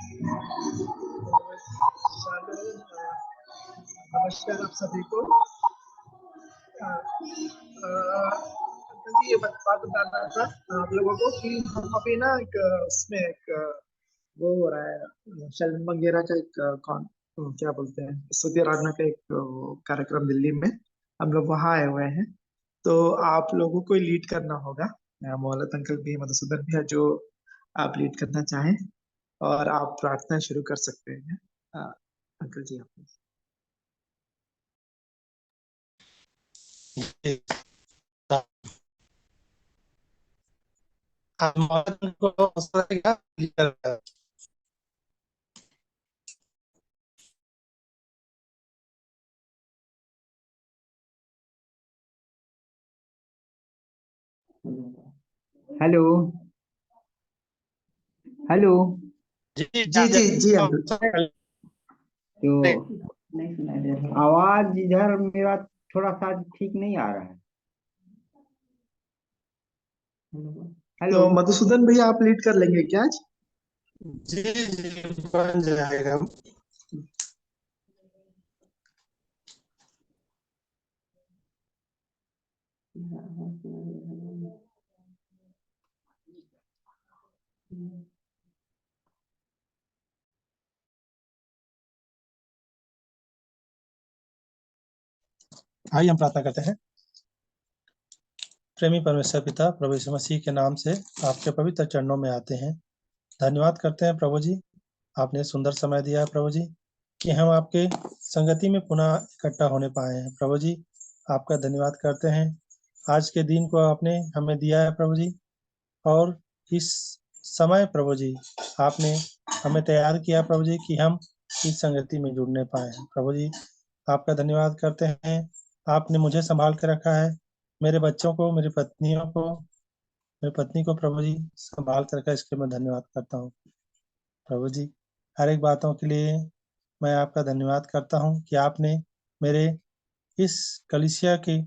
Shalom, नमस्कार आप सभी को। अंकल जी, ये बात बताना था आप लोगों को कि हम अभी ना एक उसमें एक वो हो रहा है, शैलेंद्र मंगेरा का एक क्या बोलते हैं, स्तुति आराधना का एक कार्यक्रम दिल्ली में। हम लोग वहाँ आए हुए हैं, तो आप लोगों को लीड करना होगा। मोहम्मद अंकल भी, मधुसूदन भी है, जो आप लीड करना चाहें, और आप प्रार्थना शुरू कर सकते हैं। अंकल जी, आप। Hello hello. जी जी जी जी जी अंकल। तो नहीं सुनाई दे रहा, आवाज इधर मेरा थोड़ा सा ठीक नहीं आ रहा है। हेलो। तो मधुसूदन भैया, आप लीड कर लेंगे क्या आज? जी जी बन जाएगा। आइए हम प्रार्थना करते हैं। प्रेमी परमेश्वर पिता, प्रभु यीशु मसीह के नाम से आपके पवित्र चरणों में आते हैं। धन्यवाद करते हैं प्रभु जी, आपने सुंदर समय दिया है प्रभु जी, कि हम आपके संगति में पुनः इकट्ठा होने पाए हैं प्रभु जी। आपका धन्यवाद करते हैं, आज के दिन को आपने हमें दिया है प्रभु जी। और इस समय प्रभु जी, आपने हमें तैयार किया प्रभु जी कि हम इस संगति में जुड़ने पाए प्रभु जी। आपका धन्यवाद करते हैं, आपने मुझे संभाल के रखा है, मेरे बच्चों को, मेरी पत्नियों को, मेरी पत्नी को प्रभु जी संभाल कर रखा है। इसके मैं धन्यवाद करता हूँ प्रभु जी। हर एक बातों के लिए मैं आपका धन्यवाद करता हूँ कि आपने मेरे इस कलीसिया के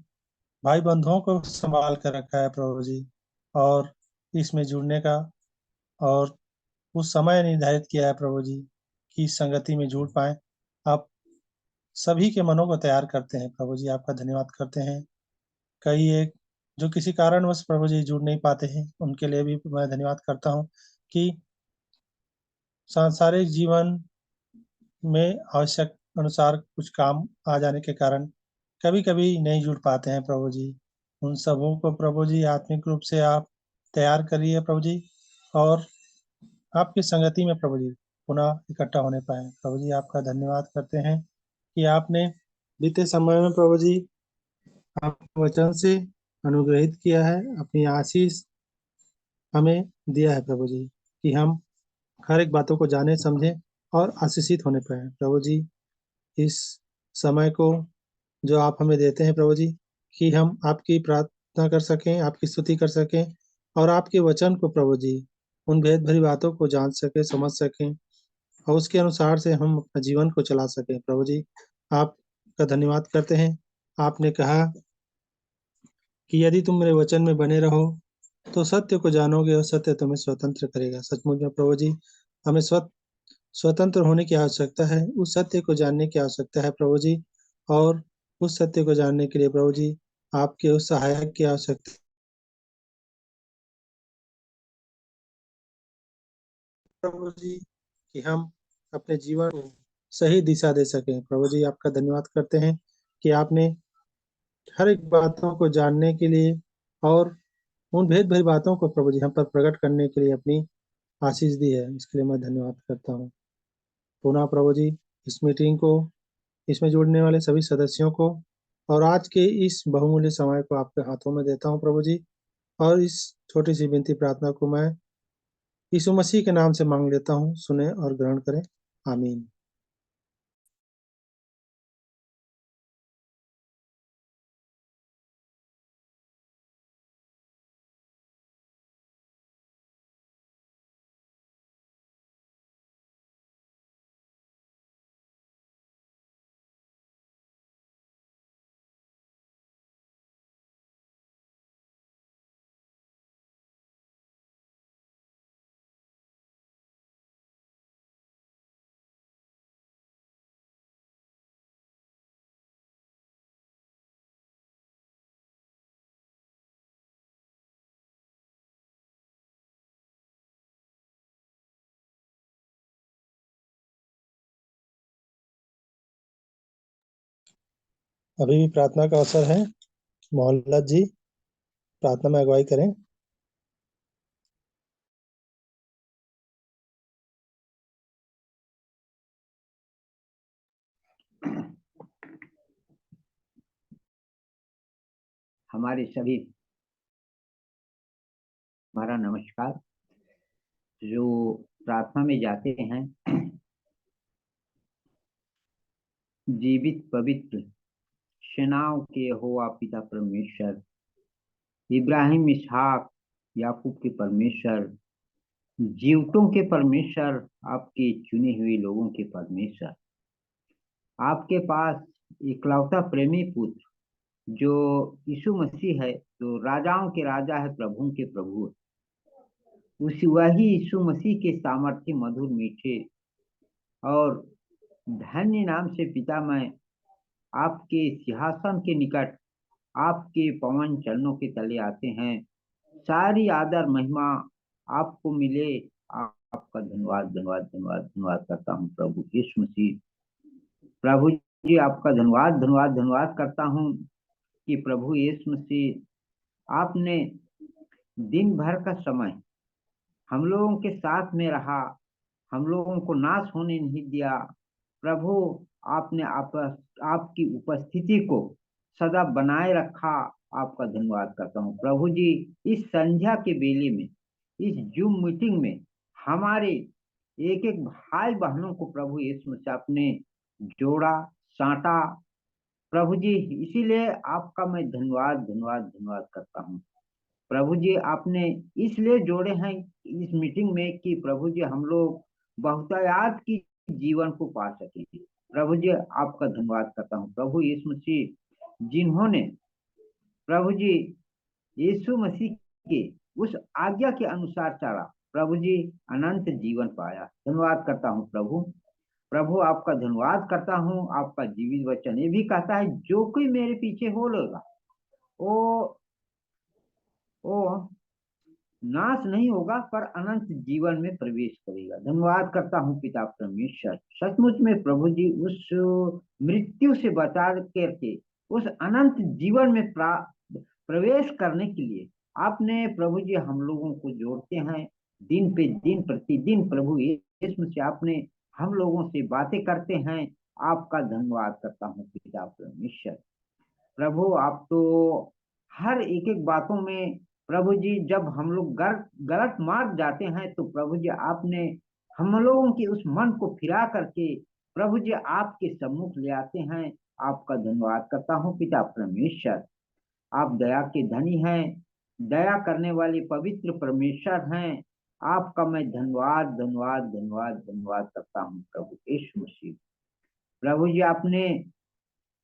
भाई बंधुओं को संभाल कर रखा है प्रभु जी, और इसमें जुड़ने का और उस समय निर्धारित किया है प्रभु जी कि इस संगति में जुड़ पाए। आप सभी के मनों को तैयार करते हैं प्रभु जी, आपका धन्यवाद करते हैं। कई एक जो किसी कारणवश प्रभु जी जुड़ नहीं पाते हैं, उनके लिए भी मैं धन्यवाद करता हूँ कि सांसारिक जीवन में आवश्यक अनुसार कुछ काम आ जाने के कारण कभी कभी नहीं जुड़ पाते हैं प्रभु जी। उन सबों को प्रभु जी आत्मिक रूप से आप तैयार करिए प्रभु जी, और आपकी संगति में प्रभु जी पुनः इकट्ठा होने पाए प्रभु जी। आपका धन्यवाद करते हैं कि आपने बीते समय में प्रभु जी आपके वचन से अनुग्रहित किया है, अपनी आशीष हमें दिया है प्रभु जी, कि हम हर एक बातों को जाने समझें और आशीषित होने पाए प्रभु जी। इस समय को जो आप हमें देते हैं प्रभु जी, कि हम आपकी प्रार्थना कर सकें, आपकी स्तुति कर सकें, और आपके वचन को प्रभु जी उन भेद भरी बातों को जान सकें, समझ सकें, और उसके अनुसार से हम अपने जीवन को चला सकें प्रभु जी। आपका धन्यवाद करते हैं। आपने कहा कि यदि तुम मेरे वचन में बने रहो तो सत्य को जानोगे और सत्य तुम्हें स्वतंत्र करेगा। सचमुच में प्रभु जी, हमें स्वतंत्र होने की आवश्यकता है, उस सत्य को जानने की आवश्यकता है प्रभु जी। और उस सत्य को जानने के लिए प्रभु जी आपके उस सहायक की आवश्यकता है प्रभु जी, कि हम अपने जीवन को सही दिशा दे सकें प्रभु जी। आपका धन्यवाद करते हैं कि आपने हर एक बातों को जानने के लिए और उन भेद भरी बातों को प्रभु जी हम पर प्रकट करने के लिए अपनी आशीष दी है। इसके लिए मैं धन्यवाद करता हूँ। पुनः प्रभु जी, इस मीटिंग को, इसमें जुड़ने वाले सभी सदस्यों को और आज के इस बहुमूल्य समय को आपके हाथों में देता हूँ प्रभु जी। और इस छोटी सी विनती प्रार्थना को मैं यीशु मसीह के नाम से मांग लेता हूँ, सुने और ग्रहण करें। आमीन। अभी भी प्रार्थना का अवसर है। मोहल्लत जी प्रार्थना में अगुवाई करें। हमारे सभी हमारा नमस्कार। जो प्रार्थना में जाते हैं, जीवित पवित्र सेनाओं के यहोवा पिता परमेश्वर, इब्राहिम इसहाक याकूब के परमेश्वर, जीवतों के परमेश्वर, आपके चुने हुए लोगों के परमेश्वर, आपके पास इकलौता प्रेमी पुत्र जो यीशु मसीह है, जो राजाओं के राजा है, प्रभुओं के प्रभु है, उसी वही यीशु मसीह के सामर्थ्य मधुर मीठे और धन्य नाम से पिता, मैं आपके सिंहासन के निकट आपके पवन चरणों के तले आते हैं। सारी आदर महिमा आपको मिले। आपका धन्यवाद धन्यवाद धन्यवाद धन्यवाद करता हूँ प्रभु यीशु मसीह। प्रभु जी, आपका धन्यवाद धन्यवाद धन्यवाद करता हूँ कि प्रभु यीशु मसीह आपने दिन भर का समय हम लोगों के साथ में रहा, हम लोगों को नाश होने नहीं दिया। प्रभु, आपने आपकी उपस्थिति को सदा बनाए रखा। आपका धन्यवाद करता हूँ प्रभु जी। इस संध्या के बेले में, इस जूम मीटिंग में हमारे एक एक भाई बहनों को प्रभु यीशु मसीह आपने जोड़ा, साटा। प्रभु जी, इसीलिए आपका मैं धन्यवाद धन्यवाद धन्यवाद करता हूँ। प्रभु जी, आपने इसलिए जोड़े हैं इस मीटिंग में कि प्रभु जी हम लोग बहुतायात की जीवन को पा सके। प्रभु जी, आपका धन्यवाद करता हूँ प्रभु यीशु मसीह, जिन्होंने प्रभु जी यीशु मसीह के उस आज्ञा के अनुसार चला, प्रभु जी अनंत जीवन पाया। धन्यवाद करता हूँ प्रभु। प्रभु, आपका धन्यवाद करता हूँ। आपका जीवित वचन ये भी कहता है, जो कोई मेरे पीछे हो लेगा वो वो नाश नहीं होगा पर अनंत जीवन में प्रवेश करेगा। धन्यवाद करता हूँ पिता परमेश्वर। सचमुच में प्रभु जी उस मृत्यु से बचा करके उस अनंत जीवन में प्रवेश करने के लिए आपने प्रभु जी हम लोगों को जोड़ते हैं। दिन पे दिन प्रतिदिन प्रभु यीशु से आपने हम लोगों से बातें करते हैं। आपका धन्यवाद करता हूँ पिता परमेश्वर। प्रभु, आप तो हर एक एक बातों में प्रभु जी, जब हम लोग गलत मार्ग जाते हैं तो प्रभु जी आपने हम लोगों के उस मन को फिरा करके प्रभु जी आपके सम्मुख ले आते हैं। आपका धन्यवाद करता हूँ पिता परमेश्वर। आप दया के धनी हैं, दया करने वाले पवित्र परमेश्वर हैं। आपका मैं धन्यवाद धन्यवाद धन्यवाद धन्यवाद करता हूँ प्रभु यीशु मसीह। प्रभु जी, आपने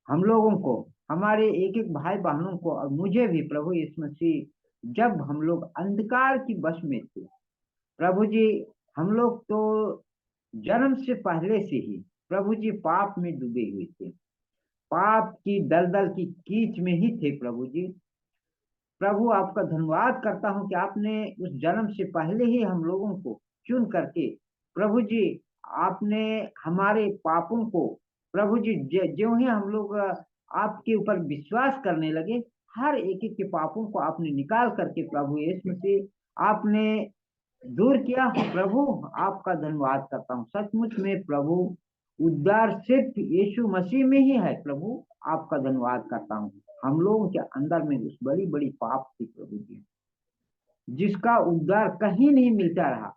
हम लोगों को, हमारे एक एक भाई बहनों को और मुझे भी प्रभु यीशु मसीह, जब हम लोग अंधकार की बस में थे प्रभु जी, हम लोग तो जन्म से पहले से ही प्रभु जी पाप में डूबे हुए थे, पाप की दलदल की कीच में ही थे प्रभु जी। प्रभु, आपका धन्यवाद करता हूँ कि आपने उस जन्म से पहले ही हम लोगों को चुन करके प्रभु जी आपने हमारे पापों को प्रभु जी जो ही हम लोग आपके ऊपर विश्वास करने लगे, हर एक एक के पापों को आपने निकाल करके प्रभु यीशु मसीह आपने दूर किया। प्रभु, आपका धन्यवाद करता हूँ। सचमुच में प्रभु, उद्धार सिर्फ यीशु मसीह में ही है। प्रभु, आपका धन्यवाद करता हूँ। हम लोगों के अंदर में उस बड़ी बड़ी पाप थी प्रभु जी, जिसका उद्धार कहीं नहीं मिलता रहा,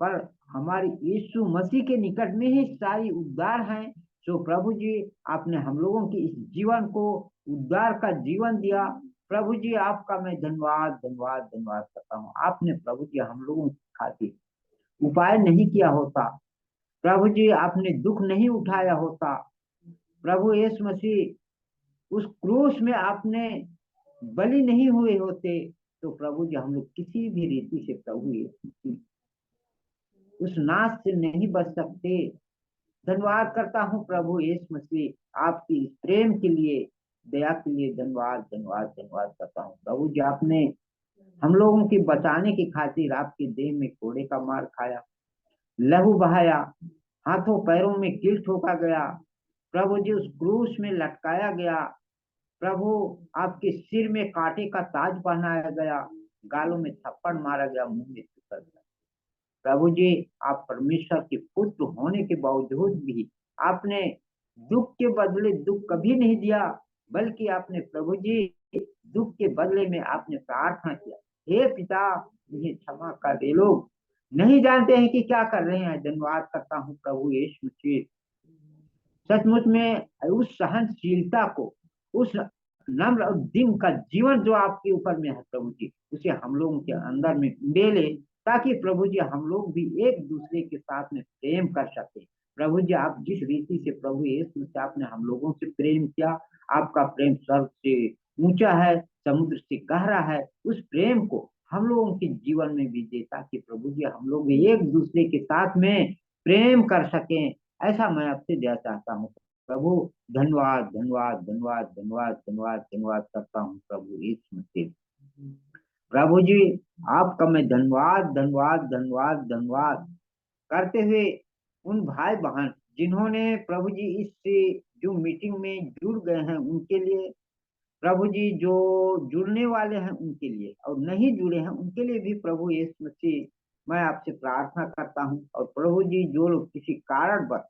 पर हमारे यीशु मसीह के निकट में ही सारी उद्धार है। जो प्रभु जी आपने हम लोगों के इस जीवन को उद्धार का जीवन दिया। प्रभु जी, आपका मैं धन्यवाद धन्यवाद धन्यवाद करता हूँ। आपने प्रभु जी हम लोगों की खातिर उपाय नहीं किया होता, प्रभु जी आपने दुख नहीं उठाया होता, प्रभु यीशु मसीह उस क्रूस में आपने बलि नहीं हुए होते, तो प्रभु जी हम लोग किसी भी रीति से प्रभु यीशु उस नाश से नहीं बच सकते। धन्यवाद करता हूँ प्रभु यीशु मसीह, आपकी प्रेम के लिए, दया के लिए धन्यवाद धन्यवाद धन्यवाद करता हूँ। प्रभु जी, आपने हम लोगों के बचाने की खातिर आपके देह में कोड़े का मार खाया, लहू बहाया, हाथों पैरों में कील ठोका गया, प्रभु जी उस क्रूस में लटकाया गया। प्रभु आपके सिर में कांटे का ताज पहनाया गया, गालों में थप्पड़ मारा गया, मुंह में थूका गया। प्रभु जी, आप परमेश्वर के पुत्र होने के बावजूद भी आपने दुख के बदले दुख कभी नहीं दिया, बल्कि आपने प्रभु जी दुख के बदले में आपने प्रार्थना किया, हे पिता इन्हें क्षमा कर दे, लोग नहीं जानते हैं कि क्या कर रहे हैं। धन्यवाद करता हूँ प्रभु यीशु मसीह, सचमुच में उस सहनशीलता को, उस नम्र और दिन का जीवन जो आपके ऊपर में है प्रभु जी, उसे हम लोगों के अंदर में उंडेले, ताकि प्रभु जी हम लोग भी एक दूसरे के साथ में प्रेम कर सके। प्रभु जी, आप जिस रीति से प्रभु यीशु से आपने हम लोगों से प्रेम किया, आपका प्रेम स्वर्ग से ऊंचा है, समुद्र से गहरा है। उस प्रेम को हम लोगों के जीवन में भी दे, ताकि प्रभु जी हम लोग भी एक दूसरे के साथ में प्रेम कर सकें। ऐसा मैं आपसे दया चाहता हूँ प्रभु। धन्यवाद धन्यवाद धन्यवाद धन्यवाद धन्यवाद धन्यवाद करता हूँ प्रभु यीशु मसीह। प्रभु जी, आपका मैं धन्यवाद धन्यवाद धन्यवाद धन्यवाद करते हुए उन भाई बहन जिन्होंने प्रभु जी इस जो मीटिंग में जुड़ गए हैं उनके लिए, प्रभु जी जो जुड़ने वाले हैं उनके लिए, और नहीं जुड़े हैं उनके लिए भी प्रभु यीशु मसीह मैं आपसे प्रार्थना करता हूँ। और प्रभु जी जो लोग किसी कारणवश,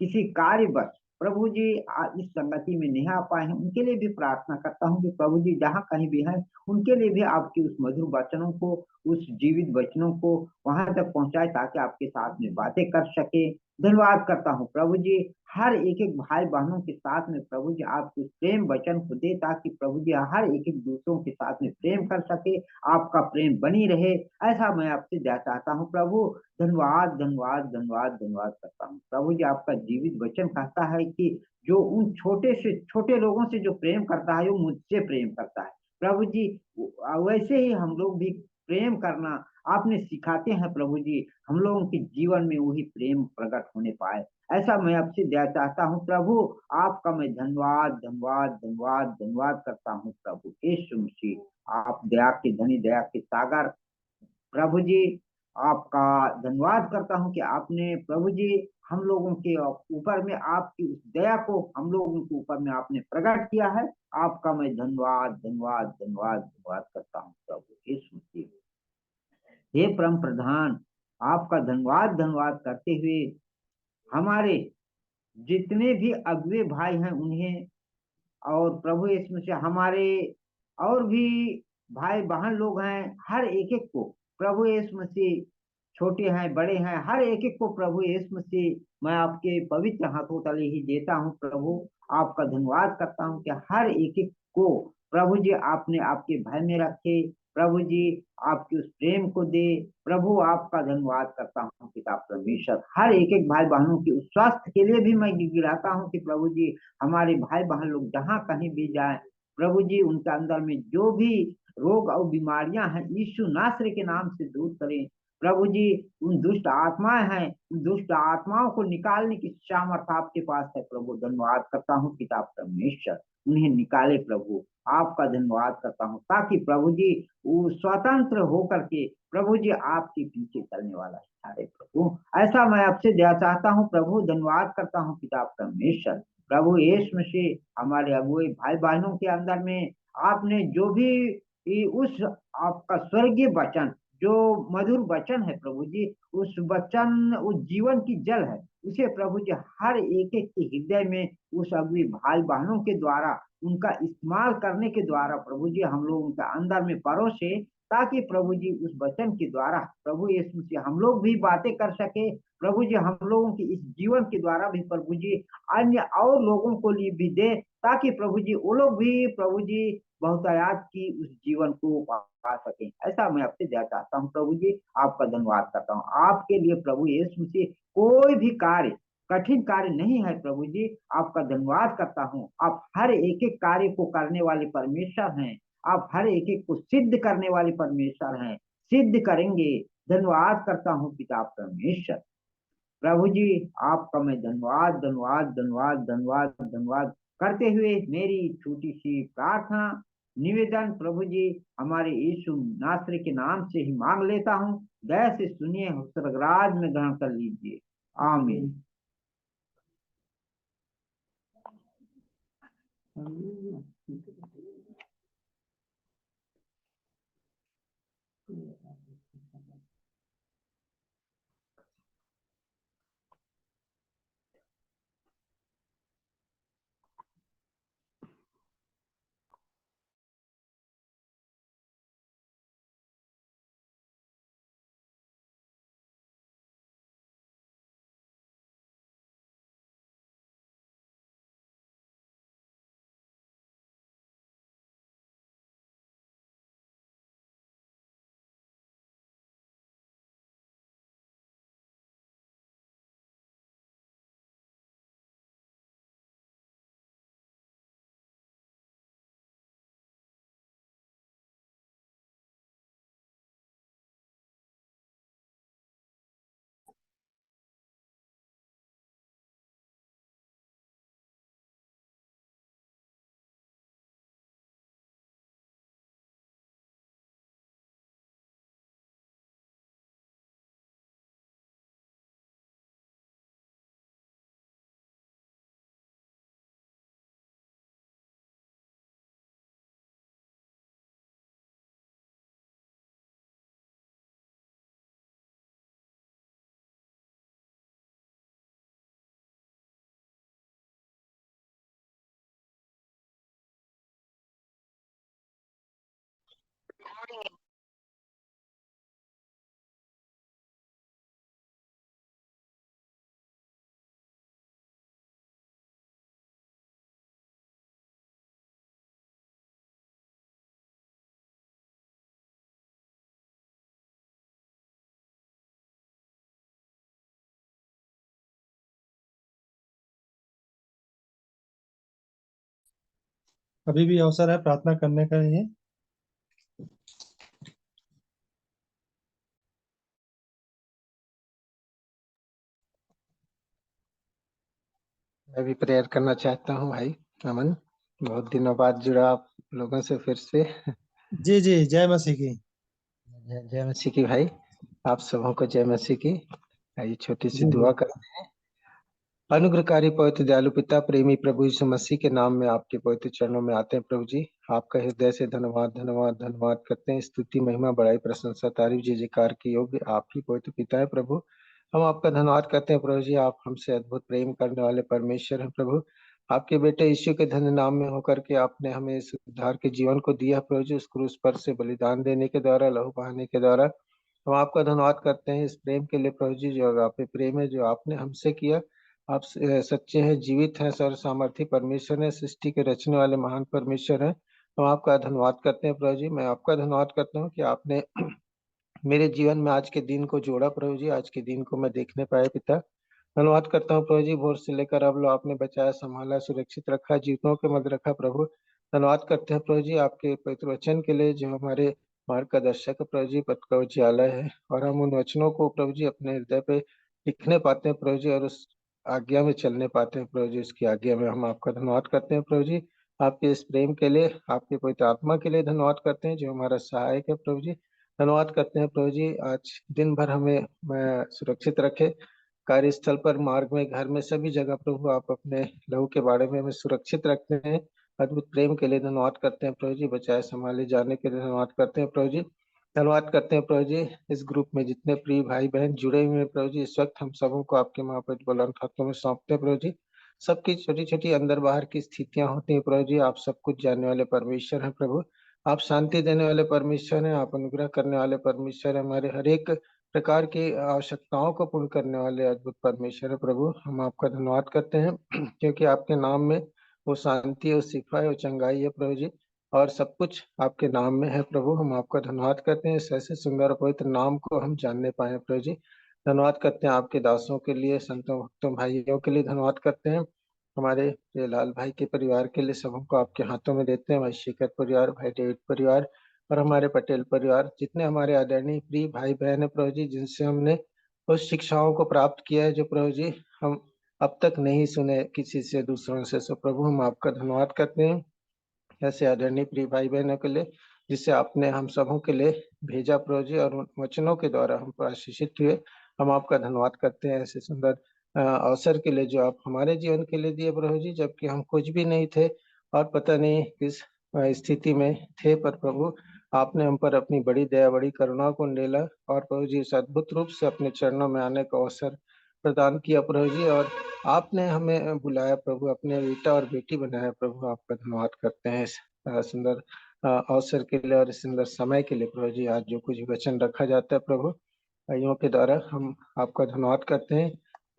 किसी कार्यवश प्रभु जी इस संगति में नहीं आ पाए हैं, उनके लिए भी प्रार्थना करता हूँ कि प्रभु जी जहाँ कहीं भी हैं उनके लिए भी आपके उस मधुर वचनों को, उस जीवित वचनों को वहां तक पहुंचाए, ताकि आपके साथ में बातें कर सके। धन्यवाद करता हूँ प्रभु जी, हर एक एक भाई बहनों के साथ में प्रभु जी आप उस प्रेम वचन को दे, ताकि प्रभु जी हर एक एक दूसरों के साथ में प्रेम कर सके, आपका प्रेम बनी रहे। ऐसा मैं आपसे दया चाहता हूँ प्रभु। धन्यवाद धन्यवाद धन्यवाद धन्यवाद करता हूँ प्रभु जी। आपका जीवित वचन कहता है कि जो उन छोटे से छोटे लोगों से जो प्रेम करता है वो मुझसे प्रेम करता है। प्रभु जी वैसे ही हम लोग भी प्रेम करना आपने सिखाते हैं प्रभु जी, हम लोगों के जीवन में वही प्रेम प्रकट होने पाए। ऐसा मैं आपसे दया चाहता हूँ प्रभु। आपका मैं धन्यवाद धन्यवाद धन्यवाद धन्यवाद करता हूँ प्रभु यीशु मसीह। आप दया के धनी, दया के सागर प्रभु जी, आपका धन्यवाद करता हूँ कि आपने प्रभु जी हम लोगों के ऊपर में आपकी उस दया को हम लोगों के ऊपर में आपने प्रकट किया है। आपका मैं धन्यवाद धन्यवाद धन्यवाद धन्यवाद करता हूँ प्रभु यीशु मसीह। हे परम प्रधान, आपका धन्यवाद धन्यवाद करते हुए हमारे जितने भी अगुए भाई हैं उन्हें, और प्रभु यीशु मसीह हमारे और भी भाई बहन लोग हैं, हर एक एक को प्रभु यीशु मसीह, छोटे हैं बड़े हैं, हर एक एक को प्रभु यीशु मसीह मैं आपके पवित्र हाथों तले ही देता हूँ प्रभु। आपका धन्यवाद करता हूँ कि हर एक एक को प्रभु जी आपने आपके भय में रखे, प्रभु जी आपके उस प्रेम को दे। प्रभु आपका धन्यवाद करता हूँ पिता परमेश्वर, हर एक एक भाई बहनों के उस स्वास्थ्य के लिए भी मैं गिड़गिड़ाता हूँ कि प्रभु जी हमारे भाई बहन लोग जहाँ कहीं भी जाए प्रभु जी उनके अंदर में जो भी रोग और बीमारियां हैं यीशु नासरी के नाम से दूर करें। प्रभु जी उन दुष्ट आत्माएं हैं, उन दुष्ट आत्माओं को निकालने की सामर्थ आपके पास है प्रभु। धन्यवाद करता हूँ पिता परमेश्वर, उन्हें निकाले प्रभु। आपका धन्यवाद करता हूँ ताकि प्रभु जी वो स्वतंत्र होकर के प्रभु जी आपके पीछे चलने वाला है प्रभु। ऐसा मैं आपसे दया चाहता हूँ प्रभु। धन्यवाद करता हूँ पिता परमेश्वर। प्रभु यीशु मसीह हमारे अगुए भाई बहनों के अंदर में आपने जो भी उस आपका स्वर्गीय वचन, जो मधुर वचन है प्रभु जी, उस वचन उस जीवन की जल है, उसे प्रभु जी हर एक एक के हृदय में उस अगुए भाई बहनों के द्वारा उनका इस्तेमाल करने के द्वारा प्रभु जी हम लोग उनका अंदर में परोसे, ताकि प्रभु जी उस वचन के द्वारा प्रभु यीशु मसीह हम लोग भी बातें कर सके। प्रभु जी हम लोगों की इस जीवन के द्वारा भी प्रभु जी अन्य और लोगों को लिए भी दे, ताकि प्रभु जी वो लोग भी प्रभु जी बहुतायात की उस जीवन को पा सके। ऐसा मैं आपसे दया चाहता हूँ प्रभु जी। आपका धन्यवाद करता हूँ। आपके लिए प्रभु यीशु मसीह कोई भी कार्य कठिन कार्य नहीं है प्रभु जी। आपका धन्यवाद करता हूँ। आप हर एक एक कार्य को करने वाले परमेश्वर हैं। आप हर एक एक को सिद्ध करने वाले परमेश्वर हैं, सिद्ध करेंगे। धन्यवाद करता हूँ पिता परमेश्वर। प्रभु जी आपका मैं धन्यवाद धन्यवाद धन्यवाद धन्यवाद धन्यवाद करते हुए मेरी छोटी सी प्रार्थना निवेदन प्रभु जी हमारे यीशु नासरी के नाम से ही मांग लेता हूँ। दया से सुनिए, स्वर्गराज में ग्रहण कर लीजिए। आमीन। अभी भी अवसर है प्रार्थना करने का। ये मैं भी प्रेयर करना चाहता हूँ भाई अमन। बहुत दिनों बाद जुड़ा आप लोगों से फिर से। जी जी, जय मसीह की। जय मसीह की भाई। आप सबों को जय मसीह की। आइए छोटी सी जी जी। दुआ करते हैं। अनुग्रहकारी पवित्र दयालु पिता प्रेमी प्रभु यीशु मसीह के नाम में आपके पवित्र चरणों में आते हैं प्रभु जी। आपका हृदय से धन्यवाद धन्यवाद धन्यवाद करते हैं। स्तुति महिमा बड़ाई प्रशंसा तारीफ जय जयकार के योग्य आप ही पवित्र पिता है प्रभु। हम आपका धन्यवाद करते हैं प्रभु जी। आप हमसे अद्भुत प्रेम करने वाले परमेश्वर हैं प्रभु। आपके बेटे यीशु के धन्य नाम में होकर के आपने हमें इस उद्धार के जीवन को दिया प्रभु जी। उस क्रूस पर से बलिदान देने के द्वारा लहू बहाने के द्वारा हम आपका धन्यवाद करते हैं इस प्रेम के लिए प्रभु जी। जो आपके प्रेम है जो आपने हमसे किया। आप सच्चे हैं जीवित हैं सर्व सामर्थी परमेश्वर हैं सृष्टि के रचने वाले महान परमेश्वर हैं। हम आपका धन्यवाद करते हैं प्रभु जी। मैं आपका धन्यवाद करता हूँ कि आपने मेरे जीवन में आज के दिन को जोड़ा प्रभु जी। आज के दिन को मैं देखने पाया पिता। धन्यवाद करता हूँ प्रभु जी। भोर से लेकर अब लो आपने बचाया संभाला सुरक्षित रखा जीवनों के मध्य रखा प्रभु। धन्यवाद करते हैं प्रभु जी आपके पवित्र वचन के लिए जो हमारे मार्ग का दर्शक है प्रभु जी पथ का उजियाला है। और हम उन वचनों को प्रभु जी अपने हृदय पे लिखने पाते हैं प्रभु जी। और उस आज्ञा में चलने पाते हैं प्रभु जी। उसकी आज्ञा में हम आपका धन्यवाद करते हैं प्रभु जी। आपके इस प्रेम के लिए आपके पवित्र आत्मा के लिए धन्यवाद करते हैं जो हमारा सहायक है प्रभु जी। धन्यवाद करते हैं प्रभु जी। आज दिन भर हमें सुरक्षित रखे कार्यस्थल पर मार्ग में घर में सभी जगह प्रभु आप अपने लहू के बारे में हमें सुरक्षित रखते हैं। अद्भुत प्रेम के लिए धन्यवाद करते हैं प्रभु जी। बचाए संभाले जाने के लिए धन्यवाद करते हैं प्रभु जी। धन्यवाद करते हैं प्रभु जी। इस ग्रुप में जितने प्रिय भाई बहन जुड़े हुए हैं प्रभु जी इस वक्त हम सबों को आपके महापवित्र बुलंद हाथों में सौंपते हैं प्रभु जी। सबकी छोटी छोटी अंदर बाहर की स्थितियां होती हैं प्रभु जी। आप सब कुछ जानने वाले परमेश्वर हैं प्रभु। आप शांति देने वाले परमेश्वर हैं। आप अनुग्रह करने वाले परमेश्वर हैं। हमारे हर एक प्रकार की आवश्यकताओं को पूर्ण करने वाले अद्भुत परमेश्वर है प्रभु। हम आपका धन्यवाद करते हैं क्योंकि आपके नाम में वो शांति है वो शिफा है वो चंगाई है प्रभु जी। और सब कुछ आपके नाम में है प्रभु। हम आपका धन्यवाद करते हैं इस ऐसे सुंदर और पवित्र नाम को हम जानने पाए प्रभु जी। धन्यवाद करते हैं आपके दासों के लिए संतों भक्तों भाइयों के लिए धन्यवाद करते हैं। हमारे लाल भाई के परिवार के लिए सबों को आपके हाथों में देते हैं। भाई शेखर परिवार भाई डेविड परिवार और हमारे पटेल परिवार जितने हमारे आदरणीय प्रिय भाई बहन है प्रभु जी जिनसे हमने उस शिक्षाओं को प्राप्त किया है जो प्रभु जी हम अब तक नहीं सुने किसी से दूसरों से। सो प्रभु हम आपका धन्यवाद करते हैं ऐसे आदरणीय प्रिय भाई बहनों के लिए जिससे आपने हम सबों के लिए भेजा प्रभु जी। और उन वचनों के द्वारा हम पर आशीषित हुए। हम आपका धन्यवाद करते हैं ऐसे सुंदर अवसर के लिए जो आप हमारे जीवन के लिए दिए प्रभु जी। जबकि हम कुछ भी नहीं थे और पता नहीं किस स्थिति में थे, पर प्रभु आपने हम पर अपनी बड़ी दया, बड़ी करुणा को निला और प्रभु जी इस अद्भुत रूप से अपने चरणों में आने का अवसर प्रदान किया प्रभु जी। और आपने हमें बुलाया प्रभु, अपने बेटा और बेटी बनाया प्रभु। आपका धन्यवाद करते हैं इस सुंदर अवसर के लिए और इस सुंदर समय के लिए प्रभु जी। आज जो कुछ वचन रखा जाता है प्रभु भाइयों के द्वारा, हम आपका धन्यवाद करते हैं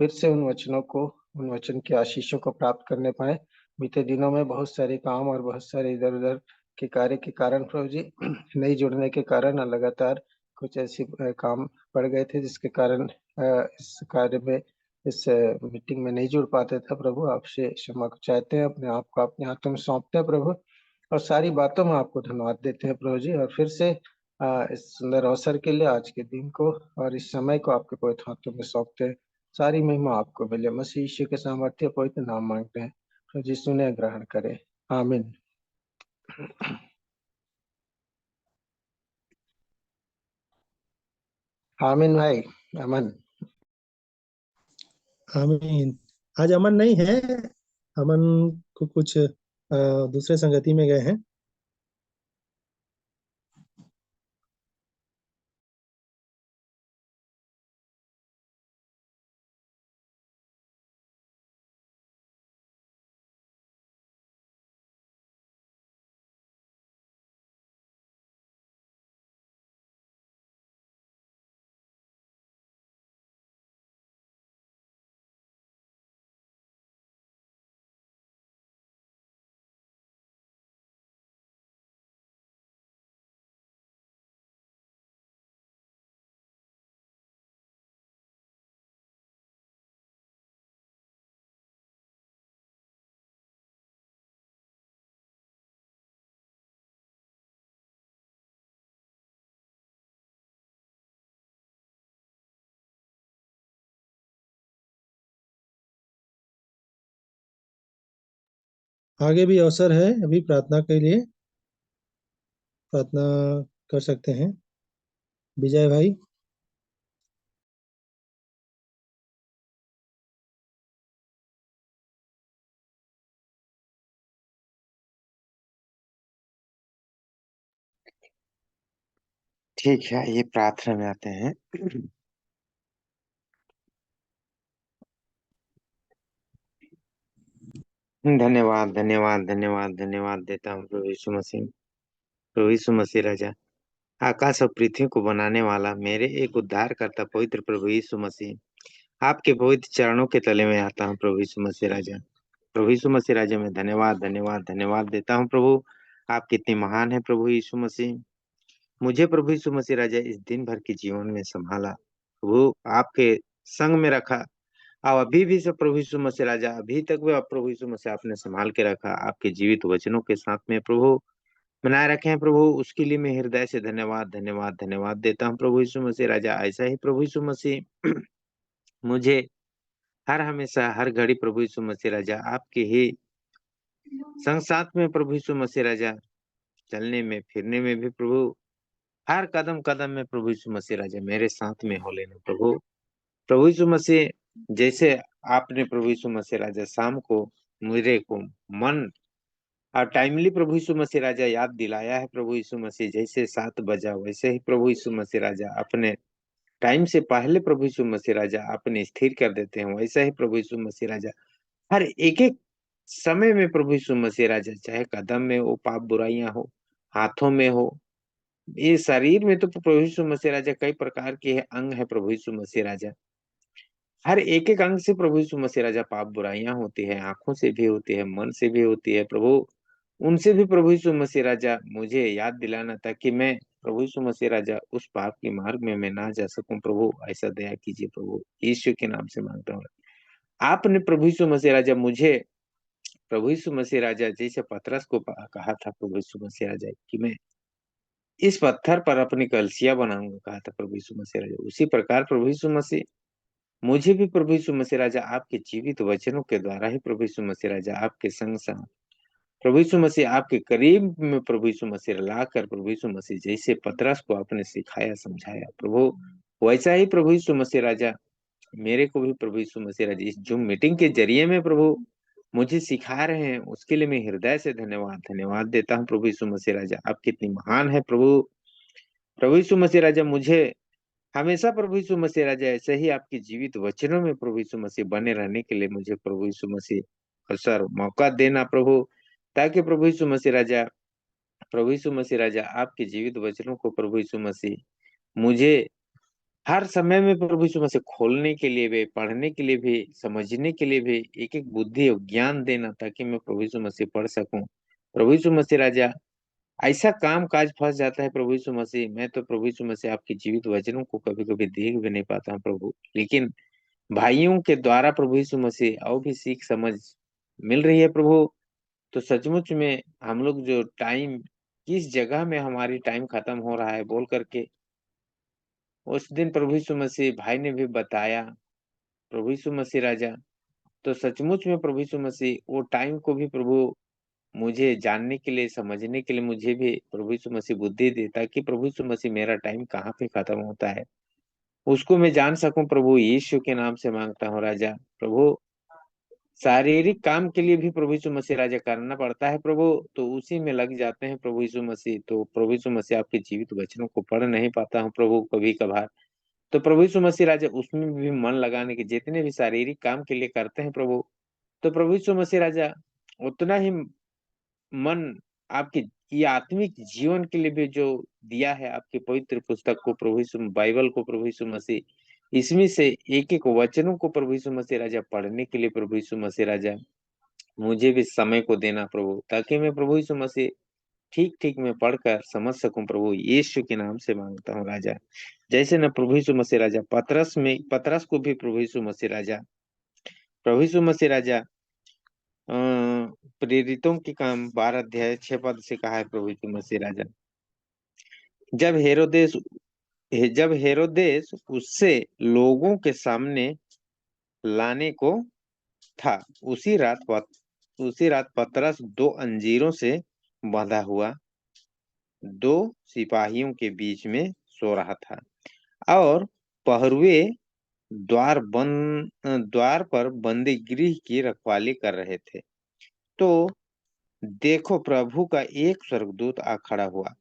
फिर से उन वचनों को, उन वचन के आशीषों को प्राप्त करने पाए। बीते दिनों में बहुत सारे काम और बहुत सारे इधर उधर के कार्य के कारण प्रभु जी नहीं जुड़ने के कारण लगातार कुछ ऐसे काम पड़ गए थे जिसके कारण इस कार्य में, इस मीटिंग में नहीं जुड़ पाते थे प्रभु। आपसे क्षमा चाहते हैं, अपने आप को अपने हाथों में सौंपते हैं प्रभु, और सारी बातों में आपको धन्यवाद देते हैं प्रभु जी। और फिर से इस सुंदर अवसर के लिए, आज के दिन को और इस समय को आपके पवित्र हाथों में सौंपते हैं। सारी महिमा आपको मिले, मसीह यीशु के सामर्थ्य पवित्र नाम मांगते हैं प्रभु जी, सुने ग्रहण करें, आमीन। आमीन भाई, अमन। आमीन। आज अमन नहीं है, अमन को कुछ दूसरे संगति में गए हैं। आगे भी अवसर है अभी प्रार्थना के लिए, प्रार्थना कर सकते हैं विजय भाई। ठीक है, ये प्रार्थना में आते हैं। धन्यवाद धन्यवाद धन्यवाद धन्यवाद देता हूँ प्रभु यीशु मसीह। प्रभु यीशु मसीह राजा, आकाश और पृथ्वी को बनाने वाला मेरे एक उद्धार करता पवित्र प्रभु यीशु मसीह, आपके पवित्र चरणों के तले में आता हूँ प्रभु यीशु मसीह राजा। प्रभु यीशु मसीह राजा, मैं धन्यवाद धन्यवाद धन्यवाद देता हूँ प्रभु। आप कितनी महान है प्रभु यीशु मसीह। मुझे प्रभु यीशु मसीह राजा इस दिन भर के जीवन में संभाला प्रभु, आपके संग में रखा। और अभी भी सब प्रभु यीशु मसीह राजा, अभी तक भी आप प्रभु यीशु मसीह आपने संभाल के रखा, आपके जीवित वचनों के साथ में प्रभु बनाए रखे हैं प्रभु। उसके लिए मैं हृदय से धन्यवाद धन्यवाद धन्यवाद देता हूँ प्रभु यीशु मसीह राजा। ऐसा ही प्रभु यीशु मसीह मुझे हर हमेशा हर घड़ी प्रभु यीशु मसीह राजा आपके ही संग साथ में प्रभु यीशु मसीह राजा, चलने में फिरने में भी प्रभु, हर कदम कदम में प्रभु यीशु मसीह राजा मेरे साथ में हो लेना प्रभु। प्रभु यीशु मसीह, जैसे आपने प्रभु यीशु मसीह राजा शाम को मेरे को मन और टाइमली प्रभु यीशु मसीह राजा याद दिलाया है प्रभु यीशु मसीह, जैसे 7 बजा वैसे ही प्रभु यीशु मसीह राजा अपने टाइम से पहले प्रभु यीशु मसीह राजा अपने स्थिर कर देते हैं। वैसा ही प्रभु यीशु मसीह राजा हर एक एक समय में प्रभु यीशु मसीह राजा, चाहे कदम में हो, पाप बुराइयां हो, हाथों में हो, ये शरीर में तो प्रभु यीशु मसीह राजा कई प्रकार के अंग है प्रभु यीशु मसीह राजा। हर एक एक अंग से प्रभु यीशु मसीह राजा पाप बुराइयां होती है, आंखों से भी होती है, मन से भी होती है प्रभु। उनसे भी प्रभु यीशु मसीह राजा मुझे याद दिलाना, ताकि मैं प्रभु यीशु मसीह राजा उस पाप के मार्ग में मैं ना जा सकूं प्रभु। ऐसा दया कीजिए प्रभु, यीशु के नाम से मांगता हूँ। आपने प्रभु यीशु मसीह राजा मुझे, प्रभु यीशु मसीह राजा जैसे पतरस को कहा था प्रभु यीशु मसीह राजा कि मैं इस पत्थर पर अपनी कलसिया बनाऊंगा, कहा था प्रभु यीशु मसीह राजा, उसी प्रकार प्रभु यीशु मसीह मुझे भी प्रभु यीशु मसीह राजा आपके जीवित वचनों के द्वारा ही प्रभु यीशु मसीह राजा आपके संग संग प्रभु यीशु मसीह आपके करीब में प्रभु यीशु मसीह लाकर प्रभु यीशु मसीह जैसे पतरस को आपने सिखाया समझाया प्रभु, वैसा ही प्रभु यीशु मसीह राजा मेरे को भी प्रभु यीशु मसीह राजा इस जूम मीटिंग के जरिए में प्रभु मुझे सिखा रहे हैं, उसके लिए मैं हृदय से धन्यवाद देता हूँ प्रभु यीशु मसीह राजा। आप कितनी महान है प्रभु। प्रभु यीशु मसीह राजा, मुझे हमेशा प्रभु यीशु मसीह राजा ऐसे ही आपके जीवित वचनों में प्रभु यीशु मसीह बने रहने के लिए मुझे प्रभु यीशु मसीह अवसर मौका देना प्रभु, ताकि प्रभु यीशु मसीह राजा आपके जीवित वचनों को प्रभु यीशु मसीह मुझे हर समय में प्रभु यीशु मसीह खोलने के लिए भी, पढ़ने के लिए भी, समझने के लिए भी एक एक बुद्धि और ज्ञान देना, ताकि मैं प्रभु यीशु मसीह पढ़ सकूं। प्रभु यीशु मसीह राजा, ऐसा काम काज फंस जाता है प्रभु यीशु मसीह, मैं तो प्रभु यीशु मसीह आपके जीवित वचनों को कभी कभी देख भी नहीं पाता हूँ प्रभु, लेकिन भाइयों के द्वारा प्रभु यीशु मसीह और भी सीख समझ मिल रही है प्रभु। तो सचमुच में हम लोग जो टाइम, किस जगह में हमारी टाइम खत्म हो रहा है बोल करके उस दिन प्रभु यीशु मसीह भाई ने भी बताया प्रभु यीशु मसीह राजा। तो सचमुच में प्रभु यीशु मसीह वो टाइम को भी प्रभु मुझे जानने के लिए, समझने के लिए मुझे भी प्रभु यीशु मसीह बुद्धि दे, ताकि प्रभु यीशु मसीह मेरा टाइम कहाँ पे खत्म होता है उसको मैं जान सकूं प्रभु। यीशु के नाम से मांगता हूँ राजा। प्रभु शारीरिक काम के लिए भी प्रभु यीशु मसीह राजा करना पड़ता है प्रभु, तो उसी में लग जाते हैं प्रभु यीशु मसीह। तो प्रभु यीशु मसीह आपके जीवित वचनों को पढ़ नहीं पाता हूँ प्रभु कभी कभार। तो प्रभु यीशु मसीह राजा उसमें भी मन लगाने के, जितने भी शारीरिक काम के लिए करते हैं प्रभु, तो प्रभु यीशु मसीह राजा उतना ही मन आपके ये आत्मिक जीवन के लिए भी जो दिया है आपके पवित्र पुस्तक को प्रभु यीशु, बाइबल को प्रभु यीशु मसीह, इसमें से एक एक वचनों को प्रभु यीशु मसीह राजा पढ़ने के लिए प्रभु यीशु मसीह राजा मुझे भी समय को देना प्रभु, ताकि मैं प्रभु यीशु मसीह ठीक ठीक मैं पढ़कर समझ सकूं प्रभु। यीशु के नाम से मांगता हूँ राजा। जैसे न प्रभु यीशु मसीह राजा पतरस को भी प्रभु यीशु मसीह राजा प्रेरितों के काम 12 अध्याय 6 पद से कहा है प्रभु यीशु मसीह राजा, जब हेरोदेस उससे लोगों के सामने लाने को था, उसी रात पतरस 2 अंजीरों से बंधा हुआ 2 सिपाहियों के बीच में सो रहा था, और पहरुए द्वार पर बंदी गृह की रखवाली कर रहे थे। तो देखो, प्रभु का एक स्वर्गदूत आ खड़ा हुआ,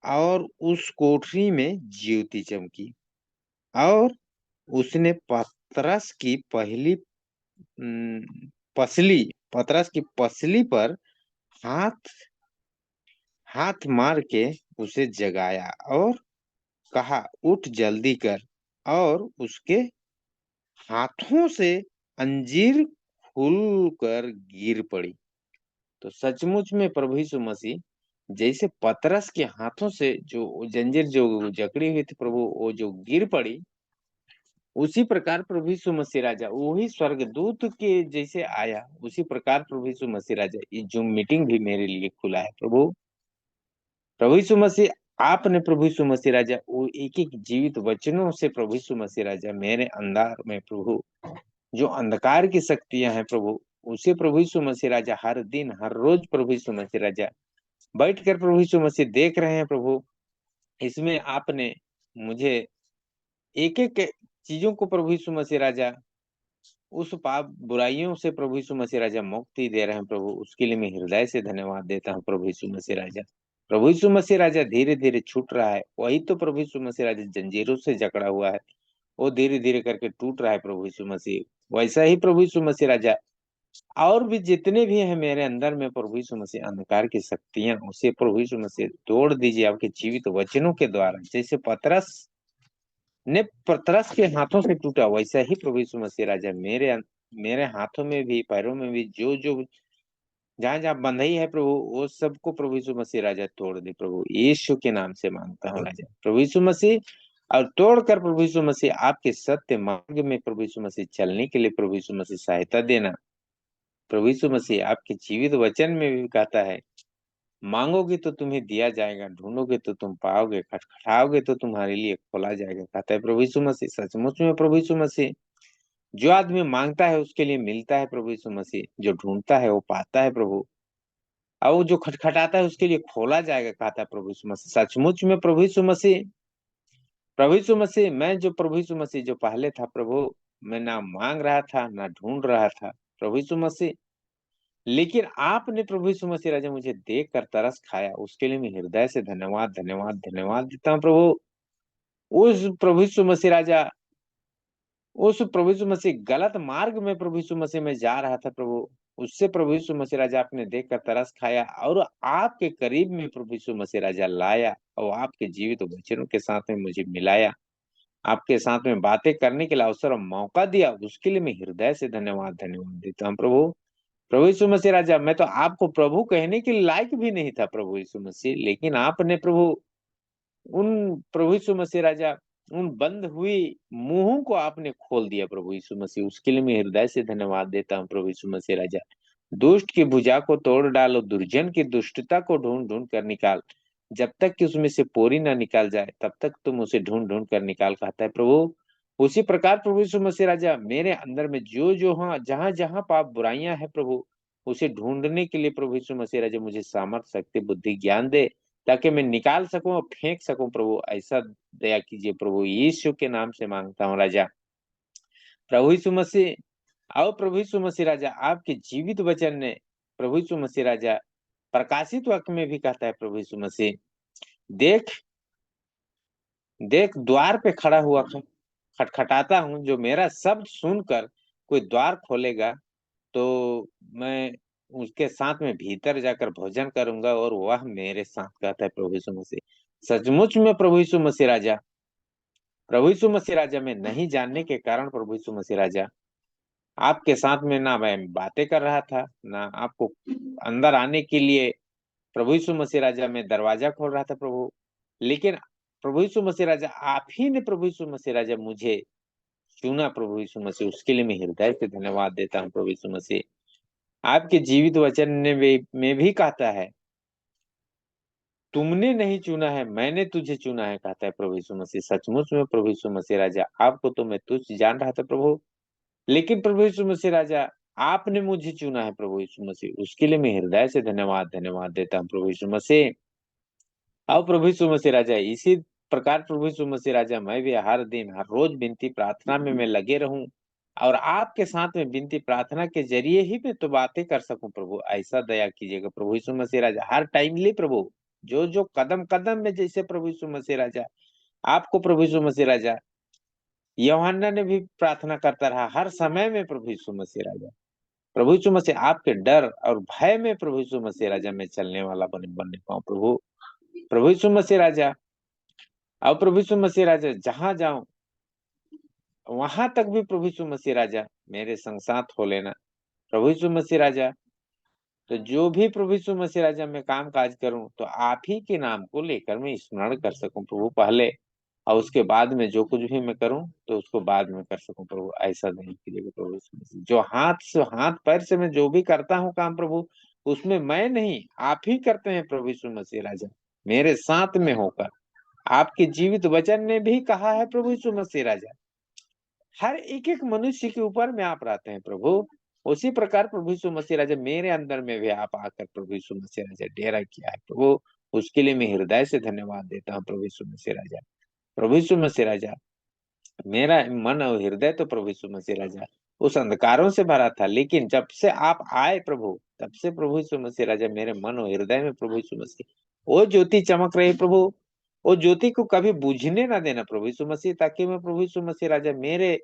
और उस कोठरी में ज्योति चमकी, और उसने पतरस की पसली पर हाथ मार के उसे जगाया और कहा, उठ जल्दी कर। और उसके हाथों से अंजीर खुलकर गिर पड़ी। तो सचमुच में प्रभु यीशु मसीह जैसे पतरस के हाथों से जो जंजीर जो जकड़ी हुई थी प्रभु, वो जो गिर पड़ी, उसी प्रकार प्रभु यीशु मसीह राजा वही स्वर्गदूत के जैसे आया, उसी प्रकार प्रभु यीशु मसीह राजा ये जो मीटिंग भी मेरे लिए खुला है प्रभु यीशु मसीह। आपने प्रभु यीशु मसीह राजा वो एक एक जीवित वचनों से प्रभु यीशु मसीह राजा मेरे अंदर में प्रभु जो अंधकार की शक्तियां हैं प्रभु, उसे प्रभु यीशु मसीह राजा हर दिन हर रोज प्रभु यीशु मसीह राजा बैठ कर प्रभु यीशु मसीह देख रहे हैं प्रभु। इसमें आपने मुझे एक एक चीजों को प्रभु यीशु मसीह राजा उस पाप बुराइयों से प्रभु यीशु मसीह राजा मुक्ति दे रहे हैं प्रभु, उसके लिए मैं हृदय से धन्यवाद देता हूँ प्रभु यीशु मसीह राजा। प्रभु यीशु मसीह राजा धीरे धीरे छूट रहा है, वही तो प्रभु यीशु मसीह राजा जंजीरों से जकड़ा हुआ है, वो धीरे धीरे करके टूट रहा है प्रभु यीशु मसीह। वैसा ही प्रभु यीशु मसीह राजा और भी जितने भी हैं मेरे अंदर में प्रभु यीशु मसीह अंधकार की शक्तियां, उसे प्रभु यीशु मसीह तोड़ दीजिए आपके जीवित वचनों के द्वारा। जैसे पतरस के हाथों से टूटा, वैसा ही प्रभु यीशु मसीह राजा मेरे हाथों में भी, पैरों में भी, जो जो जहां जहां बंधई है प्रभु, वो सबको प्रभु यीशु मसीह राजा तोड़ दे प्रभु। यीशु के नाम से मांगता हूँ राजा प्रभु यीशु मसीह, और तोड़कर प्रभु यीशु मसीह आपके सत्य मार्ग में प्रभु यीशु मसीह चलने के लिए प्रभु यीशु मसीह सहायता देना। प्रभु यीशु मसीह आपके जीवित वचन में भी कहता है, मांगोगे तो तुम्हें दिया जाएगा, ढूंढोगे तो तुम पाओगे, खटखटाओगे तो तुम्हारे लिए खोला जाएगा, कहता है प्रभु यीशु मसीह। सचमुच में प्रभु यीशु मसीह, जो आदमी मांगता है उसके लिए मिलता है प्रभु यीशु मसीह, जो ढूंढता है वो पाता है प्रभु, और वो जो खटखटाता है उसके लिए खोला जाएगा, कहता है प्रभु यीशु मसीह। सचमुच में प्रभु यीशु मसीह, मैं जो प्रभु यीशु मसीह जो पहले था प्रभु, मैं ना मांग रहा था ना ढूंढ रहा था प्रभु यीशु मसीह, लेकिन आपने प्रभु यीशु मसीह राजा मुझे देख कर तरस खाया, उसके लिए मैं हृदय से धन्यवाद धन्यवाद धन्यवाद देता हूँ प्रभु। उस प्रभु यीशु मसीह राजा, उस प्रभु यीशु मसीह गलत मार्ग में प्रभु यीशु मसीह में जा रहा था प्रभु, उससे प्रभु यीशु मसीह राजा आपने देख कर तरस खाया और आपके करीब में प्रभु यीशु मसीह राजा लाया और आपके जीवित वचनों के साथ में मुझे मिलाया, आपके साथ में बातें करने के लिए अवसर और मौका दिया, उसके लिए मैं हृदय से धन्यवाद धन्यवाद देता हूँ प्रभु। प्रभु यीशु मसीह राजा, मैं तो आपको प्रभु कहने के लायक भी नहीं था प्रभु यीशु मसीह, लेकिन आपने प्रभु उन प्रभु यीशु मसीह राजा उन बंद हुई मुंहों को आपने खोल दिया प्रभु यीशु मसीह, उसके लिए मैं हृदय से धन्यवाद देता हूँ प्रभु यीशु मसीह राजा। दुष्ट की भुजा को तोड़ डालो, दुर्जन की दुष्टता को ढूंढ ढूंढ कर निकाल, जब तक कि उसमें से पोरी ना निकाल जाए तब तक तुम उसे ढूंढ ढूंढ कर निकाल, कहता है प्रभु। उसी प्रकार प्रभु यीशु मसीह राजा मेरे अंदर में जो जो हाँ जहां जहां पाप बुराइयां हैं प्रभु, उसे ढूंढने के लिए प्रभु यीशु मसीह राजा मुझे सामर्थ्य शक्ति बुद्धि ज्ञान दे, ताकि मैं निकाल सकूं और फेंक सकूं प्रभु, ऐसा दया कीजिए प्रभु, यीशु के नाम से मांगता हूँ राजा। प्रभु यीशु मसीह, आओ प्रभु यीशु मसीह राजा, आपके जीवित वचन ने प्रभु यीशु मसीह राजा प्रकाशित वाक्य में भी कहता है प्रभु यीशु मसीह, देख देख द्वार पे खड़ा हुआ खटखटाता हूँ, जो मेरा शब्द सुनकर कोई द्वार खोलेगा तो मैं उसके साथ में भीतर जाकर भोजन करूंगा और वह मेरे साथ, कहता है प्रभु यीशु मसीह। सचमुच में प्रभु यीशु मसीह राजा, प्रभु यीशु मसीह राजा में नहीं जानने के कारण प्रभु यीशु मसीह राजा आपके साथ में ना मैं बातें कर रहा था, ना आपको अंदर आने के लिए प्रभु यीशु मसीह राजा में दरवाजा खोल रहा था प्रभु, लेकिन प्रभु यीशु मसीह राजा आप ही ने प्रभु यीशु मसीह राजा मुझे चुना प्रभु यीशु मसीह, उसके लिए मैं हृदय से धन्यवाद देता हूँ प्रभु यीशु मसीह। आपके जीवित वचन ने में भी कहता है, तुमने नहीं चुना है मैंने तुझे चुना है, कहता है प्रभु यीशु मसीह। सचमुच में प्रभु यीशु मसीह राजा आपको तो मैं तुझ जान रहा था प्रभु, लेकिन प्रभु यीशु मसीह राजा आपने मुझे चुना है प्रभु यीशु मसीह, उसके लिए मैं हृदय से धन्यवाद धन्यवाद देता हूँ प्रभु यीशु मसीह। अब प्रभु यीशु मसीह राजा इसी प्रकार प्रभु यीशु मसीह राजा मैं भी हर दिन हर रोज विनती प्रार्थना में मैं लगे रहूं और आपके साथ में विनती प्रार्थना के जरिए ही मैं तो बातें कर सकूं प्रभु, ऐसा दया कीजिएगा प्रभु यीशु मसीह राजा। हर टाइमली प्रभु जो जो कदम कदम में जैसे प्रभु यीशु मसीह राजा आपको प्रभु यीशु मसीह राजा यूहन्ना ने भी प्रार्थना करता रहा, हर समय में प्रभु यीशु मसीह राजा, प्रभु यीशु मसीह आपके डर और भय में प्रभु यीशु मसीह राजा में चलने वाला बनने पाऊं प्रभु। प्रभु यीशु मसीह राजा, अब प्रभु यीशु मसीह राजा जहां जाऊं वहां तक भी प्रभु यीशु मसीह राजा मेरे संग साथ हो लेना प्रभु यीशु मसीह राजा। तो जो भी प्रभु यीशु मसीह राजा मैं काम काज करूं तो आप ही के नाम को लेकर मैं स्मरण कर सकूं प्रभु पहले, और उसके बाद में जो कुछ भी मैं करूं तो उसको बाद में कर सकूं प्रभु, ऐसा नहीं कीजिएगा प्रभु यीशु मसीह। जो हाथ पैर से मैं जो भी करता हूं काम प्रभु, उसमें मैं नहीं आप ही करते हैं प्रभु यीशु मसीह राजा, मेरे साथ में होकर। आपके जीवित वचन ने भी कहा है प्रभु यीशु मसीह राजा, हर एक एक मनुष्य के ऊपर में आप रहते हैं प्रभु, उसी प्रकार प्रभु यीशु मसीह राजा मेरे अंदर में भी आप आकर प्रभु यीशु मसीह राजा डेरा किया है प्रभु, उसके लिए मैं हृदय से धन्यवाद देता हूँ प्रभु यीशु मसीह राजा। प्रभु यीशु मसीह राजा मेरा मन और हृदय तो प्रभु यीशु मसीह राजा उस अंधकारों से भरा था, लेकिन जब से आप आए प्रभु तब से प्रभु यीशु मसीह राजा मेरे मन और हृदय में प्रभु यीशु मसीह वो ज्योति चमक रही प्रभु, वो ज्योति को कभी बुझने ना देना प्रभु यीशु मसीह, ताकि मैं प्रभु यीशु मसीह राजा मेरे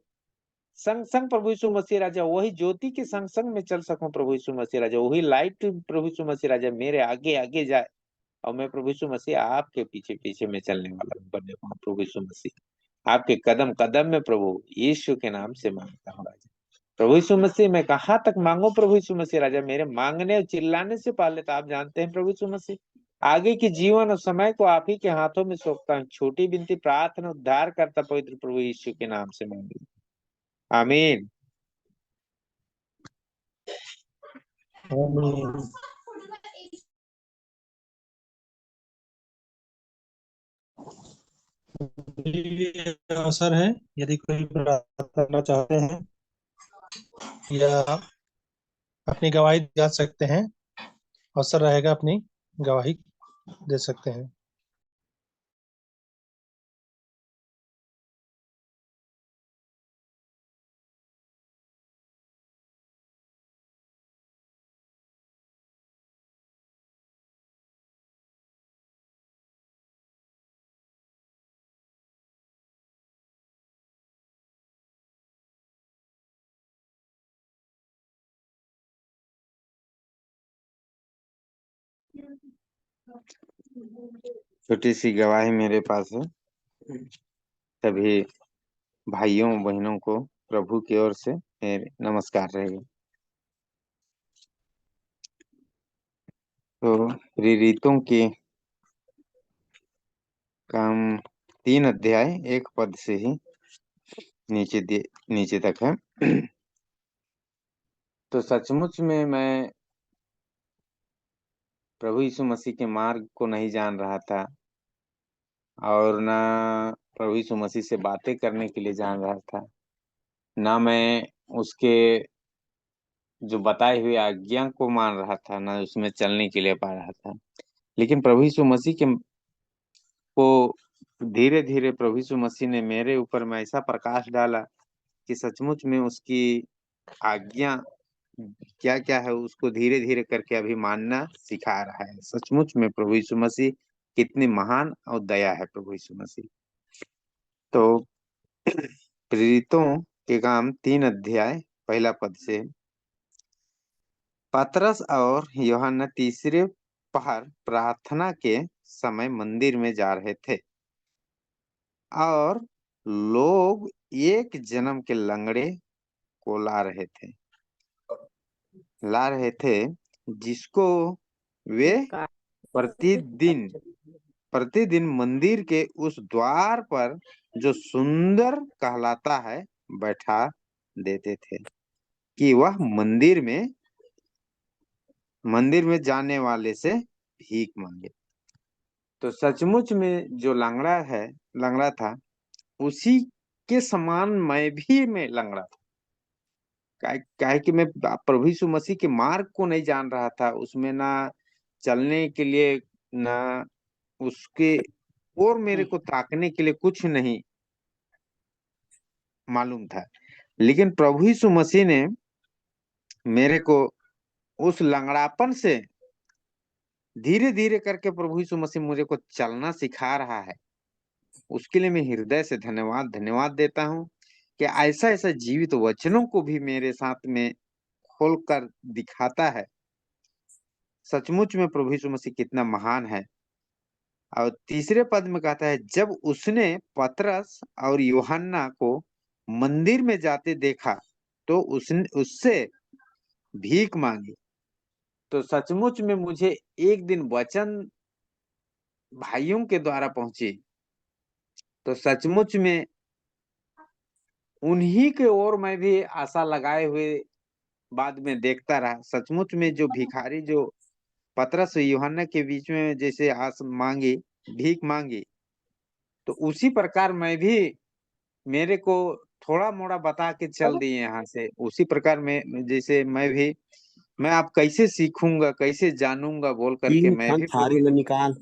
संग संग प्रभु यीशु मसीह राजा वही ज्योति के संग संग में चल सकूं प्रभु यीशु मसीह राजा, वही लाइट प्रभु यीशु मसीह राजा मेरे आगे आगे जाए और मैं प्रभु यीशु मसीह आपके पीछे पीछे में चलने वाला बनने पाऊं प्रभु यीशु मसीह। आपके कदम कदम में प्रभु यीशु के नाम से मांगता हूँ राजा। प्रभु यीशु मसीह मैं कहाँ तक मांगू प्रभु यीशु मसीह राजा, मेरे मांगने और चिल्लाने से पहले तो आप जानते हैं प्रभु यीशु मसीह, आगे के जीवन और समय को आप ही के हाथों में सौंपता हूँ। छोटी विनती प्रार्थना उद्धार करता पवित्र प्रभु यीशु के नाम से मांगी, आमीन। आमीन। ये अवसर है, यदि कोई प्रार्थना करना चाहते हैं या अपनी गवाही दे सकते हैं, अवसर रहेगा अपनी गवाही दे सकते हैं। छोटी सी गवाही मेरे पास है। सभी भाइयों बहनों को प्रभु की ओर से मेरे नमस्कार रहेगा। तो प्रेरितों के काम 3 अध्याय 1 पद से ही नीचे तक है। तो सचमुच में मैं प्रभु यीशु मसीह के मार्ग को नहीं जान रहा था और ना प्रभु यीशु मसीह से बातें करने के लिए जान रहा था, ना मैं उसके जो बताए हुए आज्ञा को मान रहा था, ना उसमें चलने के लिए पा रहा था। लेकिन प्रभु यीशु मसीह के को धीरे धीरे प्रभु यीशु मसीह ने मेरे ऊपर में ऐसा प्रकाश डाला कि सचमुच में उसकी आज्ञा क्या क्या है उसको धीरे धीरे करके अभी मानना सिखा रहा है। सचमुच में प्रभु यीशु मसीह कितनी महान और दया है प्रभु यीशु मसीह। तो प्रेरितों के काम 3 अध्याय 1 पद से, पतरस और यूहन्ना तीसरे पहर प्रार्थना के समय मंदिर में जा रहे थे और लोग एक जन्म के लंगड़े को ला रहे थे जिसको वे प्रतिदिन प्रतिदिन मंदिर के उस द्वार पर जो सुंदर कहलाता है बैठा देते थे कि वह मंदिर में जाने वाले से भीख मांगे। तो सचमुच में जो लंगड़ा था उसी के समान मैं लंगड़ा था। काहे कि मैं प्रभु यीशु मसीह के मार्ग को नहीं जान रहा था, उसमें ना चलने के लिए ना उसके और मेरे को ताकने के लिए कुछ नहीं मालूम था। लेकिन प्रभु यीशु मसीह ने मेरे को उस लंगड़ापन से धीरे धीरे करके प्रभु यीशु मसीह मुझे को चलना सिखा रहा है। उसके लिए मैं हृदय से धन्यवाद देता हूँ कि ऐसा ऐसा जीवित वचनों को भी मेरे साथ में खोलकर दिखाता है। सचमुच में प्रभु यीशु मसीह कितना महान है। और तीसरे पद में कहता है, जब उसने पतरस और यूहन्ना को मंदिर में जाते देखा तो उससे भीख मांगी। तो सचमुच में मुझे एक दिन वचन भाइयों के द्वारा पहुंचे तो सचमुच में उन्हीं के ओर मैं भी आशा लगाए हुए बाद में देखता रहा। सचमुच में जो भिखारी जो पतरस और यूहन्ना के बीच में जैसे भीख मांगी, तो उसी प्रकार मैं भी मेरे को थोड़ा मोड़ा बता के चल दिए यहाँ से। उसी प्रकार में जैसे मैं आप कैसे सीखूंगा कैसे जानूंगा बोल करके तीन मैं ठन भी थारी ल निकाल,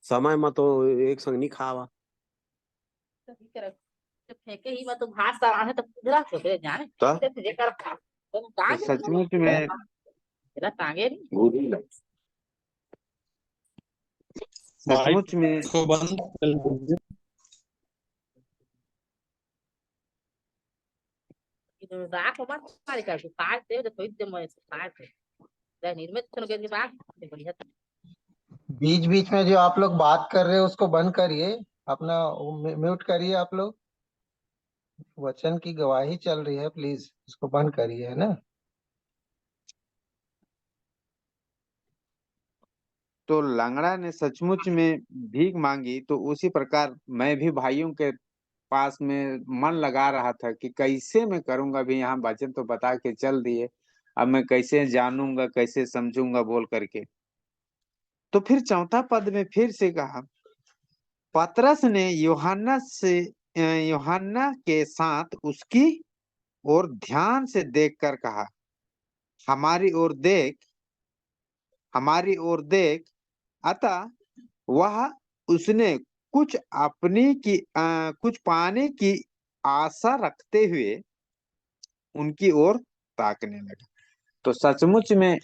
समय में तो एक संग नहीं खावा। फेंके ही तो भात सारा तो जरा छोटे जाने तो तो जेकर खा तो टांगे सचमुच में जरा टांगे नहीं सचमुच में को बंद कर लीजिए। itu dah aku mah cari kan tahu deh udah tuh mau tahu dan ini mah cuma gini bang lihat बीच बीच में जो आप लोग बात कर रहे हो उसको बंद करिए, अपना म्यूट करिए। आप लोग वचन की गवाही चल रही है, प्लीज उसको बंद करिए, है ना। तो लंगड़ा ने सचमुच में भीख मांगी, तो उसी प्रकार मैं भी भाइयों के पास में मन लगा रहा था कि कैसे मैं करूंगा। भी यहाँ वचन तो बता के चल दिए, अब मैं कैसे जानूंगा कैसे समझूंगा बोल करके। तो फिर चौथा पद में फिर से कहा, पतरस ने यूहन्ना के साथ उसकी ओर ध्यान से देखकर कहा, हमारी ओर देख। अतः वह उसने कुछ पाने की आशा रखते हुए उनकी ओर ताकने लगा। तो सचमुच में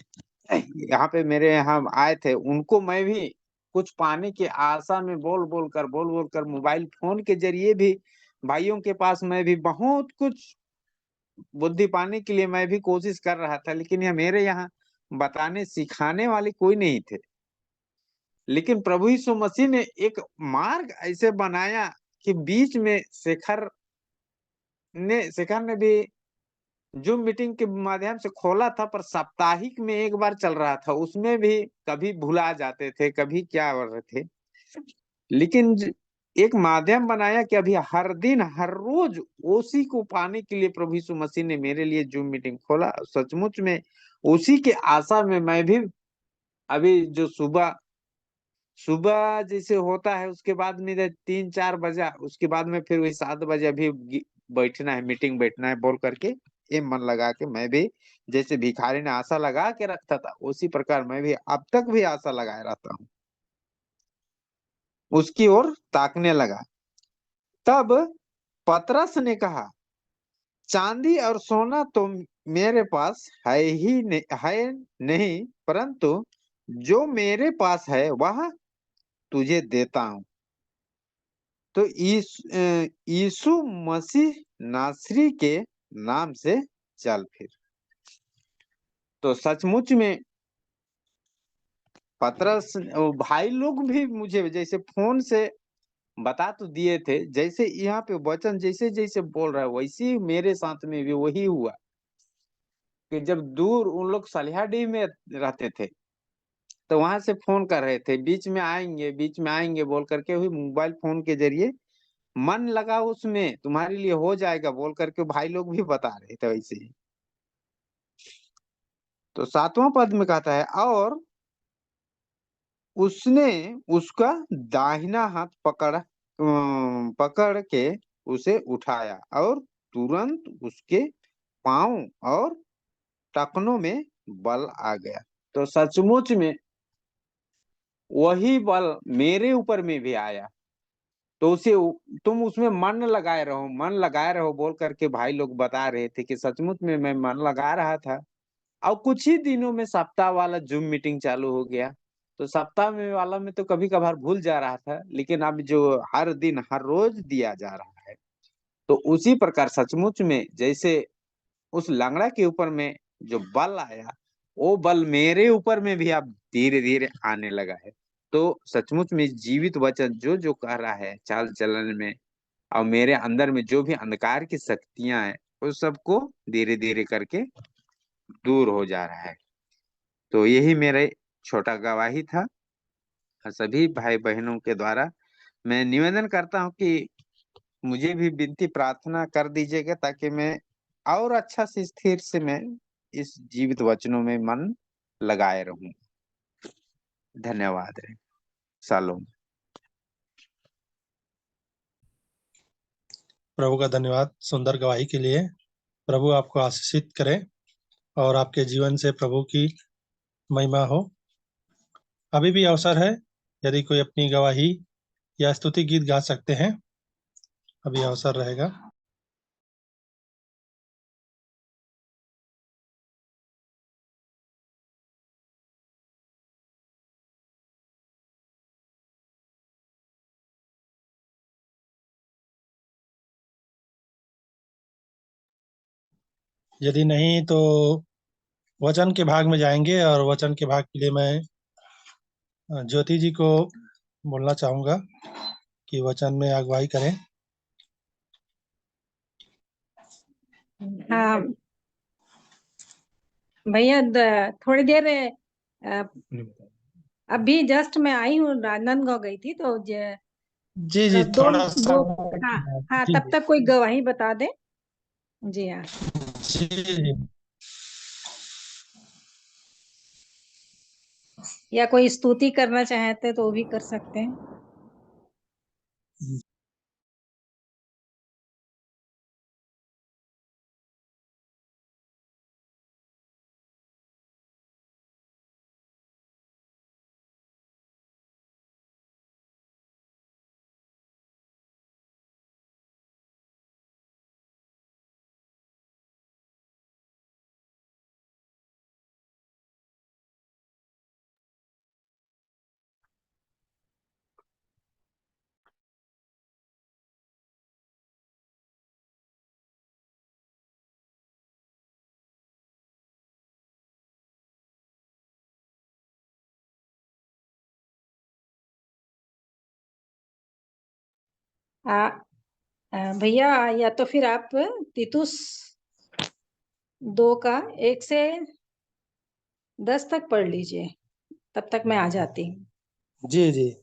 यहाँ पे मेरे यहाँ आए थे, उनको मैं भी कुछ पाने की आशा में बोल बोल कर मोबाइल फोन के जरिए भी भाइयों के पास मैं भी बहुत कुछ बुद्धि पाने के लिए मैं भी कोशिश कर रहा था। लेकिन यह मेरे यहाँ बताने सिखाने वाले कोई नहीं थे। लेकिन प्रभु यीशु मसीह ने एक मार्ग ऐसे बनाया कि बीच में शेखर ने भी जूम मीटिंग के माध्यम से खोला था, पर साप्ताहिक में एक बार चल रहा था, उसमें भी कभी भुला जाते थे, कभी क्या कर रहे थे। लेकिन एक माध्यम बनाया कि अभी हर दिन हर रोज उसी को पाने के लिए प्रभु यीशु मसीह ने मेरे लिए जूम मीटिंग खोला। सचमुच में उसी के आशा में मैं भी अभी जो सुबह सुबह जैसे होता है, उसके बाद में 3-4 बजा, उसके बाद में फिर वही 7 बजे अभी बैठना है, मीटिंग बैठना है बोल करके ये मन लगा के मैं भी, जैसे भिखारी ने आशा लगा के रखता था, उसी प्रकार मैं भी अब तक भी आशा लगाए रहता हूँ, उसकी ओर ताकने लगा। तब पतरस ने कहा, चांदी और सोना तो मेरे पास है नहीं, परंतु जो मेरे पास है वह तुझे देता हूँ। तो यीशु मसीह नासरी के नाम से चल फिर। तो सचमुच में पतरस भाई लोग भी मुझे जैसे फोन से बता तो दिए थे, जैसे यहाँ पे वचन जैसे जैसे बोल रहा है वैसे ही मेरे साथ में भी वही हुआ कि जब दूर उन लोग सलिहाडीह में रहते थे, तो वहां से फोन कर रहे थे, बीच में आएंगे बोल करके, वही मोबाइल फोन के जरिए मन लगा उसमें, तुम्हारे लिए हो जाएगा बोल करके भाई लोग भी बता रहे थे वैसे ही। तो 7वां पद में कहता है, और उसने उसका दाहिना हाथ पकड़ के उसे उठाया, और तुरंत उसके पांव और टखनों में बल आ गया। तो सचमुच में वही बल मेरे ऊपर में भी आया। तो उसे तुम उसमें मन लगाए रहो बोल करके भाई लोग बता रहे थे कि सचमुच में मैं मन लगा रहा था। और कुछ ही दिनों में सप्ताह वाला जूम मीटिंग चालू हो गया। तो सप्ताह में वाला में तो कभी कभार भूल जा रहा था, लेकिन अब जो हर दिन हर रोज दिया जा रहा है, तो उसी प्रकार सचमुच में जैसे उस लंगड़ा के ऊपर में जो बल आया, वो बल मेरे ऊपर में भी अब धीरे धीरे आने लगा है। तो सचमुच में जीवित वचन जो जो कह रहा है चाल चलन में, और मेरे अंदर में जो भी अंधकार की शक्तियां हैं, उस सबको धीरे धीरे करके दूर हो जा रहा है। तो यही मेरे छोटा गवाही था सभी भाई बहनों के द्वारा। मैं निवेदन करता हूँ कि मुझे भी विनती प्रार्थना कर दीजिएगा, ताकि मैं और अच्छा से स्थिर से मैं इस जीवित वचनों में मन लगाए रहूं। धन्यवाद है। शालोम। प्रभु का धन्यवाद सुंदर गवाही के लिए। प्रभु आपको आशीषित करे और आपके जीवन से प्रभु की महिमा हो। अभी भी अवसर है, यदि कोई अपनी गवाही या स्तुति गीत गा सकते हैं, अभी अवसर रहेगा। यदि नहीं तो वचन के भाग में जाएंगे, और वचन के भाग के लिए मैं ज्योति जी को बोलना चाहूंगा कि वचन में अगुवाई करें। हाँ भैया, थोड़ी देर अभी जस्ट मैं आई हूँ, राजनांदगांव गई थी, तो जी जी, दो थोड़ा सा दो हाँ हाँ, जी तब तक कोई गवाही बता दे। जी हाँ। जी जी। या कोई स्तुति करना चाहते तो वो भी कर सकते हैं। भैया या तो फिर आप तीतुस 2 का 1 से 10 तक पढ़ लीजिए, तब तक मैं आ जाती हूँ। जी जी।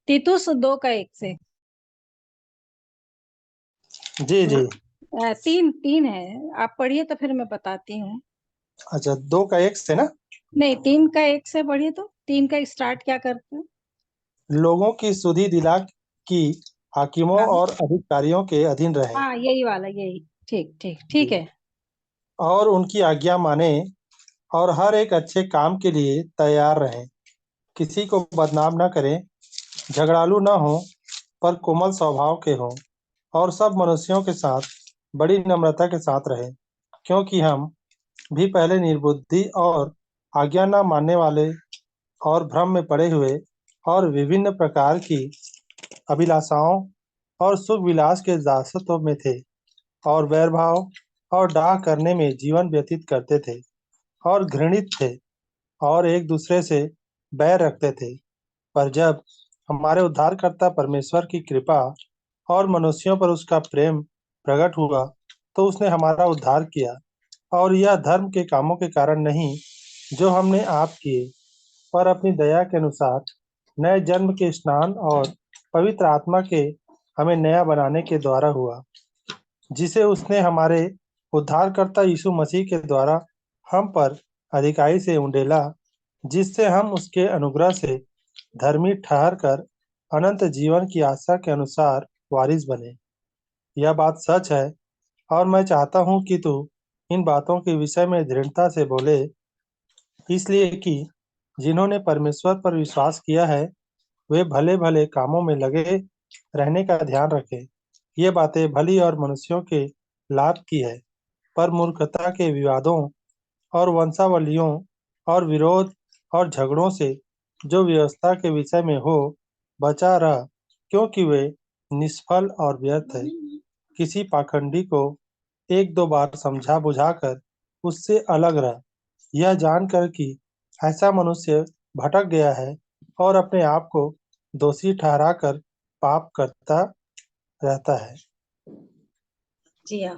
तीतुस 2 का 1 से। जी जी। 3 है, आप पढ़िए तो फिर मैं बताती हूँ। अच्छा, 2 का 1 से ना। नहीं, 3 का 1 से पढ़िए तो 3 का स्टार्ट क्या करते हैं? लोगों की सुधि दिला कि हाकिमों हाँ और अधिकारियों के अधीन रहे हाँ, यही वाला, यही। ठीक ठीक ठीक है। और उनकी आज्ञा माने और हर एक अच्छे काम के लिए तैयार रहें। किसी को बदनाम न करें, झगड़ालू न हो, पर कोमल स्वभाव के हों और सब मनुष्यों के साथ बड़ी नम्रता के साथ रहें, क्योंकि हम भी पहले निर्बुद्धि और आज्ञा न मानने वाले और भ्रम में पड़े हुए और विभिन्न प्रकार की अभिलाषाओं और सुख विलास के दासत्व में थे और वैरभाव और डाह करने में जीवन व्यतीत करते थे और घृणित थे और एक दूसरे से बैर रखते थे। पर जब हमारे उद्धारकर्ता परमेश्वर की कृपा और मनुष्यों पर उसका प्रेम प्रकट हुआ, तो उसने हमारा उद्धार किया और यह धर्म के कामों के कारण नहीं जो हमने आप किए, पर अपनी दया के अनुसार नए जन्म के स्नान और पवित्र आत्मा के हमें नया बनाने के द्वारा हुआ, जिसे उसने हमारे उद्धारकर्ता यीशु मसीह के द्वारा हम पर अधिकाई से उंडेला, जिससे हम उसके अनुग्रह से धर्मी ठहर कर अनंत जीवन की आशा के अनुसार वारिस बने। यह बात सच है और मैं चाहता हूँ कि तू इन बातों के विषय में दृढ़ता से बोले, इसलिए कि जिन्होंने परमेश्वर पर विश्वास किया है वे भले भले कामों में लगे रहने का ध्यान रखें। ये बातें भली और मनुष्यों के लाभ की है, पर मूर्खता के विवादों और वंशावलियों और विरोध और झगड़ों से जो व्यवस्था के विषय में हो बचा रह, क्योंकि वे निष्फल और व्यर्थ है। किसी पाखंडी को एक दो बार समझा बुझाकर उससे अलग रह, यह जानकर कि ऐसा मनुष्य भटक गया है और अपने आप को दोषी ठहराकर पाप करता रहता है। जी हाँ,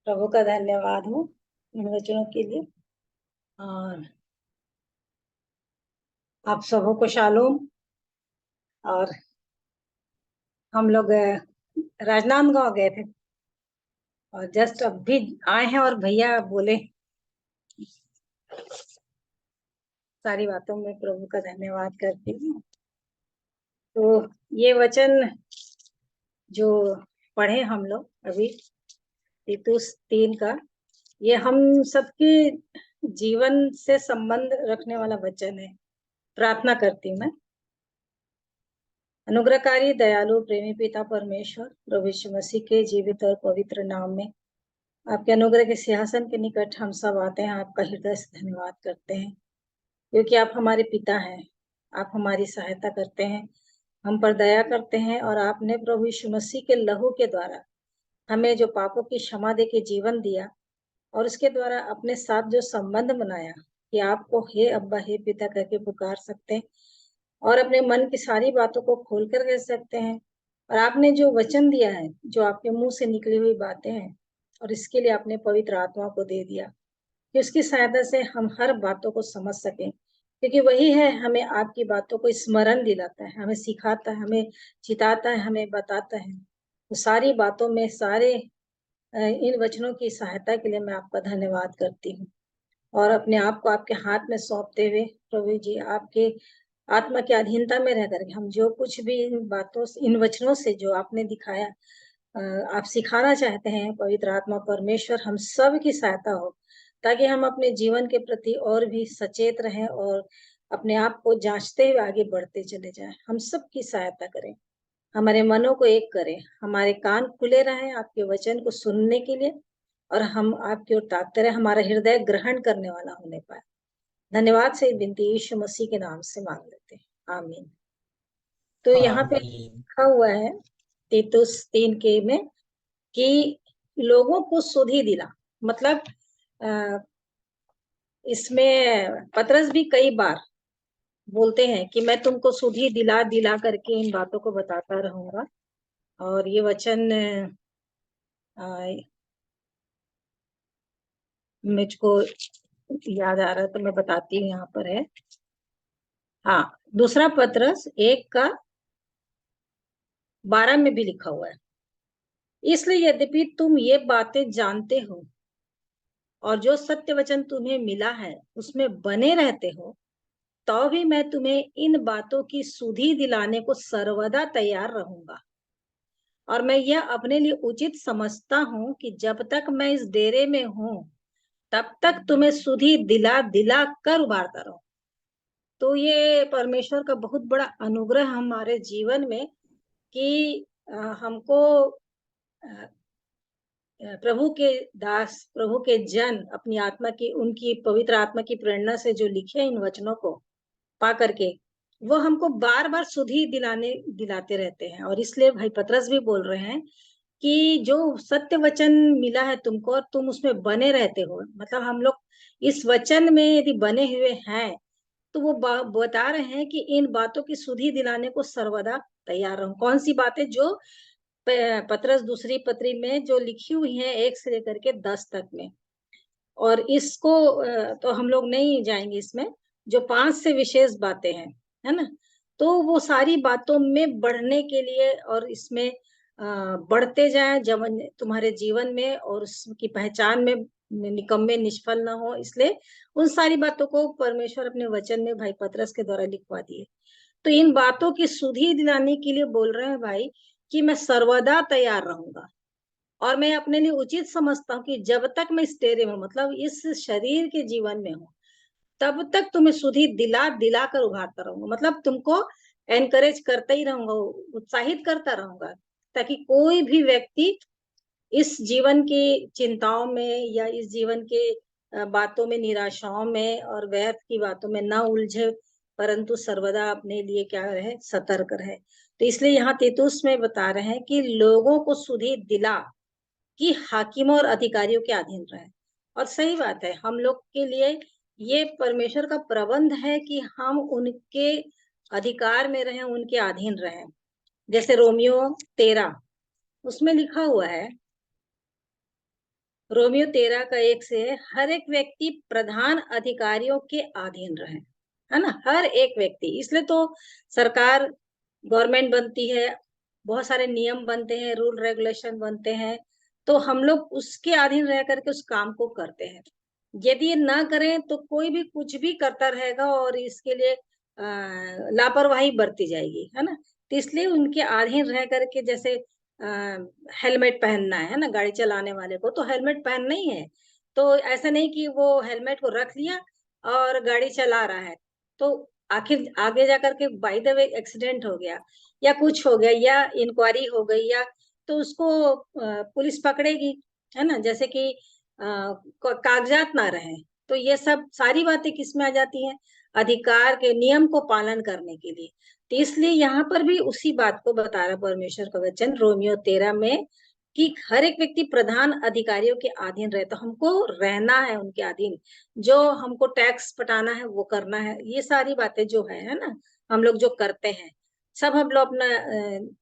प्रभु का धन्यवाद हो इन वचनों के लिए। और आप सबों को शालोम। और हम लोग राजनांदगांव गए थे और जस्ट अभी आए हैं और भैया बोले सारी बातों में प्रभु का धन्यवाद करती हूँ। तो ये वचन जो पढ़े हम लोग अभी तीतुस 3 का, ये हम सबके जीवन से संबंध रखने वाला वचन है। प्रार्थना करती हूँ मैं। अनुग्रहकारी दयालु प्रेमी पिता परमेश्वर प्रभु यीशु मसीह के जीवित और पवित्र नाम में आपके अनुग्रह के सिंहासन के निकट हम सब आते हैं, आपका हृदय से धन्यवाद करते हैं, क्योंकि आप हमारे पिता हैं। आप हमारी सहायता करते हैं, हम पर दया करते हैं, और आपने प्रभु यीशु मसीह के लहू के द्वारा हमें जो पापों की क्षमा दे के जीवन दिया और उसके द्वारा अपने साथ जो संबंध बनाया कि आपको हे अब्बा हे पिता करके पुकार सकते हैं और अपने मन की सारी बातों को खोल कर कह सकते हैं। और आपने जो वचन दिया है, जो आपके मुंह से निकली हुई बातें हैं, और इसके लिए आपने पवित्र आत्मा को दे दिया कि उसकी सहायता से हम हर बातों को समझ सकें, क्योंकि वही है हमें आपकी बातों को स्मरण दिलाता है, हमें सिखाता है, हमें चिताता है, हमें बताता है। तो सारी बातों में सारे इन वचनों की सहायता के लिए मैं आपका धन्यवाद करती हूँ और अपने आप को आपके हाथ में सौंपते हुए प्रभु जी आपके आत्मा की अधीनता में रह करके हम जो कुछ भी इन बातों से, इन वचनों से जो आपने दिखाया, आप सिखाना चाहते हैं, पवित्र आत्मा परमेश्वर हम सब की सहायता हो, ताकि हम अपने जीवन के प्रति और भी सचेत रहें और अपने आप को जांचते हुए आगे बढ़ते चले जाएं। हम सब की सहायता करें, हमारे मनों को एक करें, हमारे कान खुले रहें आपके वचन को सुनने के लिए और हम आपकी ओर ताकते रहे, हमारा हृदय ग्रहण करने वाला होने पाए। धन्यवाद से विनती यीशु मसीह के नाम से मांग लेते हैं, आमीन। तो यहाँ पे आमीन। लिखा हुआ है तीतुस 3 के में कि लोगों को सुधि दिला, मतलब इसमें पतरस भी कई बार बोलते हैं कि मैं तुमको सुधि दिला दिला करके इन बातों को बताता रहूंगा। और ये वचन मुझको याद आ रहा है तो मैं बताती हूँ, यहाँ पर है। हाँ, दूसरा पतरस 1:12 में भी लिखा हुआ है, इसलिए यद्यपि तुम ये बातें जानते हो और जो सत्य वचन तुम्हें मिला है उसमें बने रहते हो, तो भी मैं तुम्हें इन बातों की सुधि दिलाने को सर्वदा तैयार रहूंगा। और मैं यह अपने लिए उचित समझता हूँ कि जब तक मैं इस डेरे में हूँ तब तक तुम्हें सुधि दिला दिला कर उभारता रहूं। तो ये परमेश्वर का बहुत बड़ा अनुग्रह हमारे जीवन में कि हमको प्रभु के दास, प्रभु के जन अपनी आत्मा की, उनकी पवित्र आत्मा की प्रेरणा से जो लिखे इन वचनों को पा करके वो हमको बार बार सुधि दिलाते रहते हैं। और इसलिए भाई पतरस भी बोल रहे हैं कि जो सत्य वचन मिला है तुमको और तुम उसमें बने रहते हो, मतलब हम लोग इस वचन में यदि बने हुए हैं तो वो बता रहे हैं कि इन बातों की सुधि दिलाने को सर्वदा तैयार रहूं। कौन सी बातें? जो पतरस दूसरी पत्री में जो लिखी हुई है 1 से लेकर के 10 तक में। और इसको तो हम लोग नहीं जाएंगे इसमें, जो 5 से विशेष बातें हैं, है ना, तो वो सारी बातों में बढ़ने के लिए और इसमें बढ़ते जाए जब तुम्हारे जीवन में, और उसकी पहचान में निकम्मे निष्फल ना हो, इसलिए उन सारी बातों को परमेश्वर अपने वचन में भाई पतरस के द्वारा लिखवा दिए। तो इन बातों की सुधि दिलाने के लिए बोल रहे हैं भाई कि मैं सर्वदा तैयार रहूंगा। और मैं अपने लिए उचित समझता हूँ कि जब तक मैं इस डेरे में, मतलब इस शरीर के जीवन में हूँ, तब तक तुम्हें सुधि दिला दिला कर उभारता रहूंगा, मतलब तुमको एनकरेज करता ही रहूंगा, उत्साहित करता रहूंगा, ताकि कोई भी व्यक्ति इस जीवन की चिंताओं में या इस जीवन के बातों में, निराशाओं में और व्यर्थ की बातों में ना उलझे, परंतु सर्वदा अपने लिए क्या रहे? सतर्क रहे। तो इसलिए यहाँ तीतुस में बता रहे हैं कि लोगों को सुधि दिला कि हाकिमों और अधिकारियों के अधीन रहे। और सही बात है, हम लोग के लिए ये परमेश्वर का प्रबंध है कि हम उनके अधिकार में रहें, उनके अधीन रहें। जैसे रोमियो 13 उसमें लिखा हुआ है, रोमियो 13 का 1 से, हर एक व्यक्ति प्रधान अधिकारियों के अधीन रहे, है ना, हर एक व्यक्ति। इसलिए तो सरकार, गवर्नमेंट बनती है, बहुत सारे नियम बनते हैं, रूल रेगुलेशन बनते हैं, तो हम लोग उसके अधीन रह करके उस काम को करते हैं। यदि ना करें तो कोई भी कुछ भी करता रहेगा और इसके लिए लापरवाही बरती जाएगी, है ना। तो इसलिए उनके अधीन रह करके, जैसे हेलमेट पहनना है ना, गाड़ी चलाने वाले को तो हेलमेट पहनना ही है। तो ऐसा नहीं कि वो हेलमेट को रख लिया और गाड़ी चला रहा है, तो आखिर आगे जाकर के बाय द वे एक्सीडेंट हो गया या कुछ हो गया या इंक्वायरी हो गई, या तो उसको पुलिस पकड़ेगी, है ना। जैसे कि कागजात ना रहे, तो ये सब सारी बातें किसमें आ जाती हैं? अधिकार के नियम को पालन करने के लिए। तो इसलिए यहाँ पर भी उसी बात को बता रहा परमेश्वर का वचन रोमियो 13 में कि हर एक व्यक्ति प्रधान अधिकारियों के अधीन रहे। तो हमको रहना है उनके अधीन, जो हमको टैक्स पटाना है वो करना है, ये सारी बातें जो है ना, हम लोग जो करते हैं, सब हम लोग अपना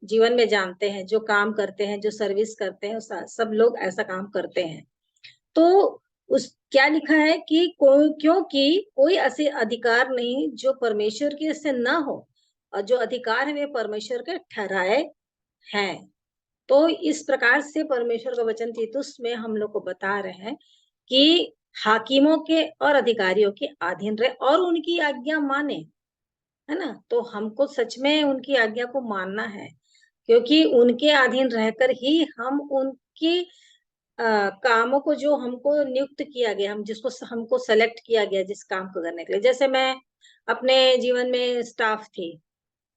जीवन में जानते हैं, जो काम करते हैं, जो सर्विस करते हैं, सब लोग ऐसा काम करते हैं। तो उस क्या लिखा है कि क्योंकि कोई ऐसे अधिकार नहीं जो परमेश्वर के से न हो, और जो अधिकार है वे परमेश्वर के ठहराए हैं। तो इस प्रकार से परमेश्वर का वचन तीतुस में हम लोग को बता रहे हैं कि हाकिमों के और अधिकारियों के अधीन रहे और उनकी आज्ञा माने, है ना। तो हमको सच में उनकी आज्ञा को मानना है, क्योंकि उनके अधीन रहकर ही हम उनकी कामों को, जो हमको नियुक्त किया गया, हम जिसको हमको सेलेक्ट किया गया जिस काम को करने के लिए, जैसे मैं अपने जीवन में स्टाफ थी,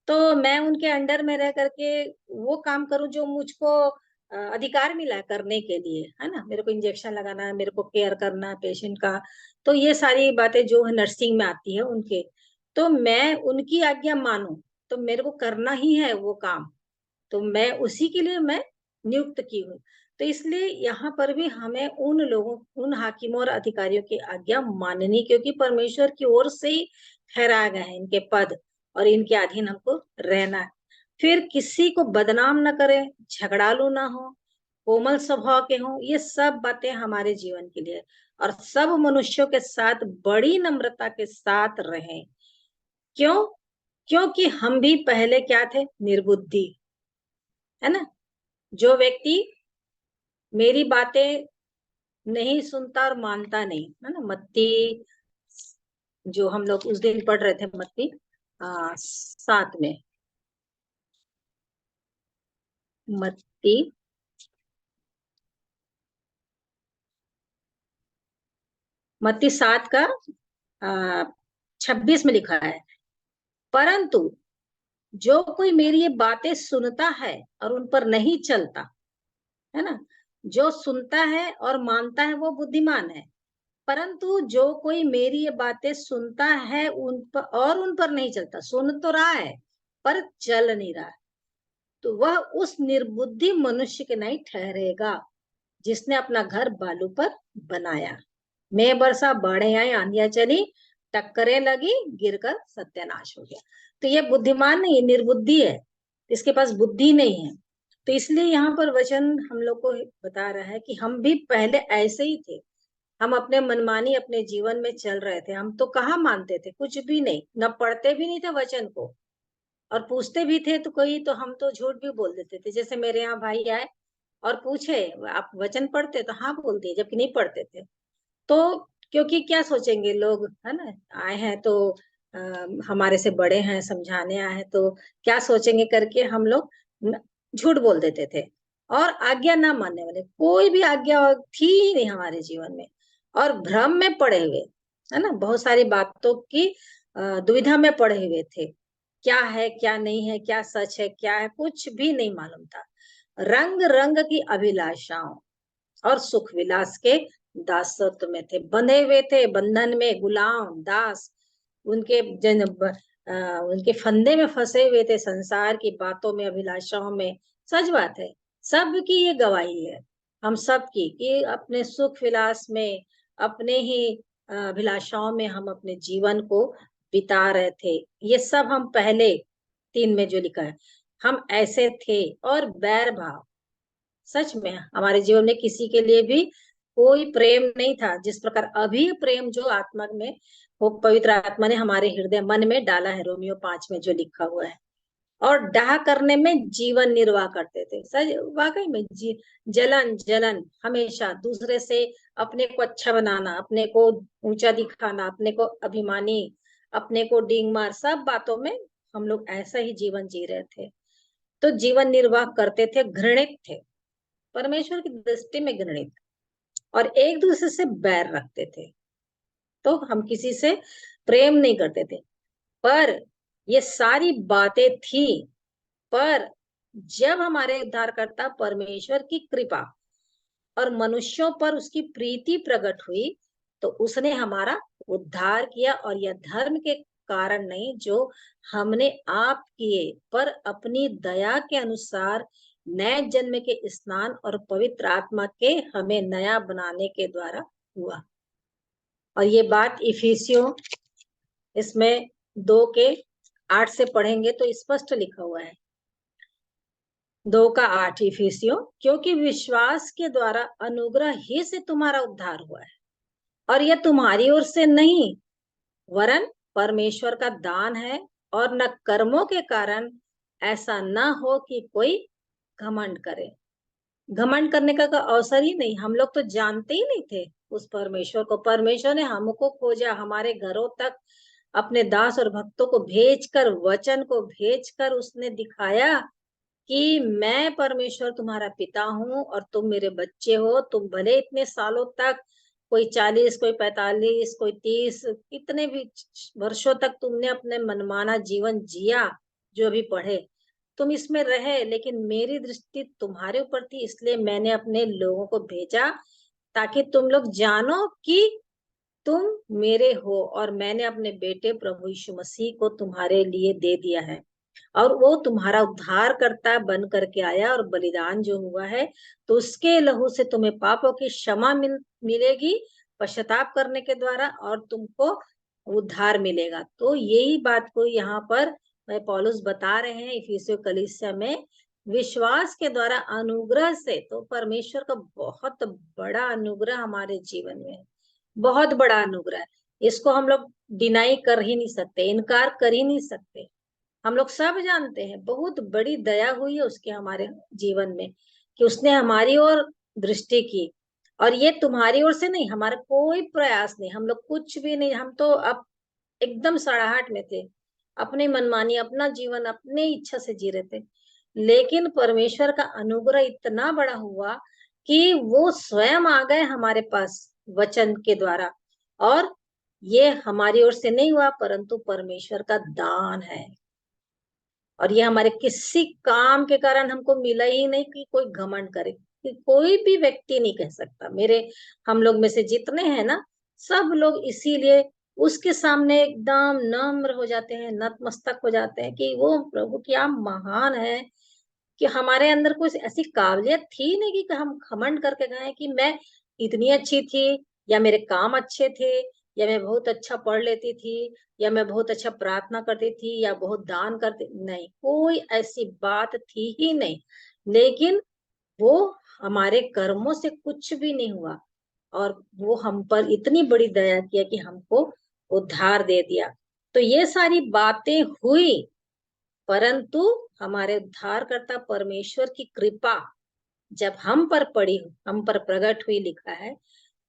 तो मैं उनके अंडर में रह करके वो काम करूं जो मुझको अधिकार मिला है करने के लिए, है ना। मेरे को इंजेक्शन लगाना है, मेरे को केयर करना है पेशेंट का, तो ये सारी बातें जो है नर्सिंग में आती है उनके, तो मैं उनकी आज्ञा मानूं तो मेरे को करना ही है वो काम, तो मैं उसी के लिए मैं नियुक्त की हूँ। तो इसलिए यहाँ पर भी हमें उन लोगों, उन हाकिमों और अधिकारियों की आज्ञा माननी, क्योंकि परमेश्वर की ओर से ही ठहराया गया है इनके पद, और इनके अधीन हमको रहना है। फिर किसी को बदनाम न करें, झगड़ालू ना हो, कोमल स्वभाव के हों, ये सब बातें हमारे जीवन के लिए, और सब मनुष्यों के साथ बड़ी नम्रता के साथ रहें। क्यों? क्योंकि हम भी पहले क्या थे? निर्बुद्धि, है ना। जो व्यक्ति मेरी बातें नहीं सुनता और मानता नहीं, है ना, मत्ती जो हम लोग उस दिन पढ़ रहे थे, मत्ती 7 में, मत्ती 7 का 26 में लिखा है, परंतु जो कोई मेरी ये बातें सुनता है और उन पर नहीं चलता, है ना, जो सुनता है और मानता है वो बुद्धिमान है, परंतु जो कोई मेरी ये बातें सुनता है उन पर नहीं चलता, सुन तो रहा है पर चल नहीं रहा है, तो वह उस निर्बुद्धि मनुष्य के नहीं ठहरेगा जिसने अपना घर बालू पर बनाया। मैं बरसा, बाढ़ें आई, आंधियां चली, टक्करें लगी, गिरकर सत्यानाश हो गया। तो ये बुद्धिमान नहीं, निर्बुद्धि है, इसके पास बुद्धि नहीं है। तो इसलिए यहाँ पर वचन हम लोग को बता रहा है कि हम भी पहले ऐसे ही थे, हम अपने मनमानी अपने जीवन में चल रहे थे। हम तो कहाँ मानते थे, कुछ भी नहीं, न पढ़ते भी नहीं थे वचन को, और पूछते भी थे तो कोई, तो हम तो झूठ भी बोल देते थे। जैसे मेरे यहाँ भाई आए और पूछे आप वचन पढ़ते, तो हाँ बोल दिए, जबकि नहीं पढ़ते थे। तो क्योंकि क्या सोचेंगे लोग, है ना, आए हैं तो हमारे से बड़े हैं, समझाने आए हैं, तो क्या सोचेंगे करके हम लोग झूठ बोल देते थे। और आज्ञा ना मानने वाले, कोई भी आज्ञा थी ही नहीं हमारे जीवन में, और भ्रम में पड़े हुए, है ना, बहुत सारी बातों की दुविधा में पड़े हुए थे। क्या है क्या नहीं है, क्या सच है क्या है, कुछ भी नहीं मालूम था। रंग रंग की अभिलाषाओं और सुख विलास के दासत्व में थे, बंधे हुए थे, बंधन में, गुलाम दास, उनके उनके फंदे में फंसे हुए थे, संसार की बातों में, अभिलाषाओं में। सच बात है, सबकी ये गवाही है, हम सब की, कि अपने सुख विलास में, अपने ही अभिलाषाओं में हम अपने जीवन को बिता रहे थे। ये सब हम पहले 3 में जो लिखा है, हम ऐसे थे। और बैर भाव, सच में हमारे जीवन में किसी के लिए भी कोई प्रेम नहीं था, जिस प्रकार अभी प्रेम जो आत्मा में, वो पवित्र आत्मा ने हमारे हृदय मन में डाला है, रोमियो 5 में जो लिखा हुआ है। और डाह करने में जीवन निर्वाह करते थे। सच वाकई में जलन जलन, हमेशा दूसरे से अपने को अच्छा बनाना, अपने को ऊंचा दिखाना, अपने को अभिमानी, अपने को डींग मार, सब बातों में हम लोग ऐसा ही जीवन जी रहे थे। तो जीवन निर्वाह करते थे, घृणित थे, परमेश्वर की दृष्टि में घृणित, और एक दूसरे से बैर रखते थे। तो हम किसी से प्रेम नहीं करते थे। पर ये सारी बातें थी, पर जब हमारे उद्धारकर्ता परमेश्वर की कृपा और मनुष्यों पर उसकी प्रीति प्रकट हुई, तो उसने हमारा उद्धार किया, और यह धर्म के कारण नहीं जो हमने आप किए, पर अपनी दया के अनुसार नए जन्म के स्नान और पवित्र आत्मा के हमें नया बनाने के द्वारा हुआ। और ये बात इफिसियों, इसमें 2 के 8 से पढ़ेंगे तो स्पष्ट लिखा हुआ है। 2 का 8 इफिसियों, क्योंकि विश्वास के द्वारा अनुग्रह ही से तुम्हारा उद्धार हुआ है, और यह तुम्हारी ओर से नहीं वरन परमेश्वर का दान है, और न कर्मों के कारण, ऐसा न हो कि कोई घमंड करे। घमंड करने का अवसर ही नहीं, हम लोग तो जानते ही नहीं थे उस परमेश्वर को। परमेश्वर ने हमको खोजा, हमारे घरों तक अपने दास और भक्तों को भेजकर, वचन को भेजकर उसने दिखाया कि मैं परमेश्वर तुम्हारा पिता हूँ और तुम मेरे बच्चे हो। तुम भले इतने सालों तक, कोई 40, कोई 45, कोई 30, इतने भी वर्षों तक तुमने अपने मनमाना जीवन जिया, जो भी पढ़े, तुम इसमें रहे, लेकिन मेरी दृष्टि तुम्हारे ऊपर थी, इसलिए मैंने अपने लोगों को भेजा ताकि तुम लोग जानो कि तुम मेरे हो, और मैंने अपने बेटे प्रभु यीशु मसीह को तुम्हारे लिए दे दिया है, और वो तुम्हारा उद्धार करता बन करके आया, और बलिदान जो हुआ है तो उसके लहू से तुम्हें पापों की क्षमा मिलेगी पश्चाताप करने के द्वारा, और तुमको उद्धार मिलेगा। तो यही बात को यहाँ पर पौलुस बता रहे हैं इफिसियों कलीसिया में, विश्वास के द्वारा अनुग्रह से। तो परमेश्वर का बहुत बड़ा अनुग्रह हमारे जीवन में है, बहुत बड़ा अनुग्रह है, इसको हम लोग डिनाई कर ही नहीं सकते, इनकार कर ही नहीं सकते। हम लोग सब जानते हैं बहुत बड़ी दया हुई है उसके हमारे जीवन में, कि उसने हमारी ओर दृष्टि की, और ये तुम्हारी ओर से नहीं, हमारा कोई प्रयास नहीं, हम लोग कुछ भी नहीं, हम तो अब एकदम सड़ाहट में थे, अपनी मनमानी, अपना जीवन अपने इच्छा से जी रहे थे। लेकिन परमेश्वर का अनुग्रह इतना बड़ा हुआ कि वो स्वयं आ गए हमारे पास वचन के द्वारा, और ये हमारी ओर से नहीं हुआ परंतु परमेश्वर का दान है, और ये हमारे किसी काम के कारण हमको मिला ही नहीं कि कोई घमंड करे, कि कोई भी व्यक्ति नहीं कह सकता। मेरे हम लोग में से जितने हैं ना, सब लोग इसीलिए उसके सामने एकदम नम्र हो जाते हैं, नतमस्तक हो जाते हैं कि वो प्रभु क्या महान है, कि हमारे अंदर कोई ऐसी काबिलियत थी नहीं कि हम घमंड करके गए कि मैं इतनी अच्छी थी, या मेरे काम अच्छे थे, या मैं बहुत अच्छा पढ़ लेती थी, या मैं बहुत अच्छा प्रार्थना करती थी, या बहुत दान करती, नहीं, कोई ऐसी बात थी ही नहीं। लेकिन वो हमारे कर्मों से कुछ भी नहीं हुआ, और वो हम पर इतनी बड़ी दया किया कि हमको उद्धार दे दिया। तो ये सारी बातें हुई, परंतु हमारे उद्धारकर्ता परमेश्वर की कृपा जब हम पर पड़ी, हम पर प्रकट हुई, लिखा है,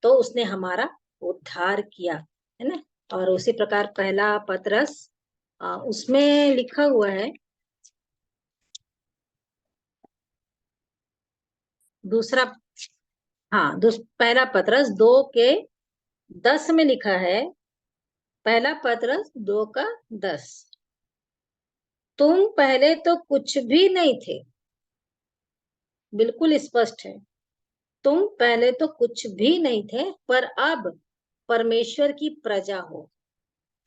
तो उसने हमारा उद्धार किया, है ना। और उसी प्रकार पहला पतरस उसमें लिखा हुआ है, दूसरा, हाँ, पहला पतरस 2:10 में लिखा है, पहला पतरस 2:10, तुम पहले तो कुछ भी नहीं थे, बिल्कुल स्पष्ट है, तुम पहले तो कुछ भी नहीं थे, पर अब परमेश्वर की प्रजा हो।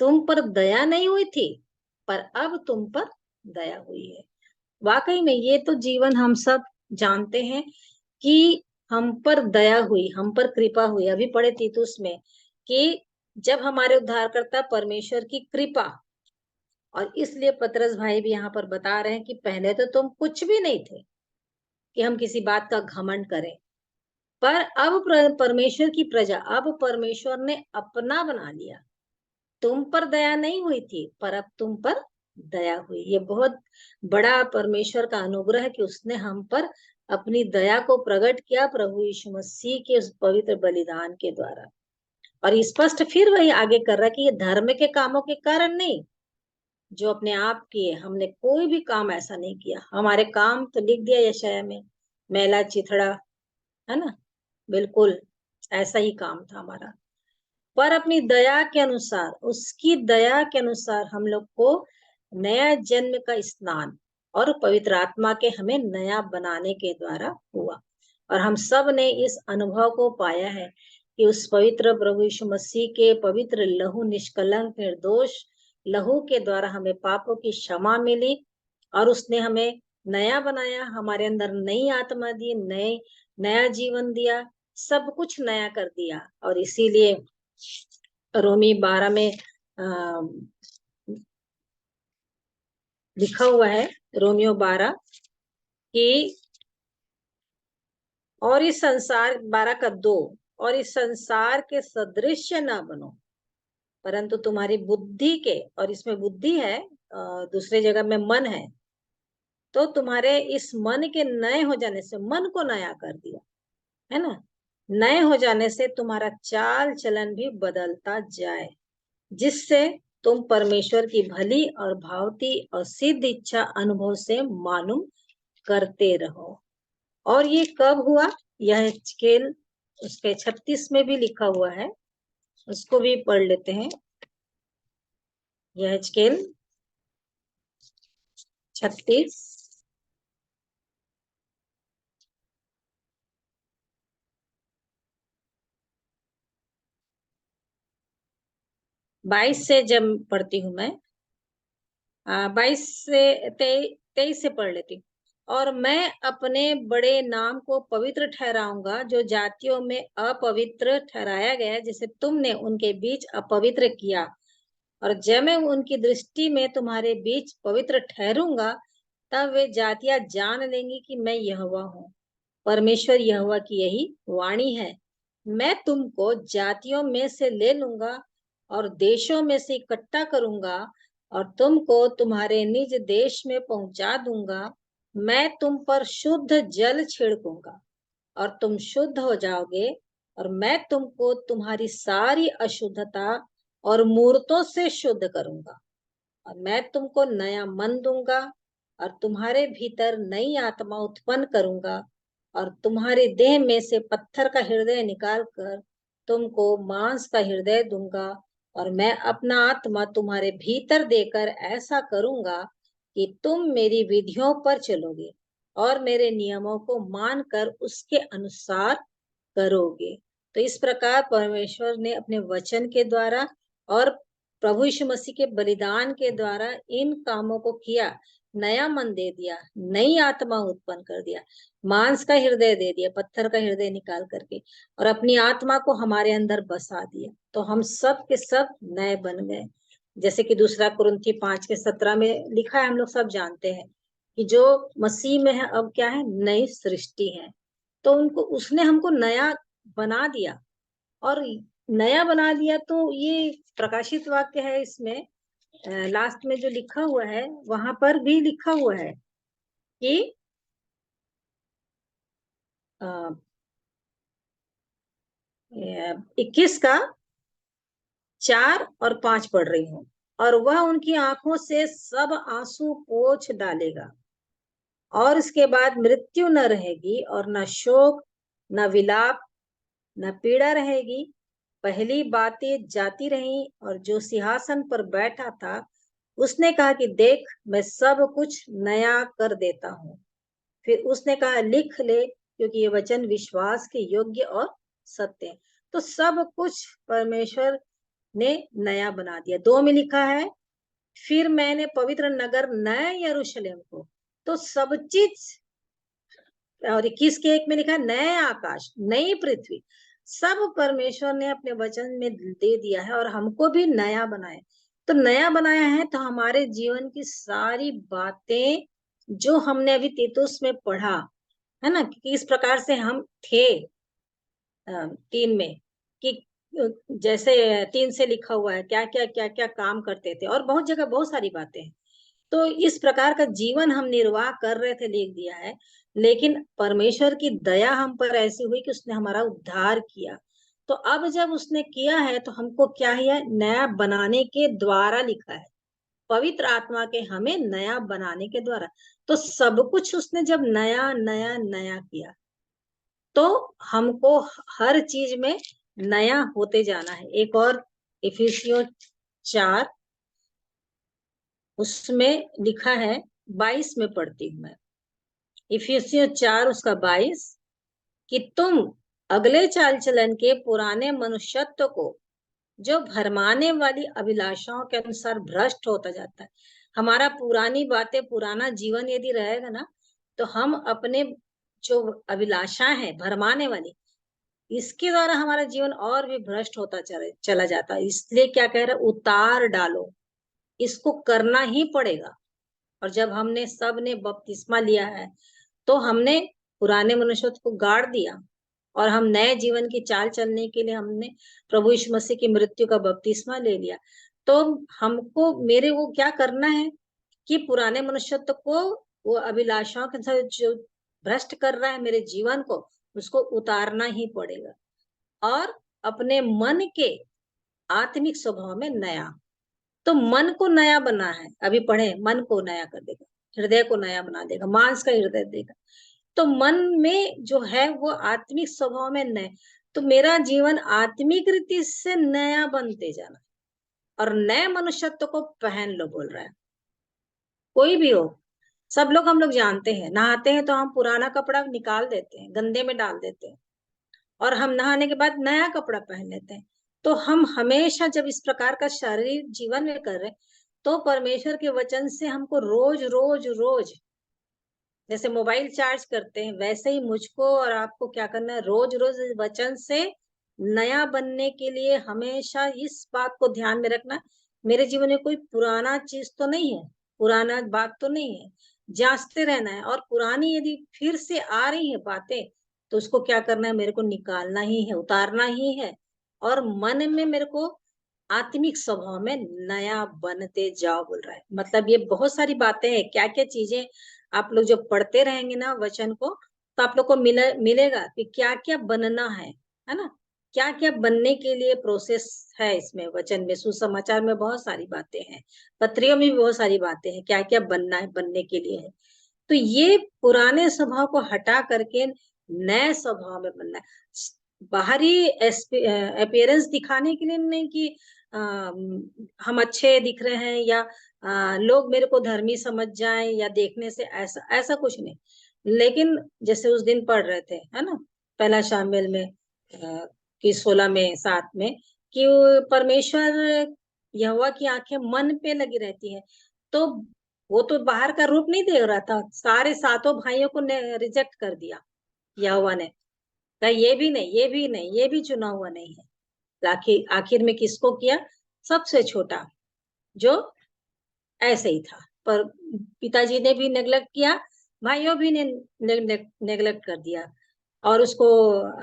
तुम पर दया नहीं हुई थी, पर अब तुम पर दया हुई है। वाकई में ये तो जीवन हम सब जानते हैं कि हम पर दया हुई, हम पर कृपा हुई। अभी पढ़े तीतुस में कि जब हमारे उद्धारकर्ता परमेश्वर की कृपा, और इसलिए पतरस भाई भी यहाँ पर बता रहे हैं कि पहले तो तुम कुछ भी नहीं थे कि हम किसी बात का घमंड करें, पर अब परमेश्वर की प्रजा, अब परमेश्वर ने अपना बना लिया। तुम पर दया नहीं हुई थी, पर अब तुम पर दया हुई। ये बहुत बड़ा परमेश्वर का अनुग्रह है कि उसने हम पर अपनी दया को प्रकट किया प्रभु यीशु मसीह के उस पवित्र बलिदान के द्वारा। और स्पष्ट फिर वही आगे कर रहा है कि ये धर्म के कामों के कारण नहीं, जो अपने आप किए, हमने कोई भी काम ऐसा नहीं किया। हमारे काम तो लिख दिया यशाया में, मैला चिथड़ा, है ना, बिल्कुल ऐसा ही काम था हमारा। पर अपनी दया के अनुसार, उसकी दया के अनुसार हम लोग को नया जन्म का स्नान और पवित्र आत्मा के हमें नया बनाने के द्वारा हुआ। और हम सब ने इस अनुभव को पाया है कि उस पवित्र प्रभु यीशु मसीह के पवित्र लहू, निष्कलंक निर्दोष लहू के द्वारा हमें पापों की क्षमा मिली, और उसने हमें नया बनाया, हमारे अंदर नई आत्मा दी, नया जीवन दिया, सब कुछ नया कर दिया। और इसीलिए रोमी 12 में लिखा हुआ है, रोमियो 12 कि और इस संसार 12:2, और इस संसार के सदृश्य ना बनो, परंतु तुम्हारी बुद्धि के, और इसमें बुद्धि है, दूसरे जगह में मन है, तो तुम्हारे इस मन के नए हो जाने से, मन को नया कर दिया, है ना, नए हो जाने से तुम्हारा चाल चलन भी बदलता जाए, जिससे तुम परमेश्वर की भली और भावती और सिद्ध इच्छा अनुभव से मालूम करते रहो। और ये कब हुआ, यह स्केल उसके 36 में भी लिखा हुआ है, उसको भी पढ़ लेते हैं। यह स्केल 36 22 से जब पढ़ती हूँ मैं, 22 से 23 से पढ़ लेती हूँ। और मैं अपने बड़े नाम को पवित्र ठहराऊंगा, जो जातियों में अपवित्र ठहराया गया, जिसे तुमने उनके बीच अपवित्र किया। और जब मैं उनकी दृष्टि में तुम्हारे बीच पवित्र ठहरूंगा, तब वे जातियां जान लेंगी कि मैं यहोवा हूँ। परमेश्वर यहोवा की यही वाणी है, मैं तुमको जातियों में से ले लूंगा और देशों में से इकट्ठा करूंगा और तुमको तुम्हारे निज देश में पहुंचा दूंगा। मैं तुम पर शुद्ध जल छिड़कूंगा और तुम शुद्ध हो जाओगे, और मैं तुमको तुम्हारी सारी अशुद्धता और मूर्तों से शुद्ध करूंगा। और मैं तुमको नया मन दूंगा और तुम्हारे भीतर नई आत्मा उत्पन्न करूंगा, और तुम्हारी देह में से पत्थर का हृदय निकाल कर तुमको मांस का हृदय दूंगा। और मैं अपना आत्मा तुम्हारे भीतर देकर ऐसा करूंगा कि तुम मेरी विधियों पर चलोगे और मेरे नियमों को मानकर उसके अनुसार करोगे। तो इस प्रकार परमेश्वर ने अपने वचन के द्वारा और प्रभु यीशु मसीह के बलिदान के द्वारा इन कामों को किया। नया मन दे दिया, नई आत्मा उत्पन्न कर दिया, मांस का हृदय दे दिया, पत्थर का हृदय निकाल करके, और अपनी आत्मा को हमारे अंदर बसा दिया। तो हम सब के सब नए बन गए। जैसे कि दूसरा कुरिन्थी 5:17 में लिखा है, हम लोग सब जानते हैं कि जो मसीह में है अब क्या है, नई सृष्टि है। तो उनको उसने हमको नया बना दिया, और नया बना दिया। तो ये प्रकाशित वाक्य है, इसमें लास्ट में जो लिखा हुआ है वहां पर भी लिखा हुआ है कि 21 का 4 और 5 पढ़ रही हूँ। और वह उनकी आंखों से सब आंसू पोंछ डालेगा, और इसके बाद मृत्यु न रहेगी, और न शोक, न विलाप, न पीड़ा रहेगी। पहली बातें जाती रही। और जो सिंहासन पर बैठा था उसने कहा कि देख, मैं सब कुछ नया कर देता हूँ। फिर उसने कहा, लिख ले, क्योंकि ये वचन विश्वास के योग्य और सत्य है। तो सब कुछ परमेश्वर ने नया बना दिया। 2 में लिखा है, फिर मैंने पवित्र नगर नए यरूशलेम को, तो सब चीज, और 21 के 1 में लिखा, नए आकाश नई पृथ्वी, सब परमेश्वर ने अपने वचन में दे दिया है, और हमको भी नया बनाया। तो नया बनाया है, तो हमारे जीवन की सारी बातें जो हमने अभी तीतुस में पढ़ा है ना, कि इस प्रकार से हम थे 3 में, कि जैसे 3 से लिखा हुआ है क्या क्या क्या क्या काम करते थे, और बहुत जगह बहुत सारी बातें हैं। तो इस प्रकार का जीवन हम निर्वाह कर रहे थे, लिख दिया है। लेकिन परमेश्वर की दया हम पर ऐसी हुई कि उसने हमारा उद्धार किया। तो अब जब उसने किया है, तो हमको क्या है, नया बनाने के द्वारा लिखा है, पवित्र आत्मा के हमें नया बनाने के द्वारा। तो सब कुछ उसने जब नया नया नया किया, तो हमको हर चीज में नया होते जाना है। एक और इफिसियों 4 उसमें लिखा है, 22 में पढ़ती हूँ मैं, इफिसियों 4 उसका 22, कि तुम अगले चाल चलन के पुराने मनुष्यत्व को, जो भरमाने वाली अभिलाषाओं के अनुसार भ्रष्ट होता जाता है। हमारा पुरानी बातें, पुराना जीवन यदि रहेगा ना, तो हम अपने जो अभिलाषा है भरमाने वाली, इसके द्वारा हमारा जीवन और भी भ्रष्ट होता चला जाता है। इसलिए क्या कह रहा है, उतार डालो, इसको करना ही पड़ेगा। और जब हमने सब ने बपतिस्मा लिया है, तो हमने पुराने मनुष्यत्व को गाड़ दिया, और हम नए जीवन की चाल चलने के लिए हमने प्रभु यीशु मसीह की मृत्यु का बपतिस्मा ले लिया। तो हमको मेरे वो क्या करना है कि पुराने मनुष्यत्व को, वो अभिलाषाओं के साथ जो भ्रष्ट कर रहा है मेरे जीवन को, उसको उतारना ही पड़ेगा, और अपने मन के आत्मिक स्वभाव में नया। तो मन को नया बना है, अभी पढ़े, मन को नया कर देगा, हृदय को नया बना देगा, मांस का हृदय देगा। तो मन में जो है वो आत्मिक स्वभाव में नए। तो मेरा जीवन आत्मिक रीति से नया बनते जाना, और नए मनुष्यत्व को पहन लो बोल रहा है। कोई भी हो, सब लोग, हम लोग जानते हैं, नहाते हैं तो हम पुराना कपड़ा निकाल देते हैं, गंदे में डाल देते हैं, और हम नहाने के बाद नया कपड़ा पहन लेते हैं। तो हम हमेशा जब इस प्रकार का शारीरिक जीवन में कर रहे हैं, तो परमेश्वर के वचन से हमको रोज रोज रोज, जैसे मोबाइल चार्ज करते हैं, वैसे ही मुझको और आपको क्या करना है, रोज रोज इस वचन से नया बनने के लिए हमेशा इस बात को ध्यान में रखना, मेरे जीवन में कोई पुराना चीज तो नहीं है, पुराना बात तो नहीं है, जांचते रहना है। और पुरानी यदि फिर से आ रही है बातें, तो उसको क्या करना है, मेरे को निकालना ही है, उतारना ही है। और मन में मेरे को आत्मिक स्वभाव में नया बनते जाओ बोल रहा है। मतलब ये बहुत सारी बातें हैं, क्या क्या चीजें आप लोग जब पढ़ते रहेंगे ना वचन को, तो आप लोग को मिलेगा कि क्या क्या बनना है ना, क्या क्या बनने के लिए प्रोसेस है इसमें। वचन में, सुसमाचार में बहुत सारी बातें हैं, पत्रियों में भी बहुत सारी बातें हैं, क्या क्या बनना है, बनने के लिए है। तो ये पुराने स्वभाव को हटा करके नए स्वभाव में बनना है। बाहरी अपीयरेंस दिखाने के लिए नहीं कि हम अच्छे दिख रहे हैं या लोग मेरे को धर्मी समझ जाएं, या देखने से ऐसा ऐसा कुछ नहीं। लेकिन जैसे उस दिन पढ़ रहे थे, है ना, पहला शामिल में कि 16 में 7 में, कि परमेश्वर यहोवा की आंखें मन पे लगी रहती है। तो वो तो बाहर का रूप नहीं देख रहा था, सारे सातों भाइयों को रिजेक्ट कर दिया यहोवा ने, कहा ये भी नहीं, ये भी नहीं, ये भी चुना हुआ नहीं है। आखिर में किसको किया, सबसे छोटा, जो ऐसे ही था। पर पिताजी ने भी नेग्लेक्ट किया, भाइयों भी ने नेग्लेक्ट कर दिया, और उसको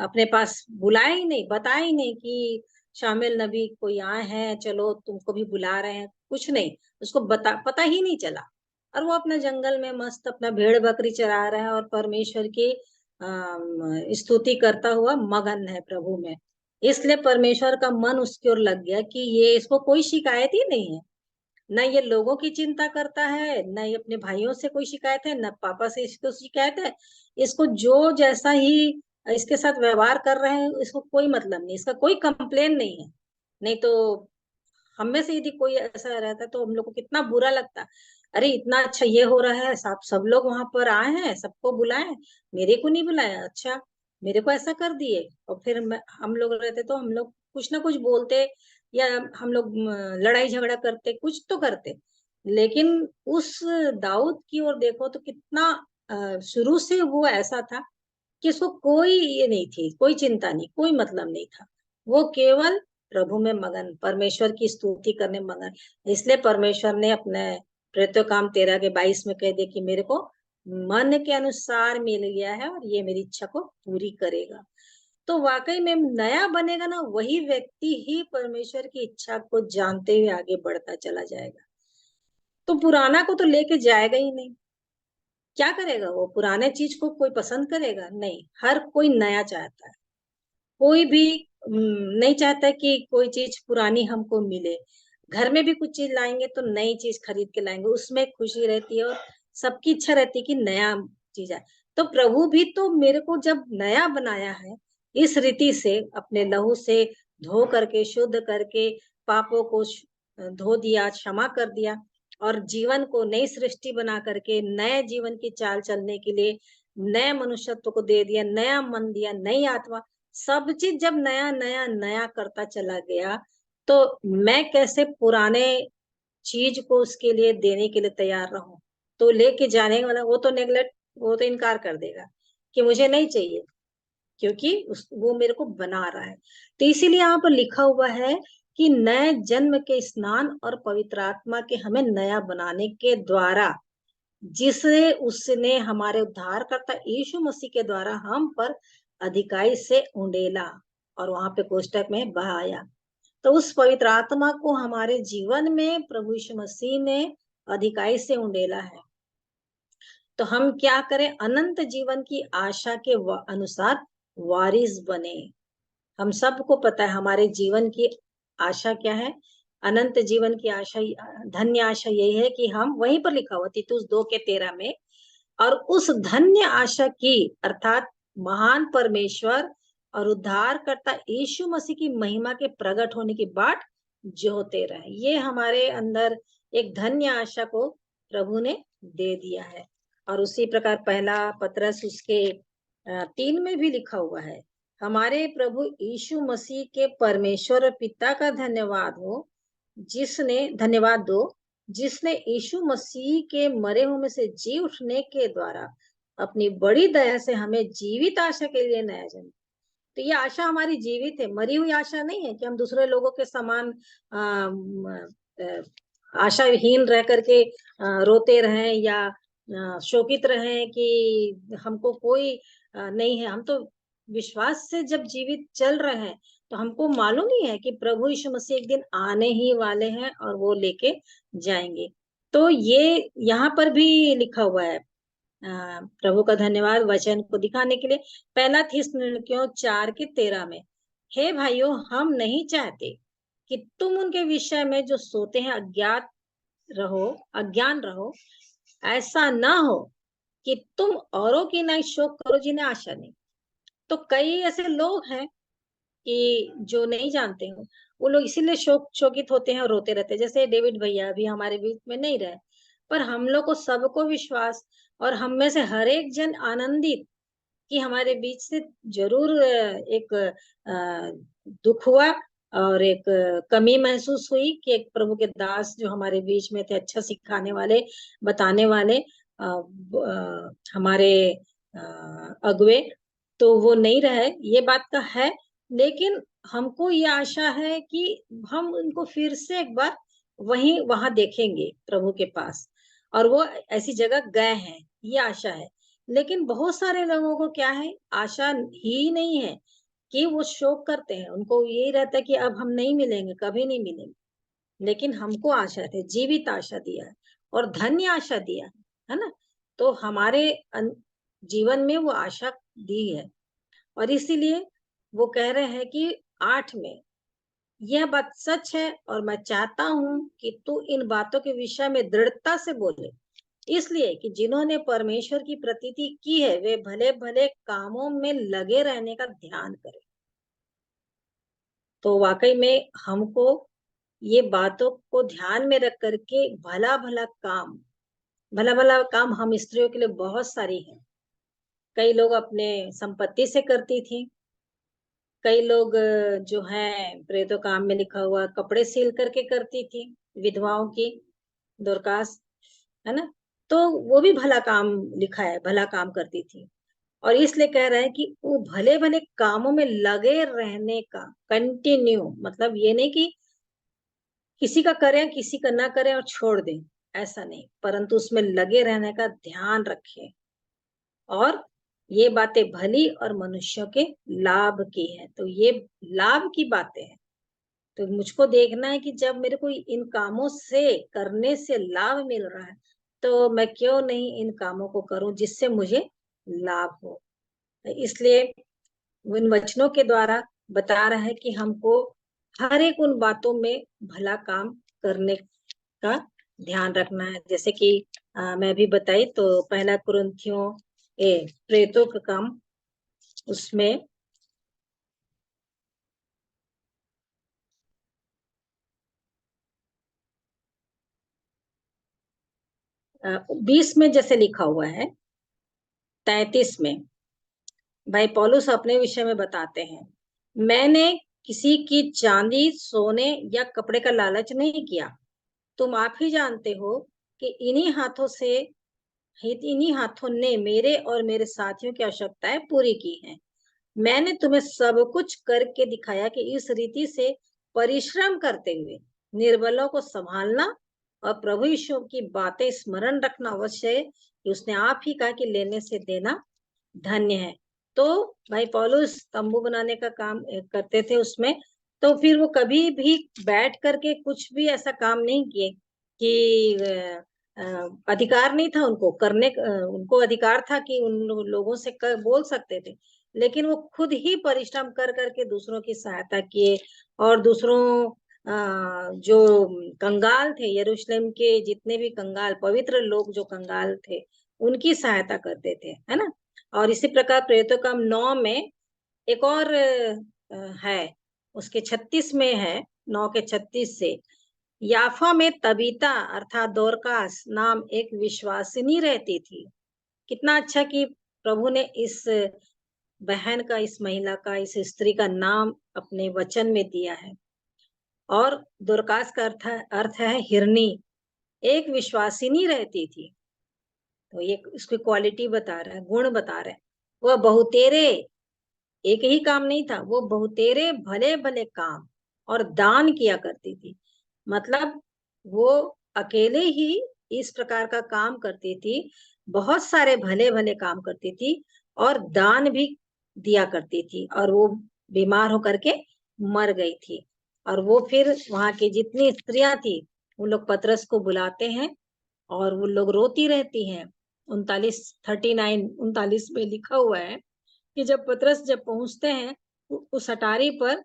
अपने पास बुलाया ही नहीं, बताया ही नहीं कि शामिल नबी कोई आए हैं, चलो तुमको भी बुला रहे हैं, कुछ नहीं, उसको पता ही नहीं चला। और वो अपना जंगल में मस्त अपना भेड़ बकरी चरा रहा है और परमेश्वर की स्तुति करता हुआ मगन है प्रभु में। इसलिए परमेश्वर का मन उसकी ओर लग गया कि ये, इसको कोई शिकायत ही नहीं है, न ये लोगों की चिंता करता है, न ये अपने भाइयों से कोई शिकायत है, न पापा से इसको शिकायत है। इसको जो जैसा ही इसके साथ व्यवहार कर रहे हैं, इसको कोई मतलब नहीं, इसका कोई कंप्लेन नहीं है। नहीं तो हम में से यदि कोई ऐसा रहता तो हम लोग को कितना बुरा लगता, अरे इतना अच्छा ये हो रहा है, सब लोग वहां पर आए हैं, सबको बुलाए, मेरे को नहीं बुलाया, अच्छा मेरे को ऐसा कर दिए। और फिर हम लोग रहते तो हम लोग कुछ ना कुछ बोलते, या हम लोग लड़ाई झगड़ा करते, कुछ तो करते। लेकिन उस दाऊद की ओर देखो तो कितना शुरू से वो ऐसा था कि उसको कोई ये नहीं थी, कोई चिंता नहीं, कोई मतलब नहीं था। वो केवल प्रभु में मगन, परमेश्वर की स्तुति करने में मगन। इसलिए परमेश्वर ने अपने प्रेरितों काम 13 के 22 में कह दिया कि मेरे को मन के अनुसार मिल गया है और ये मेरी इच्छा को पूरी करेगा। तो वाकई में नया बनेगा ना, वही व्यक्ति ही परमेश्वर की इच्छा को जानते हुए आगे बढ़ता चला जाएगा। तो पुराना को तो लेके जाएगा ही नहीं। क्या करेगा वो, पुराने चीज को कोई पसंद करेगा नहीं, हर कोई नया चाहता है। कोई भी नहीं चाहता कि कोई चीज पुरानी हमको मिले। घर में भी कुछ चीज लाएंगे तो नई चीज खरीद के लाएंगे, उसमें खुशी रहती है और सबकी इच्छा रहती है कि नया चीज आए। तो प्रभु भी तो मेरे को जब नया बनाया है, इस रीति से अपने लहू से धो करके, शुद्ध करके, पापों को धो दिया, क्षमा कर दिया, और जीवन को नई सृष्टि बना करके नए जीवन की चाल चलने के लिए नए मनुष्यत्व को दे दिया, नया मन दिया, नई आत्मा, सब चीज जब नया नया नया करता चला गया, तो मैं कैसे पुराने चीज को उसके लिए देने के लिए तैयार रहूं। तो लेके जाने वाला वो तो नेगलेक्ट, वो तो इनकार कर देगा कि मुझे नहीं चाहिए, क्योंकि वो मेरे को बना रहा है। तो इसीलिए यहाँ पर लिखा हुआ है कि नए जन्म के स्नान और पवित्र आत्मा के हमें नया बनाने के द्वारा, जिसे उसने हमारे उद्धारकर्ता यीशु मसीह के द्वारा हम पर अधिकाई से उंडेला, और वहां पे कोष्टक में बहाया। तो उस पवित्र आत्मा को हमारे जीवन में प्रभु यीशु मसीह ने अधिकाई से उंडेला है। तो हम क्या करें, अनंत जीवन की आशा के अनुसार वारिस बने। हम सबको पता है हमारे जीवन की आशा क्या है, अनंत जीवन की आशा, धन्य आशा यही है कि हम, वहीं पर लिखा हुआ तीतुस 2 के 13 में, और उस धन्य आशा की अर्थात महान परमेश्वर और उद्धारकर्ता यीशु मसीह की महिमा के प्रकट होने की बाट जोते रहे। ये हमारे अंदर एक धन्य आशा को प्रभु ने दे दिया है। और उसी प्रकार पहला पत्रस उसके 3 में भी लिखा हुआ है, हमारे प्रभु यीशु मसीह के परमेश्वर और पिता का धन्यवाद दो, जिसने यीशु मसीह के मरे हुए में से जी उठने के द्वारा अपनी बड़ी दया से हमें जीवित आशा के लिए नया जन्म। तो ये आशा हमारी जीवित है, मरी हुई आशा नहीं है कि हम दूसरे लोगों के समान आशाहीन रह करके रोते रहें या शोकित रहें कि हमको कोई नहीं है। हम तो विश्वास से जब जीवित चल रहे हैं तो हमको मालूम ही है कि प्रभु यीशु मसीह एक दिन आने ही वाले हैं और वो लेके जाएंगे। तो ये यहाँ पर भी लिखा हुआ है, प्रभु का धन्यवाद वचन को दिखाने के लिए। पहला थिस्सलुनीकियों 4:13 में, हे भाइयों, हम नहीं चाहते कि तुम उनके विषय में जो सोते हैं अज्ञान रहो। ऐसा ना हो कि तुम औरों की नहीं शोक करो जिन्हें आशा नहीं। तो कई ऐसे लोग हैं कि जो नहीं जानते हो, वो लोग इसीलिए शोकित होते हैं और रोते रहते हैं। जैसे डेविड भैया अभी हमारे बीच में नहीं रहे, पर हम लोग को सबको विश्वास और हम में से हर एक जन आनंदित कि हमारे बीच से जरूर एक दुख हुआ और एक कमी महसूस हुई कि एक प्रभु के दास जो हमारे बीच में थे, अच्छा सिखाने वाले, बताने वाले, हमारे अगुवे, तो वो नहीं रहे, ये बात का है। लेकिन हमको ये आशा है कि हम उनको फिर से एक बार वहां देखेंगे प्रभु के पास, और वो ऐसी जगह गए हैं, ये आशा है। लेकिन बहुत सारे लोगों को क्या है, आशा ही नहीं है कि वो शोक करते हैं, उनको यही रहता है कि अब हम नहीं मिलेंगे, कभी नहीं मिलेंगे। लेकिन हमको आशा है, जीवित आशा दिया है और धन्य आशा दिया है ना। तो हमारे जीवन में वो आशा दी है, और इसीलिए वो कह रहे हैं कि 8 में, यह बात सच है और मैं चाहता हूं कि तू इन बातों के विषय में दृढ़ता से बोले, इसलिए कि जिन्होंने परमेश्वर की प्रतीति की है वे भले भले कामों में लगे रहने का ध्यान करें। तो वाकई में हमको ये बातों को ध्यान में रख करके भला भला काम हम स्त्रियों के लिए बहुत सारी है। कई लोग अपने संपत्ति से करती थी, कई लोग जो है प्रेतो काम में लिखा हुआ कपड़े सील करके करती थी, विधवाओं की, दोरकास, है ना। तो वो भी भला काम लिखा है, भला काम करती थी। और इसलिए कह रहा है कि वो भले भले कामों में लगे रहने का, कंटिन्यू, मतलब ये नहीं कि किसी का करें किसी का ना करें और छोड़ दें, ऐसा नहीं, परंतु उसमें लगे रहने का ध्यान रखें। और ये बातें भली और मनुष्यों के लाभ की है। तो ये लाभ की बातें हैं। तो मुझको देखना है कि जब मेरे को इन कामों से करने से लाभ मिल रहा है, तो मैं क्यों नहीं इन कामों को करूं जिससे मुझे लाभ हो। इसलिए इन वचनों के द्वारा बता रहा है कि हमको हर एक उन बातों में भला काम करने का ध्यान रखना है। जैसे कि मैं भी बताई तो पहला कुरिन्थियों प्रेतों का काम, उसमें 20 में जैसे लिखा हुआ है, 33 में भाई पौलुस अपने विषय में बताते हैं, मैंने किसी की चांदी, सोने या कपड़े का लालच नहीं किया। तुम आप ही जानते हो कि इन्हीं हाथों ने मेरे और मेरे साथियों की आवश्यकताएं पूरी की हैं। मैंने तुम्हें सब कुछ करके दिखाया कि इस रीति से परिश्रम करते हुए निर्बलों को संभालना और प्रभु यीशु की बातें स्मरण रखना अवश्य है कि उसने आप ही कहा कि लेने से देना धन्य है। तो भाई पौलुस तंबू बनाने का काम करते थे उसमें, तो फिर वो कभी भी बैठ करके कुछ भी ऐसा काम नहीं किए कि अधिकार नहीं था उनको करने, उनको अधिकार था कि उन लोगों से बोल सकते थे, लेकिन वो खुद ही परिश्रम कर करके दूसरों की सहायता किए। और दूसरों जो कंगाल थे, यरूशलेम के जितने भी कंगाल, पवित्र लोग जो कंगाल थे, उनकी सहायता करते थे, है ना। और इसी प्रकार प्रेरितों का 9 में एक और है, उसके 36 में है, 9 के 36 से, याफा में तबीता अर्थात दोरकास नाम एक विश्वासिनी रहती थी। कितना अच्छा कि प्रभु ने इस बहन का, इस महिला का, इस स्त्री का नाम अपने वचन में दिया है। और दोरकास का अर्थ है हिरनी, एक विश्वासिनी रहती थी। तो ये इसकी क्वालिटी बता रहा है, गुण बता रहा है। वह बहुतेरे, एक ही काम नहीं था, वो बहुतेरे भले भले काम और दान किया करती थी। मतलब वो अकेले ही इस प्रकार का काम करती थी, बहुत सारे भले भले काम करती थी और दान भी दिया करती थी। और वो बीमार होकर के मर गई थी। और वो फिर वहां की जितनी स्त्रियां थी, वो लोग पतरस को बुलाते हैं और वो लोग रोती रहती हैं। 39 में लिखा हुआ है कि जब पतरस पहुंचते हैं उस अटारी पर,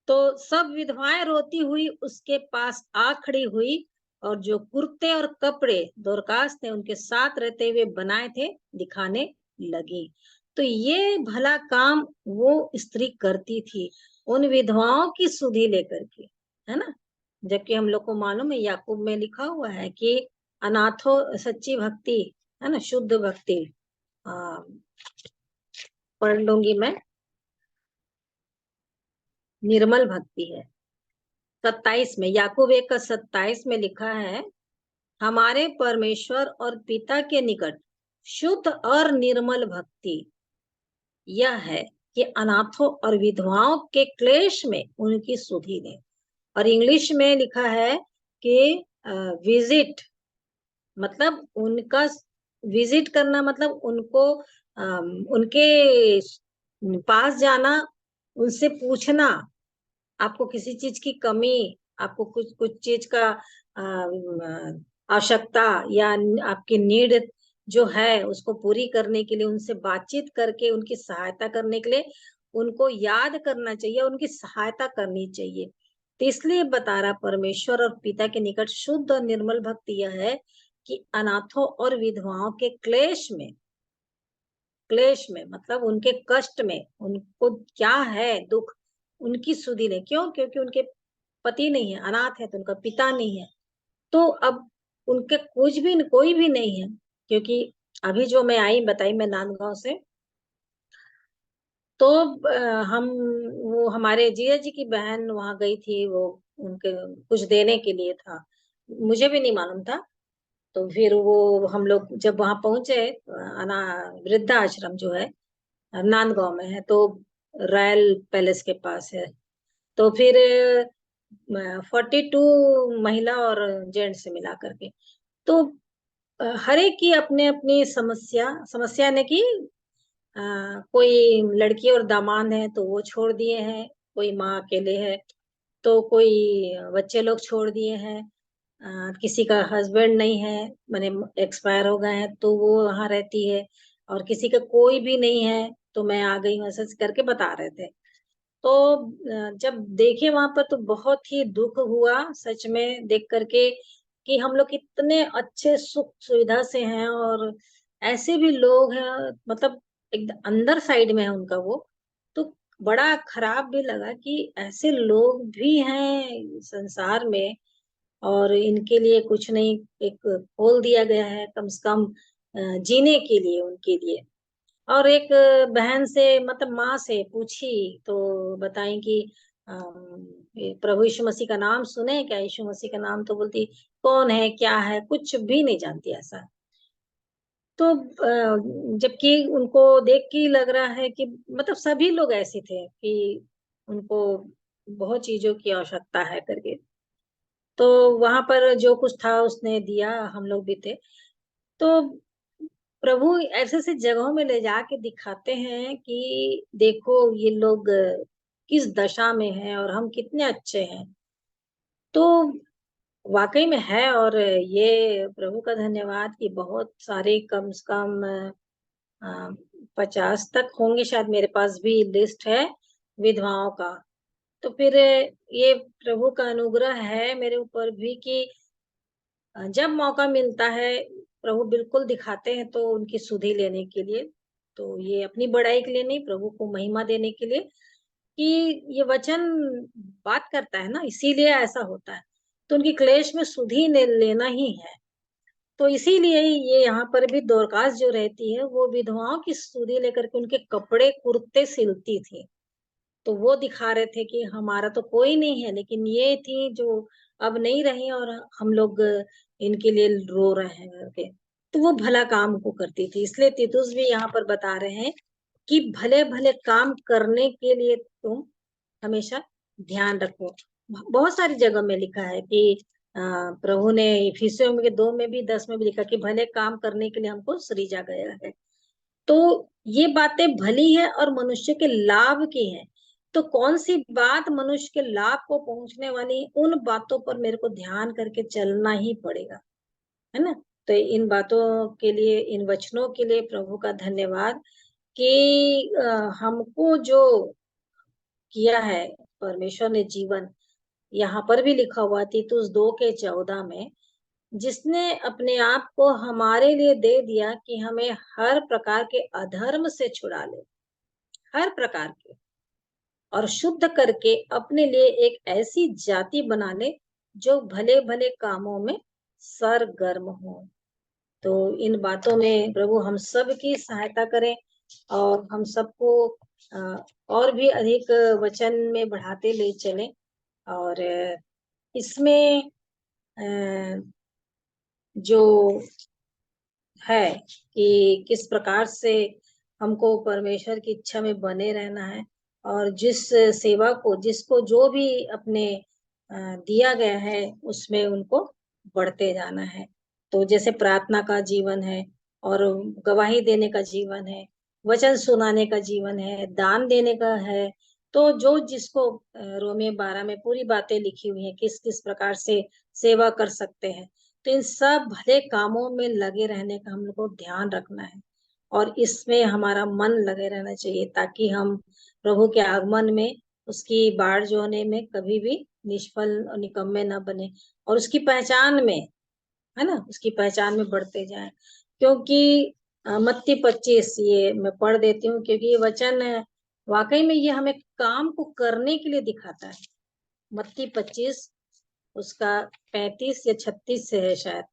तो सब विधवाएं रोती हुई उसके पास आ खड़ी हुई और जो कुर्ते और कपड़े दोरकास ने उनके साथ रहते हुए बनाए थे दिखाने लगी। तो ये भला काम वो स्त्री करती थी, उन विधवाओं की सुधि लेकर के, है ना। जबकि हम लोग को मालूम है, याकूब में लिखा हुआ है कि अनाथो सच्ची भक्ति, है ना, शुद्ध भक्ति। पढ़ लूंगी मैं, निर्मल भक्ति है। 27 में, याकूब 1:27 में लिखा है, हमारे परमेश्वर और पिता के निकट शुद्ध और निर्मल भक्ति यह है कि अनाथों और विधवाओं के क्लेश में उनकी सुधि ले। और इंग्लिश में लिखा है कि विजिट, मतलब उनका विजिट करना, मतलब उनको उनके पास जाना, उनसे पूछना, आपको किसी चीज की कमी, आपको कुछ कुछ चीज का आवश्यकता या आपकी नीड जो है उसको पूरी करने के लिए उनसे बातचीत करके उनकी सहायता करने के लिए उनको याद करना चाहिए, उनकी सहायता करनी चाहिए। तो इसलिए बता रहा, परमेश्वर और पिता के निकट शुद्ध और निर्मल भक्ति यह है कि अनाथों और विधवाओं के क्लेश में, क्लेश में मतलब उनके कष्ट में, उनको क्या है दुख, उनकी सुधि ले। क्यों? क्योंकि उनके पति नहीं है, अनाथ है, तो उनका पिता नहीं है, तो अब उनके कुछ भी कोई भी नहीं है। क्योंकि अभी जो मैं आई बताई, मैं नांदगांव से, तो हम, वो हमारे जीजा जी की बहन वहां गई थी, वो उनके कुछ देने के लिए था, मुझे भी नहीं मालूम था। तो फिर वो हम लोग जब वहां पहुंचे, अना वृद्धा आश्रम जो है नांदगांव में है, तो रॉयल पैलेस के पास है। तो फिर 42 महिला और जेंट्स से मिला करके, तो हर एक की अपने अपनी समस्या ने की। कोई लड़की और दामाद है तो वो छोड़ दिए हैं, कोई माँ अकेले है, तो कोई बच्चे लोग छोड़ दिए हैं, किसी का हस्बैंड नहीं है, माने एक्सपायर हो गए हैं, तो वो वहां रहती है, और किसी का कोई भी नहीं है, तो मैं आ गई हूँ, ऐसा करके बता रहे थे। तो जब देखे वहां पर तो बहुत ही दुख हुआ सच में देख करके, कि हम लोग कितने अच्छे सुख सुविधा से हैं और ऐसे भी लोग हैं, मतलब एक अंदर साइड में है उनका वो। तो बड़ा खराब भी लगा कि ऐसे लोग भी हैं संसार में, और इनके लिए कुछ नहीं, एक खोल दिया गया है कम से कम जीने के लिए उनके लिए। और एक बहन से, मतलब माँ से पूछी, तो बताई कि ये प्रभु यीशु मसीह का नाम सुने क्या, यीशु मसीह का नाम, तो बोलती कौन है, क्या है, कुछ भी नहीं जानती ऐसा। तो जबकि उनको देख के लग रहा है कि मतलब सभी लोग ऐसे थे कि उनको बहुत चीजों की आवश्यकता है करके। तो वहां पर जो कुछ था उसने दिया, हम लोग भी थे। तो प्रभु ऐसे ऐसे जगहों में ले जाके दिखाते हैं कि देखो ये लोग किस दशा में हैं और हम कितने अच्छे हैं। तो वाकई में है, और ये प्रभु का धन्यवाद कि बहुत सारे, कम से कम 50 तक होंगे शायद, मेरे पास भी लिस्ट है विधवाओं का। तो फिर ये प्रभु का अनुग्रह है मेरे ऊपर भी कि जब मौका मिलता है प्रभु बिल्कुल दिखाते हैं, तो उनकी सुधि लेने के लिए। तो ये अपनी बड़ाई के लिए नहीं, प्रभु को महिमा देने के लिए, कि ये वचन बात करता है ना, इसीलिए ऐसा होता है। तो उनकी क्लेश में सुधि लेना ही है। तो इसीलिए ये यहाँ पर भी दोरकास जो रहती है वो विधवाओं की सुधि लेकर के उनके कपड़े कुर्ते सिलती थी। तो वो दिखा रहे थे कि हमारा तो कोई नहीं है, लेकिन ये थी जो अब नहीं रही और हम लोग इनके लिए रो रहे हैं करके। तो वो भला काम को करती थी। इसलिए तीतुस भी यहाँ पर बता रहे हैं कि भले भले काम करने के लिए तुम हमेशा ध्यान रखो। बहुत सारी जगह में लिखा है कि प्रभु ने इफिसियों में 2 में भी 10 में भी लिखा कि भले काम करने के लिए हमको सृजा गया है। तो ये बातें भली है और मनुष्य के लाभ की है। तो कौन सी बात मनुष्य के लाभ को पहुंचने वाली, उन बातों पर मेरे को ध्यान करके चलना ही पड़ेगा, है ना। तो इन बातों के लिए, इन वचनों के लिए प्रभु का धन्यवाद कि हमको जो किया है परमेश्वर ने जीवन, यहाँ पर भी लिखा हुआ तीतुस 2:14 में, जिसने अपने आप को हमारे लिए दे दिया कि हमें हर प्रकार के अधर्म से छुड़ा ले, हर प्रकार के, और शुद्ध करके अपने लिए एक ऐसी जाति बना ले जो भले भले कामों में सरगर्म हो। तो इन बातों में प्रभु हम सब की सहायता करें और हम सबको और भी अधिक वचन में बढ़ाते ले चलें। और इसमें जो है कि किस प्रकार से हमको परमेश्वर की इच्छा में बने रहना है, और जिस सेवा को, जिसको जो भी अपने दिया गया है उसमें उनको बढ़ते जाना है। तो जैसे प्रार्थना का जीवन है, और गवाही देने का जीवन है, वचन सुनाने का जीवन है, दान देने का है। तो जो जिसको रोमियो 12 में पूरी बातें लिखी हुई हैं किस किस प्रकार से सेवा कर सकते हैं। तो इन सब भले कामों में लगे रहने का हम लोग को ध्यान रखना है, और इसमें हमारा मन लगे रहना चाहिए, ताकि हम प्रभु के आगमन में, उसकी बाढ़ जोने में कभी भी निष्फल और निकम्मे न बने, और उसकी पहचान में, है ना, उसकी पहचान में बढ़ते जाएं। क्योंकि मत्ती 25 ये मैं पढ़ देती हूँ, क्योंकि ये वचन वाकई में ये हमें काम को करने के लिए दिखाता है। मत्ती 25 उसका 35 या 36 से है शायद।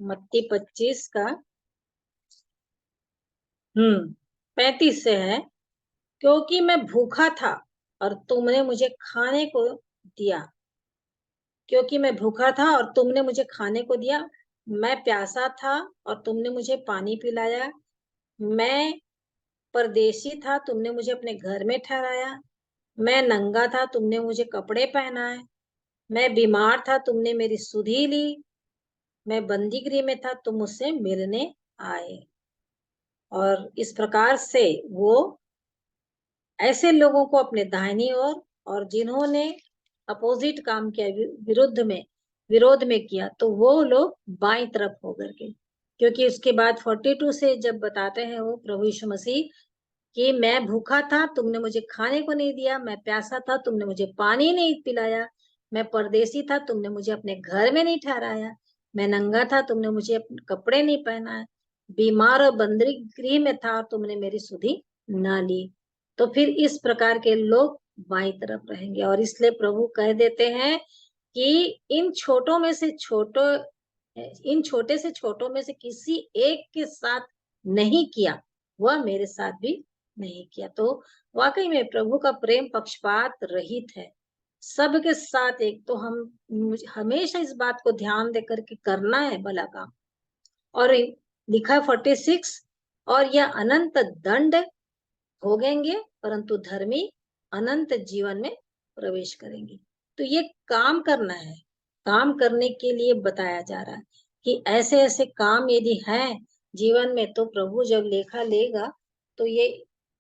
मत्ती 25 का 35 से है। क्योंकि मैं भूखा था और तुमने मुझे खाने को दिया, क्योंकि मैं भूखा था और तुमने मुझे खाने को दिया। मैं प्यासा था और तुमने मुझे पानी पिलाया। मैं परदेशी था, तुमने मुझे अपने घर में ठहराया। मैं नंगा था, तुमने मुझे कपड़े पहनाए। मैं बीमार था, तुमने मेरी सुधि ली। मैं बंदीगृह में था, तुम मुझसे मिलने आए। और इस प्रकार से वो ऐसे लोगों को अपने दाहिनी ओर, और जिन्होंने अपोजिट काम किया, विरोध में किया, तो वो लोग बाईं तरफ होकर के। क्योंकि उसके बाद 42 से जब बताते हैं वो प्रभु यीशु मसीह कि मैं भूखा था, तुमने मुझे खाने को नहीं दिया। मैं प्यासा था, तुमने मुझे पानी नहीं पिलाया। मैं परदेशी था, तुमने मुझे अपने घर में नहीं ठहराया। मैं नंगा था, तुमने मुझे अपने कपड़े नहीं पहनाए। बीमार और बंदी गृह में था, तुमने मेरी सुधि ना ली। तो फिर इस प्रकार के लोग बाईं तरफ रहेंगे। और इसलिए प्रभु कह देते हैं कि इन छोटे से छोटों में से किसी एक के साथ नहीं किया, वह मेरे साथ भी नहीं किया। तो वाकई में प्रभु का प्रेम पक्षपात रहित है, सबके साथ एक। तो हम हमेशा इस बात को ध्यान देकर के करना है भला काम। और लिखा 46, और यह अनंत दंड भोगेंगे परंतु धर्मी अनंत जीवन में प्रवेश करेंगे। तो ये काम करना है, काम करने के लिए बताया जा रहा है कि ऐसे ऐसे काम यदि हैं जीवन में, तो प्रभु जब लेखा लेगा तो ये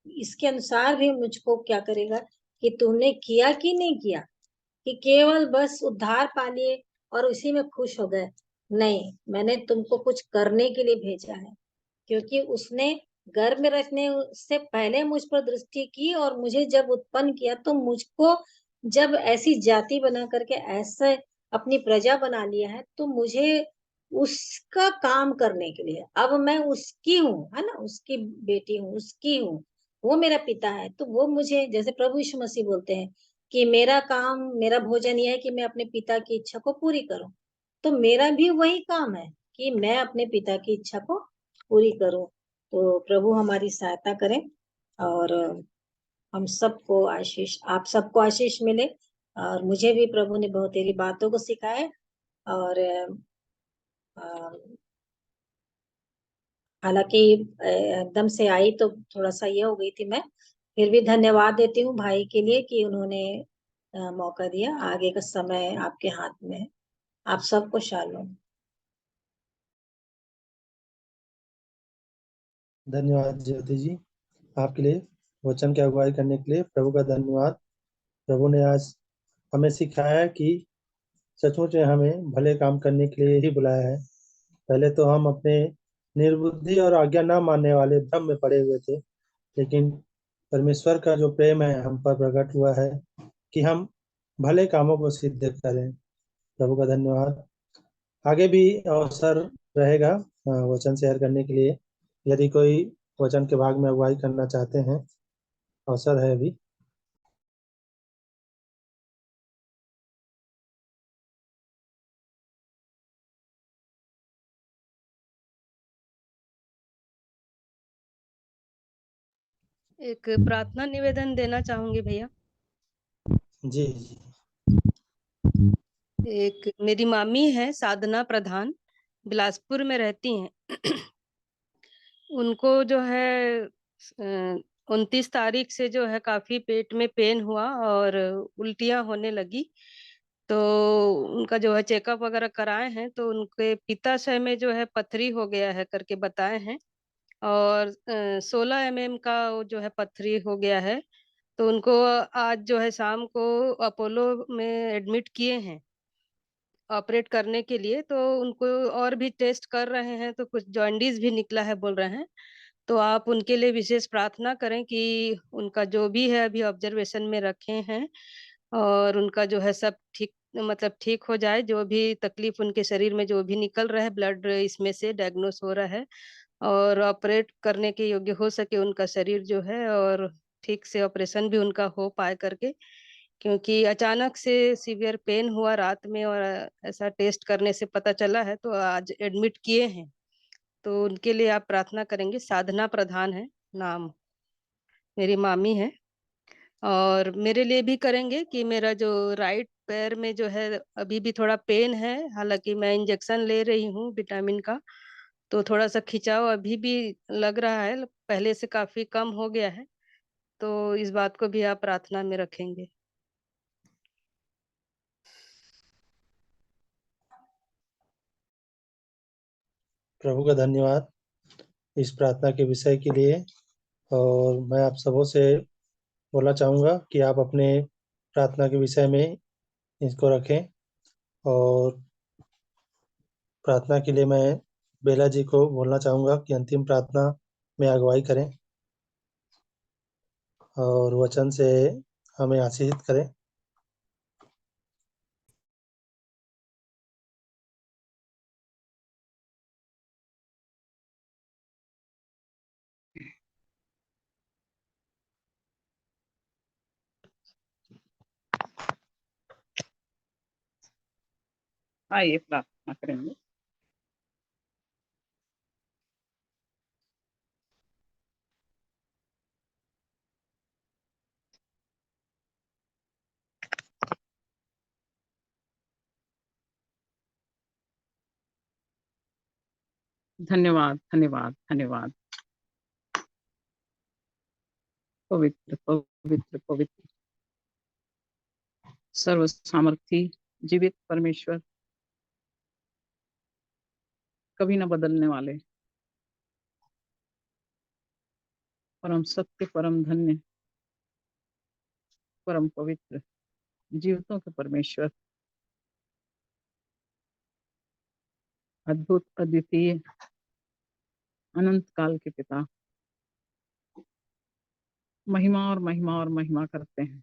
इसके अनुसार भी मुझको क्या करेगा कि तुमने किया कि नहीं किया, कि केवल बस उद्धार पा लिए और उसी में खुश हो गए। नहीं, मैंने तुमको कुछ करने के लिए भेजा है। क्योंकि उसने गर्भ में रखने से पहले मुझ पर दृष्टि की, और मुझे जब उत्पन्न किया तो मुझको जब ऐसी जाति बना करके ऐसे अपनी प्रजा बना लिया है, तो मुझे उसका काम करने के लिए, अब मैं उसकी हूँ, है ना, उसकी बेटी हूँ, उसकी हूँ। वो मेरा पिता है, तो वो मुझे, जैसे प्रभु यीशु मसीह बोलते हैं कि मेरा काम, मेरा भोजन यह है कि मैं अपने पिता की इच्छा को पूरी करूं, तो मेरा भी वही काम है कि मैं अपने पिता की इच्छा को पूरी करूं। तो प्रभु हमारी सहायता करें और हम सबको आशीष, आप सबको आशीष मिले। और मुझे भी प्रभु ने बहुत तेरी बातों को सिखाया। और हालांकि एकदम से आई तो थोड़ा सा ये हो गई थी मैं, फिर भी धन्यवाद देती हूँ भाई के लिए कि उन्होंने मौका दिया। आगे का समय आपके हाथ में है। आप सबको शालोम। धन्यवाद ज्योति जी, आपके लिए वचन की अगुवाई करने के लिए प्रभु का धन्यवाद। प्रभु ने आज हमें सिखाया है कि सचमुच में हमें भले काम करने के लिए ही बुलाया है। पहले तो हम अपने निर्बुद्धि और आज्ञा न मानने वाले भ्रम में पड़े हुए थे, लेकिन परमेश्वर का जो प्रेम है हम पर प्रकट हुआ है कि हम भले कामों को सिद्ध करें। प्रभु का धन्यवाद। आगे भी अवसर रहेगा वचन शेयर करने के लिए। यदि कोई वचन के भाग में अगुवाई करना चाहते हैं, अवसर है अभी। एक प्रार्थना निवेदन देना चाहूंगी भैया। जी जी। एक मेरी मामी है साधना प्रधान, बिलासपुर में रहती हैं। उनको जो है 29 तारीख से जो है काफी पेट में पेन हुआ और उल्टियां होने लगी। तो उनका जो है चेकअप वगैरह कराए हैं, तो उनके पित्ताशय में जो है पथरी हो गया है करके बताए हैं। और 16 mm का वो जो है पथरी हो गया है। तो उनको आज जो है शाम को अपोलो में एडमिट किए हैं ऑपरेट करने के लिए। तो उनको और भी टेस्ट कर रहे हैं, तो कुछ जॉन्डिस भी निकला है बोल रहे हैं। तो आप उनके लिए विशेष प्रार्थना करें कि उनका जो भी है अभी ऑब्जर्वेशन में रखे हैं और उनका जो है सब ठीक, मतलब ठीक हो जाए। जो भी तकलीफ उनके शरीर में जो भी निकल रहा है ब्लड इसमें से डायग्नोस हो रहा है, और ऑपरेट करने के योग्य हो सके उनका शरीर जो है, और ठीक से ऑपरेशन भी उनका हो पाए करके। क्योंकि अचानक से सीवियर पेन हुआ रात में और ऐसा टेस्ट करने से पता चला है, तो आज एडमिट किए हैं। तो उनके लिए आप प्रार्थना करेंगे। साधना प्रधान है नाम, मेरी मामी है। और मेरे लिए भी करेंगे कि मेरा जो राइट पैर में जो है अभी भी थोड़ा पेन है, हालांकि मैं इंजेक्शन ले रही हूँ विटामिन का। तो थोड़ा सा खिंचाव अभी भी लग रहा है, पहले से काफी कम हो गया है। तो इस बात को भी आप प्रार्थना में रखेंगे। प्रभु का धन्यवाद इस प्रार्थना के विषय के लिए। और मैं आप सबों से बोलना चाहूँगा कि आप अपने प्रार्थना के विषय में इसको रखें। और प्रार्थना के लिए मैं बेला जी को बोलना चाहूँगा कि अंतिम प्रार्थना में अगुवाई करें और वचन से हमें आशीषित करें। आइए प्रार्थना करेंगे। धन्यवाद धन्यवाद धन्यवाद। पवित्र पवित्र पवित्र सर्व सामर्थी जीवित परमेश्वर, कभी न बदलने वाले, परम सत्य, परम धन्य, परम पवित्र, जीवितों के परमेश्वर, अद्भुत अद्वितीय, अनंत काल के पिता, महिमा और महिमा और महिमा करते हैं।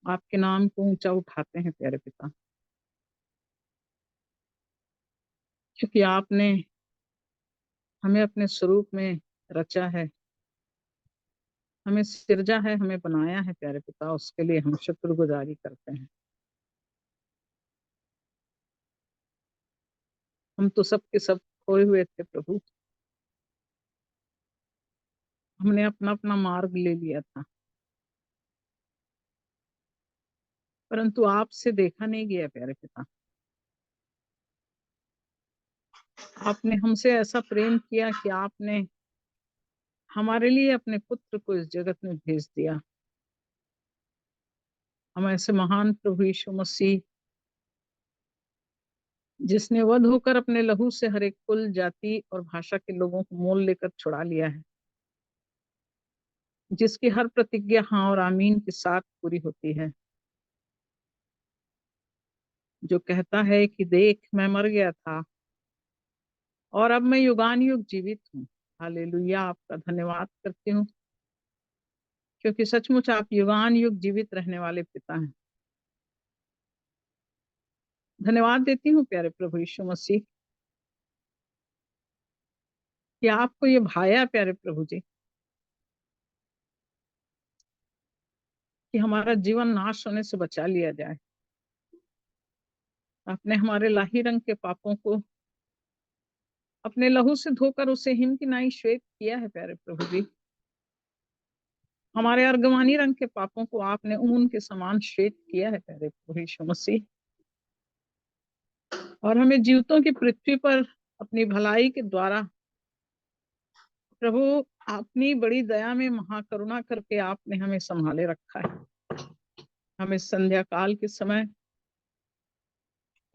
आपके नाम को ऊंचा उठाते हैं प्यारे पिता, क्योंकि आपने हमें अपने स्वरूप में रचा है हमें सिरजा है, हमें बनाया है प्यारे पिता, उसके लिए हम शुक्रगुजारी करते हैं। हम तो सब के सब खोए हुए थे प्रभु, हमने अपना अपना मार्ग ले लिया था, परंतु आपसे देखा नहीं गया प्यारे पिता। आपने हमसे ऐसा प्रेम किया कि आपने हमारे लिए अपने पुत्र को इस जगत में भेज दिया। हम ऐसे महान प्रभु यीशु मसीह, जिसने वध होकर अपने लहू से हर एक कुल, जाति और भाषा के लोगों को मोल लेकर छुड़ा लिया है, जिसकी हर प्रतिज्ञा हाँ और आमीन के साथ पूरी होती है, जो कहता है कि देख मैं मर गया था और अब मैं युगान युग जीवित हूँ। हालेलुया, आपका धन्यवाद करती हूँ, क्योंकि सचमुच आप युगान युग जीवित रहने वाले पिता हैं। धन्यवाद देती हूँ प्यारे प्रभु यीशु मसीह कि आपको ये भाया प्यारे प्रभु जी कि हमारा जीवन नाश होने से बचा लिया जाए। आपने हमारे लाही रंग के पापों को अपने लहू से धोकर उसे हिम की नाई श्वेत किया है प्यारे प्रभु जी। हमारे अर्गवानी रंग के पापों को आपने ऊन के समान श्वेत किया है प्यारे प्रभु यीशु मसीह, और हमें जीवितों की पृथ्वी पर अपनी भलाई के द्वारा प्रभु अपनी बड़ी दया में महाकरुणा करके आपने हमें संभाले रखा है। हमें संध्या काल के समय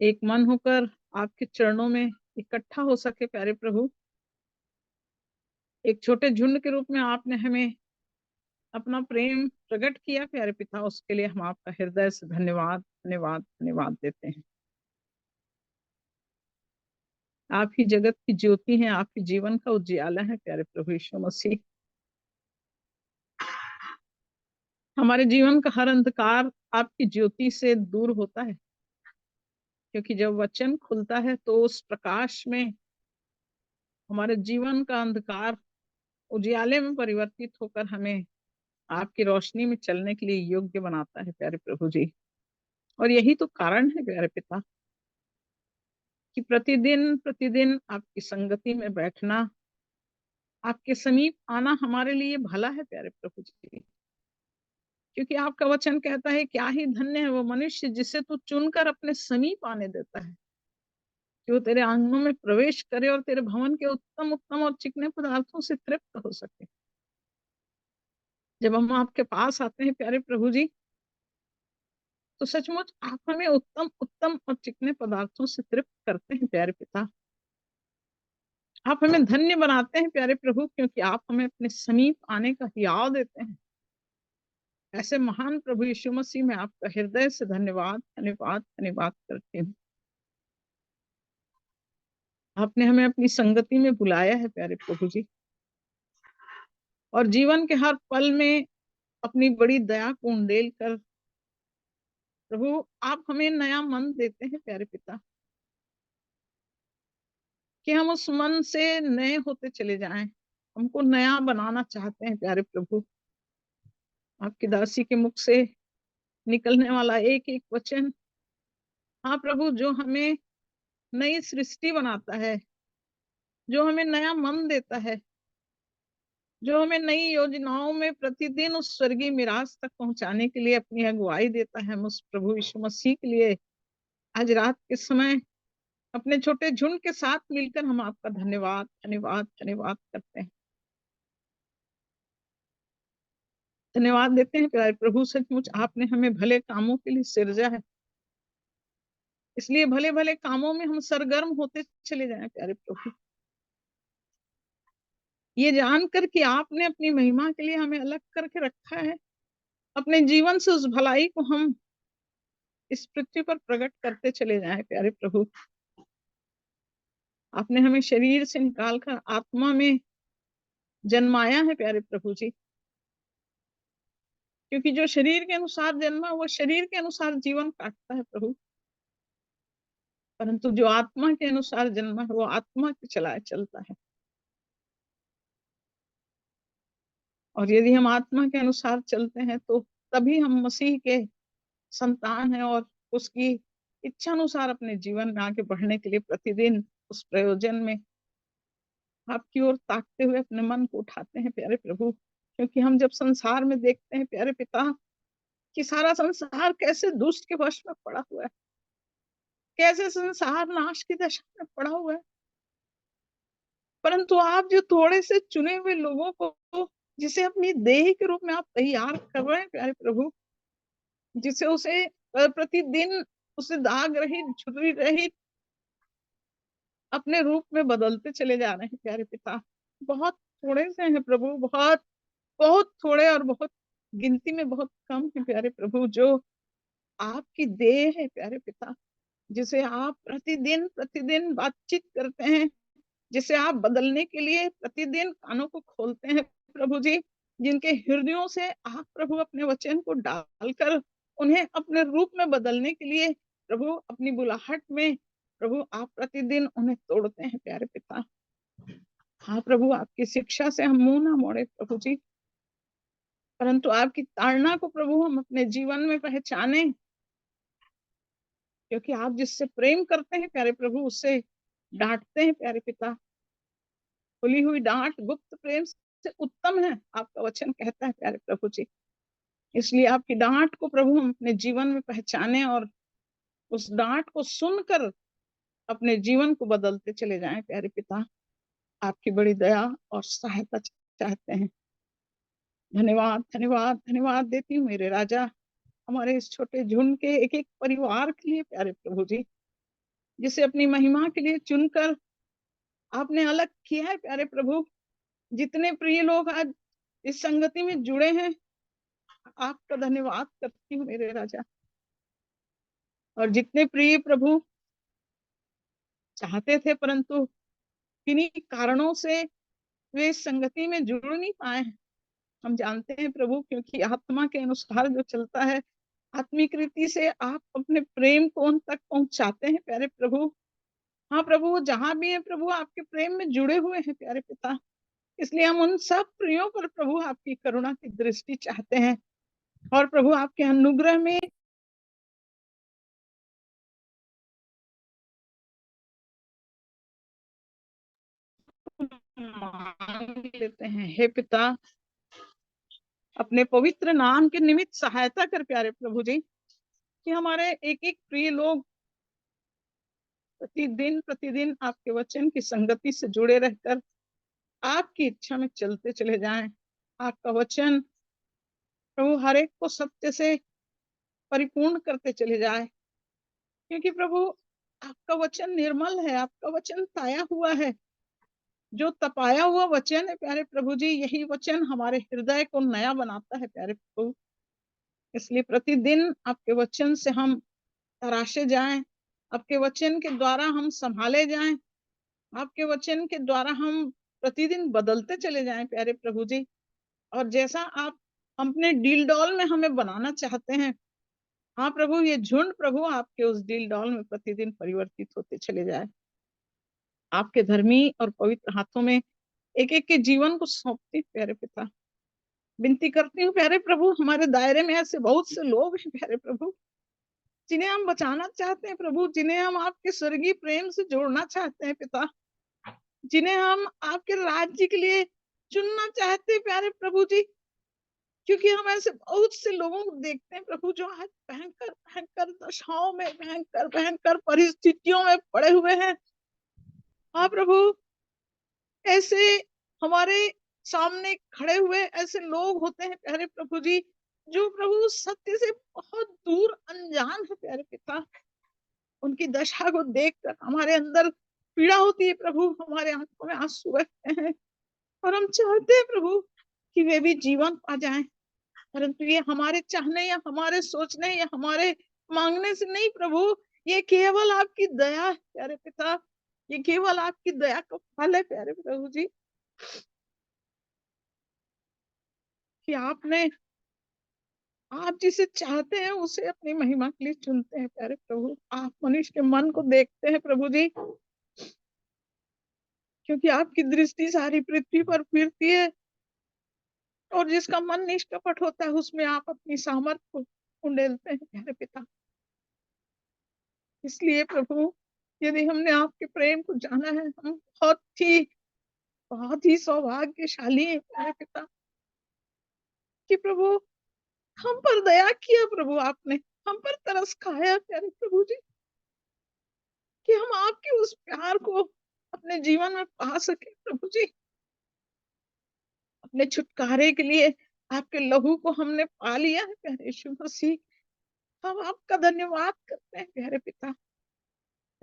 एक मन होकर आपके चरणों में इकट्ठा हो सके प्यारे प्रभु। एक छोटे झुंड के रूप में आपने हमें अपना प्रेम प्रकट किया प्यारे पिता, उसके लिए हम आपका हृदय से धन्यवाद धन्यवाद धन्यवाद देते हैं। आप ही जगत की ज्योति हैं, आप ही जीवन का उजियाला है प्यारे प्रभु यीशु मसीह। हमारे जीवन का हर अंधकार आपकी ज्योति से दूर होता है, क्योंकि जब वचन खुलता है तो उस प्रकाश में हमारे जीवन का अंधकार उजियाले में परिवर्तित होकर हमें आपकी रोशनी में चलने के लिए योग्य बनाता है प्यारे प्रभु जी। और यही तो कारण है प्यारे पिता कि प्रतिदिन प्रतिदिन आपकी संगति में बैठना, आपके समीप आना हमारे लिए भला है प्यारे प्रभु जी। क्योंकि आपका वचन कहता है क्या ही धन्य है वो मनुष्य जिसे तू चुनकर अपने समीप आने देता है, कि वो तेरे आंगनों में प्रवेश करे और तेरे भवन के उत्तम उत्तम और चिकने पदार्थों से तृप्त हो सके। जब हम आपके पास आते हैं प्यारे प्रभु जी, तो सचमुच आप हमें उत्तम उत्तम और चिकने पदार्थों से तृप्त करते हैं प्यारे पिता। आप हमें धन्य बनाते हैं प्यारे प्रभु, क्योंकि आप हमें अपने समीप आने का हियाव देते हैं। ऐसे महान प्रभु यीशु मसीह में आपका हृदय से धन्यवाद धन्यवाद धन्यवाद करती हूँ। आपने हमें अपनी संगति में बुलाया है प्यारे प्रभु जी, और जीवन के हर पल में अपनी बड़ी दया को उंडेल कर प्रभु आप हमें नया मन देते हैं प्यारे पिता, कि हम उस मन से नए होते चले जाएं। हमको नया बनाना चाहते हैं प्यारे प्रभु। आपकी दासी के मुख से निकलने वाला एक एक वचन, हाँ प्रभु, जो हमें नई सृष्टि बनाता है, जो हमें नया मन देता है, जो हमें नई योजनाओं में प्रतिदिन उस स्वर्गीय मिराज तक पहुंचाने के लिए अपनी अगुवाई देता है। हम उस प्रभु यीशु मसीह के लिए आज रात के समय अपने छोटे झुंड के साथ मिलकर हम आपका धन्यवाद धन्यवाद धन्यवाद करते हैं। धन्यवाद देते हैं प्यारे प्रभु, सचमुच आपने हमें भले कामों के लिए सिरजा है, इसलिए भले भले कामों में हम सरगर्म होते चले जाएं प्यारे प्रभु, ये जानकर कि आपने अपनी महिमा के लिए हमें अलग करके रखा है। अपने जीवन से उस भलाई को हम इस पृथ्वी पर प्रकट करते चले जाएं प्यारे प्रभु। आपने हमें शरीर से निकालकर आत्मा में जन्माया है प्यारे प्रभु जी, क्योंकि जो शरीर के अनुसार जन्मा वो शरीर के अनुसार जीवन काटता है प्रभु, परंतु जो आत्मा के अनुसार जन्मा है वो आत्मा के चलाए चलता है। और यदि हम आत्मा के अनुसार चलते हैं तो तभी हम मसीह के संतान हैं और उसकी इच्छा अनुसार अपने जीवन में आगे बढ़ने के लिए प्रतिदिन उस प्रयोजन में आपकी ओर ताकते हुए अपने मन को उठाते हैं प्यारे प्रभु। क्योंकि हम जब संसार में देखते हैं प्यारे पिता कि सारा संसार कैसे दुष्ट के वश में पड़ा हुआ है, कैसे संसार नाश की दशा में पड़ा हुआ है, परंतु आप जो थोड़े से चुने हुए लोगों को जिसे अपनी देह के रूप में आप तैयार कर रहे हैं प्यारे प्रभु, जिसे उसे प्रतिदिन उसे दाग रहित झुर्री रहित अपने रूप में बदलते चले जा रहे हैं प्यारे पिता। बहुत थोड़े से हैं प्रभु, बहुत बहुत थोड़े और बहुत गिनती में बहुत कम है प्यारे प्रभु, जो आपकी देह है प्यारे पिता, जिसे आप प्रतिदिन प्रतिदिन बातचीत करते हैं, जिसे आप बदलने के लिए प्रतिदिन कानों को खोलते हैं प्रभु जी, जिनके हृदयों से आप प्रभु अपने वचन को डालकर उन्हें अपने रूप में बदलने के लिए प्रभु अपनी बुलाहट में प्रभु आप प्रतिदिन उन्हें तोड़ते हैं प्यारे पिता। हाँ प्रभु, आपकी शिक्षा से हम मुंह ना मोड़े प्रभु जी, परंतु आपकी ताड़ना को प्रभु हम अपने जीवन में पहचाने, क्योंकि आप जिससे प्रेम करते हैं प्यारे प्रभु उससे डांटते हैं प्यारे पिता। खुली हुई डांट गुप्त प्रेम से उत्तम है, आपका वचन कहता है प्यारे प्रभु जी। इसलिए आपकी डांट को प्रभु हम अपने जीवन में पहचाने और उस डांट को सुनकर अपने जीवन को बदलते चले जाएं प्यारे पिता। आपकी बड़ी दया और सहायता चाहते हैं। धन्यवाद धन्यवाद धन्यवाद देती हूँ मेरे राजा, हमारे इस छोटे झुंड के एक एक परिवार के लिए प्यारे प्रभु जी, जिसे अपनी महिमा के लिए चुनकर आपने अलग किया है प्यारे प्रभु। जितने प्रिय लोग आज इस संगति में जुड़े हैं, आपका धन्यवाद करती हूँ मेरे राजा। और जितने प्रिय प्रभु चाहते थे परंतु किन्हीं कारणों से वे इस संगति में जुड़ नहीं पाए, हम जानते हैं प्रभु, क्योंकि आत्मा के अनुसार जो चलता है आत्मिक रीति से आप अपने प्रेम को उन तक पहुंचाते हैं प्यारे प्रभु। हाँ प्रभु, वो जहां भी है प्रभु आपके प्रेम में जुड़े हुए हैं प्यारे पिता, इसलिए हम उन सब प्रियों पर प्रभु आपकी करुणा की दृष्टि चाहते हैं और प्रभु आपके अनुग्रह में मांग लेते हैं। हे पिता, अपने पवित्र नाम के निमित्त सहायता कर प्यारे प्रभु जी, कि हमारे एक एक प्रिय लोग प्रतिदिन प्रतिदिन आपके वचन की संगति से जुड़े रहकर आपकी इच्छा में चलते चले जाएं। आपका वचन प्रभु हर एक को सत्य से परिपूर्ण करते चले जाए, क्योंकि प्रभु आपका वचन निर्मल है, आपका वचन ताया हुआ है। जो तपाया हुआ वचन है प्यारे प्रभु जी, यही वचन हमारे हृदय को नया बनाता है प्यारे प्रभु। इसलिए प्रतिदिन आपके वचन से हम तराशे जाएं, आपके वचन के द्वारा हम संभाले जाएं, आपके वचन के द्वारा हम प्रतिदिन बदलते चले जाएं प्यारे प्रभु जी। और जैसा आप अपने डील डॉल में हमें बनाना चाहते हैं, हाँ प्रभु, ये झुंड प्रभु आपके उस डील डॉल में प्रतिदिन परिवर्तित होते चले जाए। आपके धर्मी और पवित्र हाथों में एक एक के जीवन को सौंपती प्यारे पिता। विनती करती हूँ प्यारे प्रभु, हमारे दायरे में ऐसे बहुत से लोग हैं प्यारे प्रभु, जिन्हें हम बचाना चाहते हैं प्रभु, जिन्हें हम आपके स्वर्गीय प्रेम से जोड़ना चाहते हैं पिता, जिन्हें हम आपके राज्य के लिए चुनना चाहते हैं प्यारे प्रभु जी। क्योंकि हम ऐसे बहुत से लोगों को देखते हैं प्रभु, जो आज भयंकर भयंकर दशाओं में, भयंकर भयंकर परिस्थितियों में पड़े हुए हैं। हाँ प्रभु, ऐसे हमारे सामने खड़े हुए ऐसे लोग होते हैं प्यारे प्रभु जी, जो प्रभु सत्य से बहुत दूर अनजान है प्यारे पिता। उनकी दशा को देखकर हमारे अंदर पीड़ा होती है प्रभु, हमारे आंखों में आंसू बहते हैं और हम चाहते हैं प्रभु कि वे भी जीवन पा जाएं, परंतु ये हमारे चाहने या हमारे सोचने या हमारे मांगने से नहीं प्रभु, ये केवल आपकी दया है प्यारे पिता, ये केवल आपकी दया का फल है प्यारे प्रभु जी, कि आप जिसे चाहते हैं उसे अपनी महिमा के लिए चुनते हैं प्यारे प्रभु। आप मनुष्य के मन को देखते हैं प्रभु जी, क्योंकि आपकी दृष्टि सारी पृथ्वी पर फिरती है और जिसका मन निष्कपट होता है उसमें आप अपनी सामर्थ को उंडेलते हैं प्यारे पिता। इसलिए प्रभु, यदि हमने आपके प्रेम को जाना है, हम बहुत ही सौभाग्यशाली हैं प्यारे पिता, कि प्रभु हम पर दया किया, प्रभु आपने हम पर तरस खाया प्यारे प्रभु जी, कि हम आपके उस प्यार को अपने जीवन में पा सके प्रभु जी। अपने छुटकारे के लिए आपके लहू को हमने पा लिया है प्यारे यीशु मसीह। हम आपका धन्यवाद करते हैं प्यारे पिता।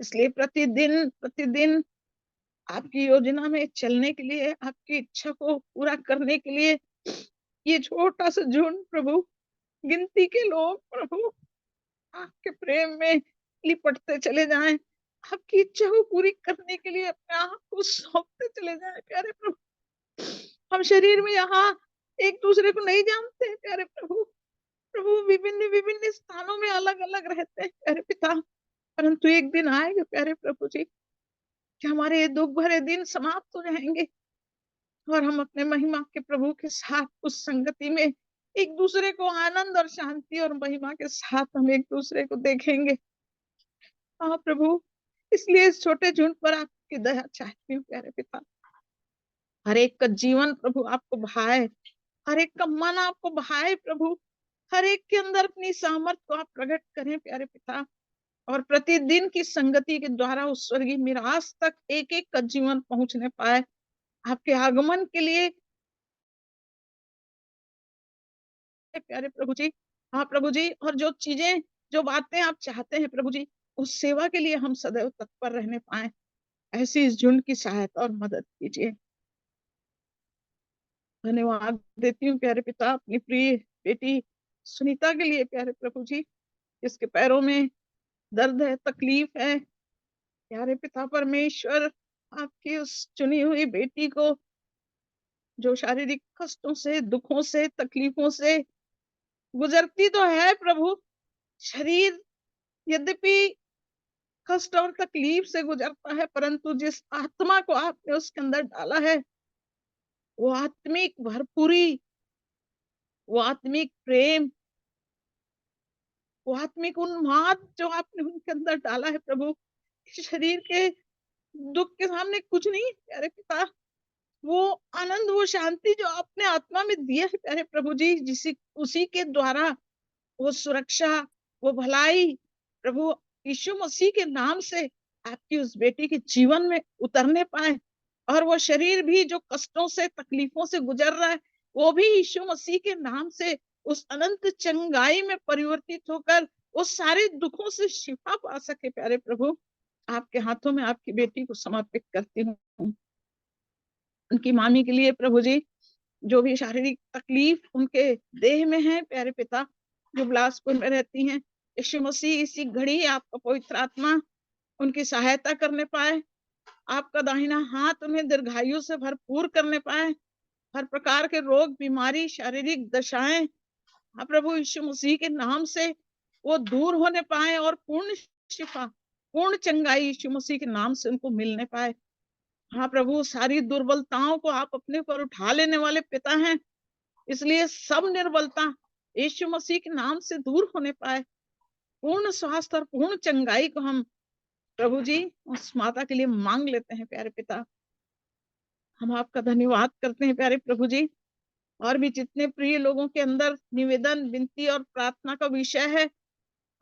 इसलिए प्रतिदिन प्रतिदिन आपकी योजना में चलने के लिए, आपकी इच्छा को पूरा करने के लिए ये छोटा सा झुंड प्रभु, गिनती के लोग प्रभु, आपके प्रेम में लिपटते चले जाएं, आपकी इच्छा को पूरी करने के लिए अपने आप को सौंपते चले जाएं प्यारे प्रभु। हम शरीर में यहाँ एक दूसरे को नहीं जानते हैं प्यारे प्रभु, प्रभु विभिन्न विभिन्न स्थानों में अलग अलग रहते हैं प्यारे पिता, परंतु एक दिन आएगा प्यारे प्रभु जी कि हमारे ये दुख भरे दिन समाप्त हो जाएंगे और हम अपने महिमा के प्रभु के साथ उस संगति में एक दूसरे को आनंद और शांति और महिमा के साथ हम एक दूसरे को देखेंगे। हाँ प्रभु, इसलिए इस छोटे झुंड पर आपकी दया चाहती हूँ प्यारे पिता। हर एक का जीवन प्रभु आपको भाए, हर एक का मन आपको भाए प्रभु, हर एक के अंदर अपनी सामर्थ को आप प्रकट करें प्यारे पिता, और प्रतिदिन की संगति के द्वारा उस स्वर्गीय मिरास तक एक एक का जीवन पहुंचने पाए आपके आगमन के लिए प्यारे प्रभु जी। हाँ प्रभु जी, और जो चीजें जो बातें आप चाहते हैं प्रभु जी, उस सेवा के लिए हम सदैव तत्पर रहने पाए, ऐसी इस झुंड की सहायता और मदद कीजिए। धन्यवाद देती हूँ प्यारे पिता अपनी प्रिय बेटी सुनीता के लिए प्यारे प्रभु जी, जिसके पैरों में दर्द है, तकलीफ है प्यारे पिता परमेश्वर, आपकी उस चुनी हुई बेटी को जो शारीरिक कष्टों से, दुखों से, तकलीफों से गुजरती तो है प्रभु, शरीर यद्यपि कष्ट और तकलीफ से गुजरता है, परंतु जिस आत्मा को आपने उसके अंदर डाला है, वो आत्मिक भरपूरी, वो आत्मिक प्रेम, वो आत्मिक उन्माद जो आपने उनके अंदर डाला है प्रभु, शरीर के दुख के सामने कुछ नहीं प्यारे पिता। वो आनंद, वो शांति जो आपने आत्मा में दिया है प्यारे प्रभु जी, उसी के द्वारा वो सुरक्षा, वो भलाई प्रभु यीशु मसीह के नाम से आपकी उस बेटी के जीवन में उतरने पाए, और वो शरीर भी जो कष्टों से, तकलीफों से गुजर रहा है, वो भी यीशु मसीह के नाम से उस अनंत चंगाई में परिवर्तित होकर उस सारे दुखों से शिफा पा सके प्यारे प्रभु। आपके हाथों में आपकी बेटी को समर्पित करती हूँ। उनकी मामी के लिए प्रभु जी, जो भी शारीरिक तकलीफ उनके देह में है प्यारे पिता, जो बिलासपुर में रहती हैं, यीशु मसीह इसी घड़ी आपका पवित्र आत्मा उनकी सहायता करने पाए, आपका दाहिना हाथ उन्हें दीर्घायु से भरपूर करने पाए, हर प्रकार के रोग, बीमारी, शारीरिक दशाएं प्रभु यीशु मसीह के नाम से वो दूर होने पाए, और पूर्ण शिफा, पूर्ण चंगाई यीशु मसीह के नाम से उनको मिलने पाए। हाँ प्रभु, सारी दुर्बलताओं को आप अपने पर उठा लेने वाले पिता हैं, इसलिए सब निर्बलता यीशु मसीह के नाम से दूर होने पाए, पूर्ण स्वास्थ्य और पूर्ण चंगाई को हम प्रभु जी उस माता के लिए मांग लेते हैं प्यारे पिता। हम आपका धन्यवाद करते हैं प्यारे प्रभु जी। और भी जितने प्रिय लोगों के अंदर निवेदन, विनती और प्रार्थना का विषय है,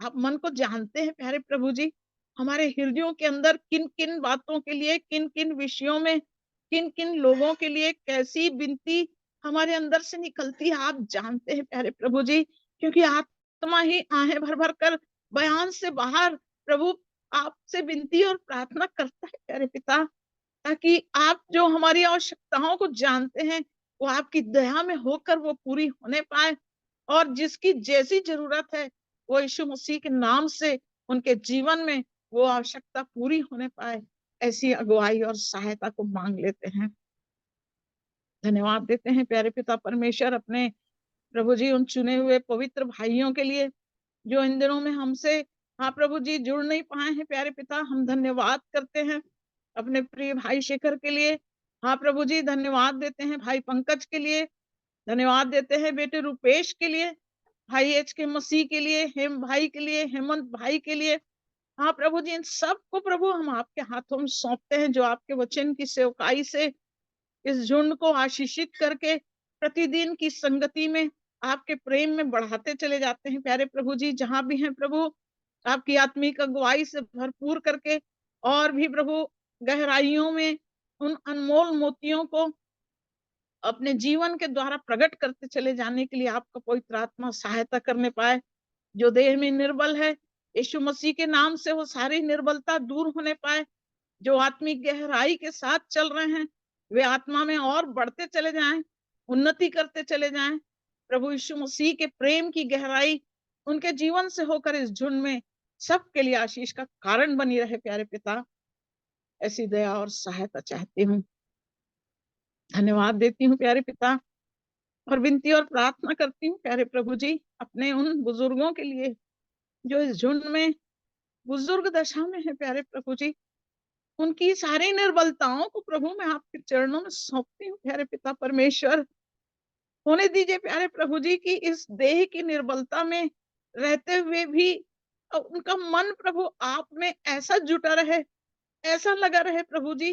आप मन को जानते हैं प्यारे प्रभु जी। हमारे हृदयों के अंदर किन किन बातों के लिए, किन किन विषयों में, किन किन लोगों के लिए कैसी विनती हमारे अंदर से निकलती है, आप जानते हैं प्यारे प्रभु जी, क्योंकि आत्मा ही आहें भर भर कर बयान से बाहर प्रभु आपसे विनती और प्रार्थना करता है प्यारे पिता, ताकि आप जो हमारी आवश्यकताओं को जानते हैं वो आपकी दया में होकर वो पूरी होने पाए, और जिसकी जैसी जरूरत है वो यीशु मसीह के नाम से उनके जीवन में वो आवश्यकता पूरी होने पाए, ऐसी अगुवाई और सहायता को मांग लेते हैं। धन्यवाद देते हैं प्यारे पिता परमेश्वर अपने प्रभु जी उन चुने हुए पवित्र भाइयों के लिए जो इन दिनों में हमसे हाँ प्रभु जी जुड़ नहीं पाए हैं प्यारे पिता। हम धन्यवाद करते हैं अपने प्रिय भाई शेखर के लिए। हाँ प्रभु जी, धन्यवाद देते हैं भाई पंकज के लिए, धन्यवाद देते हैं बेटे रूपेश के लिए, भाई एच के मसीह के लिए, हेम भाई के लिए, हेमंत भाई के लिए। हाँ प्रभु जी, इन सबको प्रभु हम आपके हाथों में सौंपते हैं, जो आपके वचन की सेवकाई से इस झुंड को आशीषित करके प्रतिदिन की संगति में आपके प्रेम में बढ़ाते चले जाते हैं। प्यारे प्रभु जी, जहां भी हैं प्रभु, आपकी आत्मिक अगुवाई से भरपूर करके और भी प्रभु गहराइयों में उन अनमोल मोतियों को अपने जीवन के द्वारा प्रकट करते चले जाने के लिए आपका पवित्र आत्मा सहायता करने पाए। जो देह में निर्बल है, यीशु मसीह के नाम से वो सारी निर्बलता दूर होने पाए। जो आत्मिक गहराई के साथ चल रहे हैं, वे आत्मा में और बढ़ते चले जाएं, उन्नति करते चले जाएं। प्रभु यीशु मसीह के प्रेम की गहराई उनके जीवन से होकर इस झुंड में सबके लिए आशीष का कारण बनी रहे। प्यारे पिता, ऐसी दया और सहायता चाहती हूँ, धन्यवाद देती हूँ प्यारे पिता, और विनती और प्रार्थना करती हूँ प्यारे प्रभु जी, अपने उन बुजुर्गों के लिए जो इस झुंड में बुजुर्ग दशा में है। प्यारे प्रभु जी, उनकी सारी निर्बलताओं को प्रभु मैं आपके चरणों में सौंपती हूँ। प्यारे पिता परमेश्वर, होने दीजिए प्यारे प्रभु जी की इस देह की निर्बलता में रहते हुए भी उनका मन प्रभु आप में ऐसा जुटा रहे, ऐसा लगा रहे प्रभु जी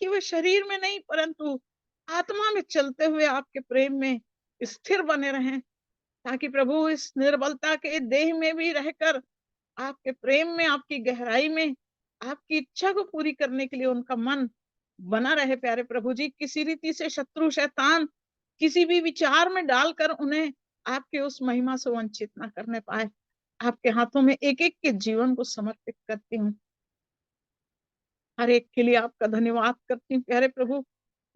कि वे शरीर में नहीं परंतु आत्मा में चलते हुए आपके प्रेम में स्थिर बने रहें, ताकि प्रभु इस निर्बलता के देह में भी रहकर आपके प्रेम में, आपकी गहराई में आपकी इच्छा को पूरी करने के लिए उनका मन बना रहे। प्यारे प्रभु जी, किसी रीति से शत्रु शैतान किसी भी विचार में डालकर उन्हें आपके उस महिमा से वंचित ना करने पाए। आपके हाथों में एक एक के जीवन को समर्पित करती हूँ। हर एक के लिए आपका धन्यवाद करती हूँ प्यारे प्रभु।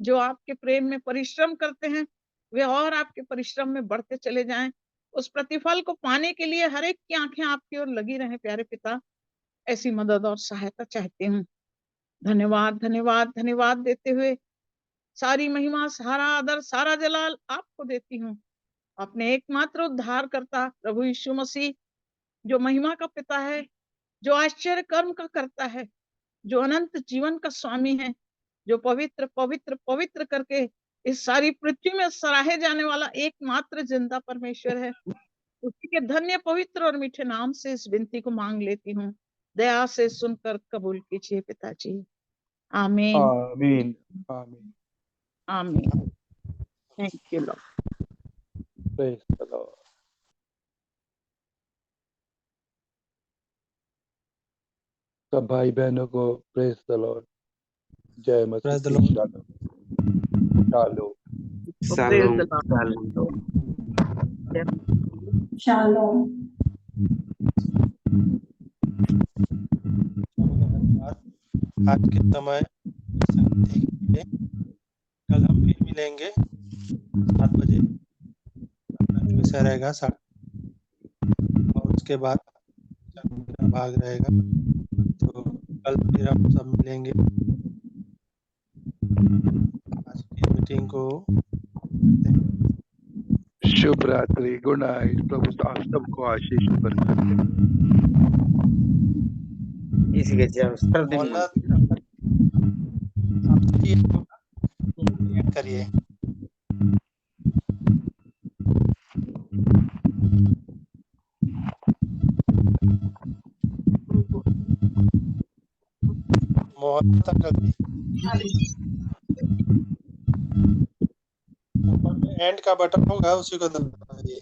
जो आपके प्रेम में परिश्रम करते हैं, वे और आपके परिश्रम में बढ़ते चले जाएं। उस प्रतिफल को पाने के लिए हर एक की आंखें आपकी ओर लगी रहें। प्यारे पिता, ऐसी मदद और सहायता चाहती हूँ। धन्यवाद धन्यवाद धन्यवाद देते हुए सारी महिमा, सारा आदर, सारा जलाल आपको देती हूँ। अपने एकमात्र उद्धारकर्ता प्रभु यीशु मसीह, जो महिमा का पिता है, जो आश्चर्य कर्म का करता है, जो अनंत जीवन का स्वामी है, जो पवित्र पवित्र पवित्र करके इस सारी पृथ्वी में सराहे जाने वाला एकमात्र जिंदा परमेश्वर है, उसी के धन्य पवित्र और मीठे नाम से इस विनती को मांग लेती हूँ। दया से सुनकर कबूल कीजिए पिताजी। आमीन आमीन आमीन। आमीन। Thank you Lord. Praise the Lord. सब भाई बहनों को प्रेज द लॉर्ड, जय मसीह Praise the की। Lord. शालो shalom shalom. आज के समय संगति के लिए कल हम फिर मिलेंगे 7 बजे। अपना विषय रहेगा और उसके बाद भाग रहेगा, तो कल फिर हम सब मिलेंगे। आज की मीटिंग को शुभ रात्रि, गुड नाइट। प्रभु आप सबको आशीष बरसाए। इसी के जय मोहल्ला आप ऐड करिए। मोहल्ला तक एंड का बटन होगा, उसी को दबाइए।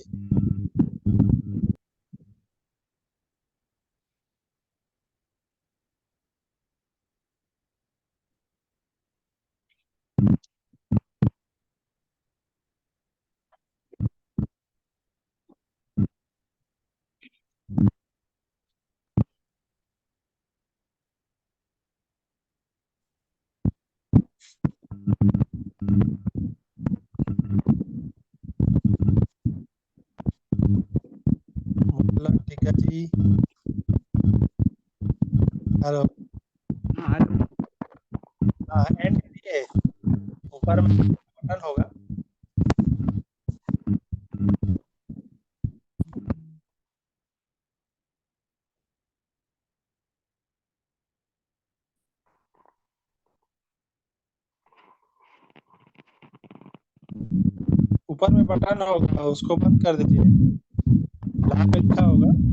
मोहल्ला टीका जी, हेलो। हाँ, एंड करिए, ऊपर में बटन होगा। ऊपर में बटन होगा उसको बंद कर दीजिए, लाल में लिखा होगा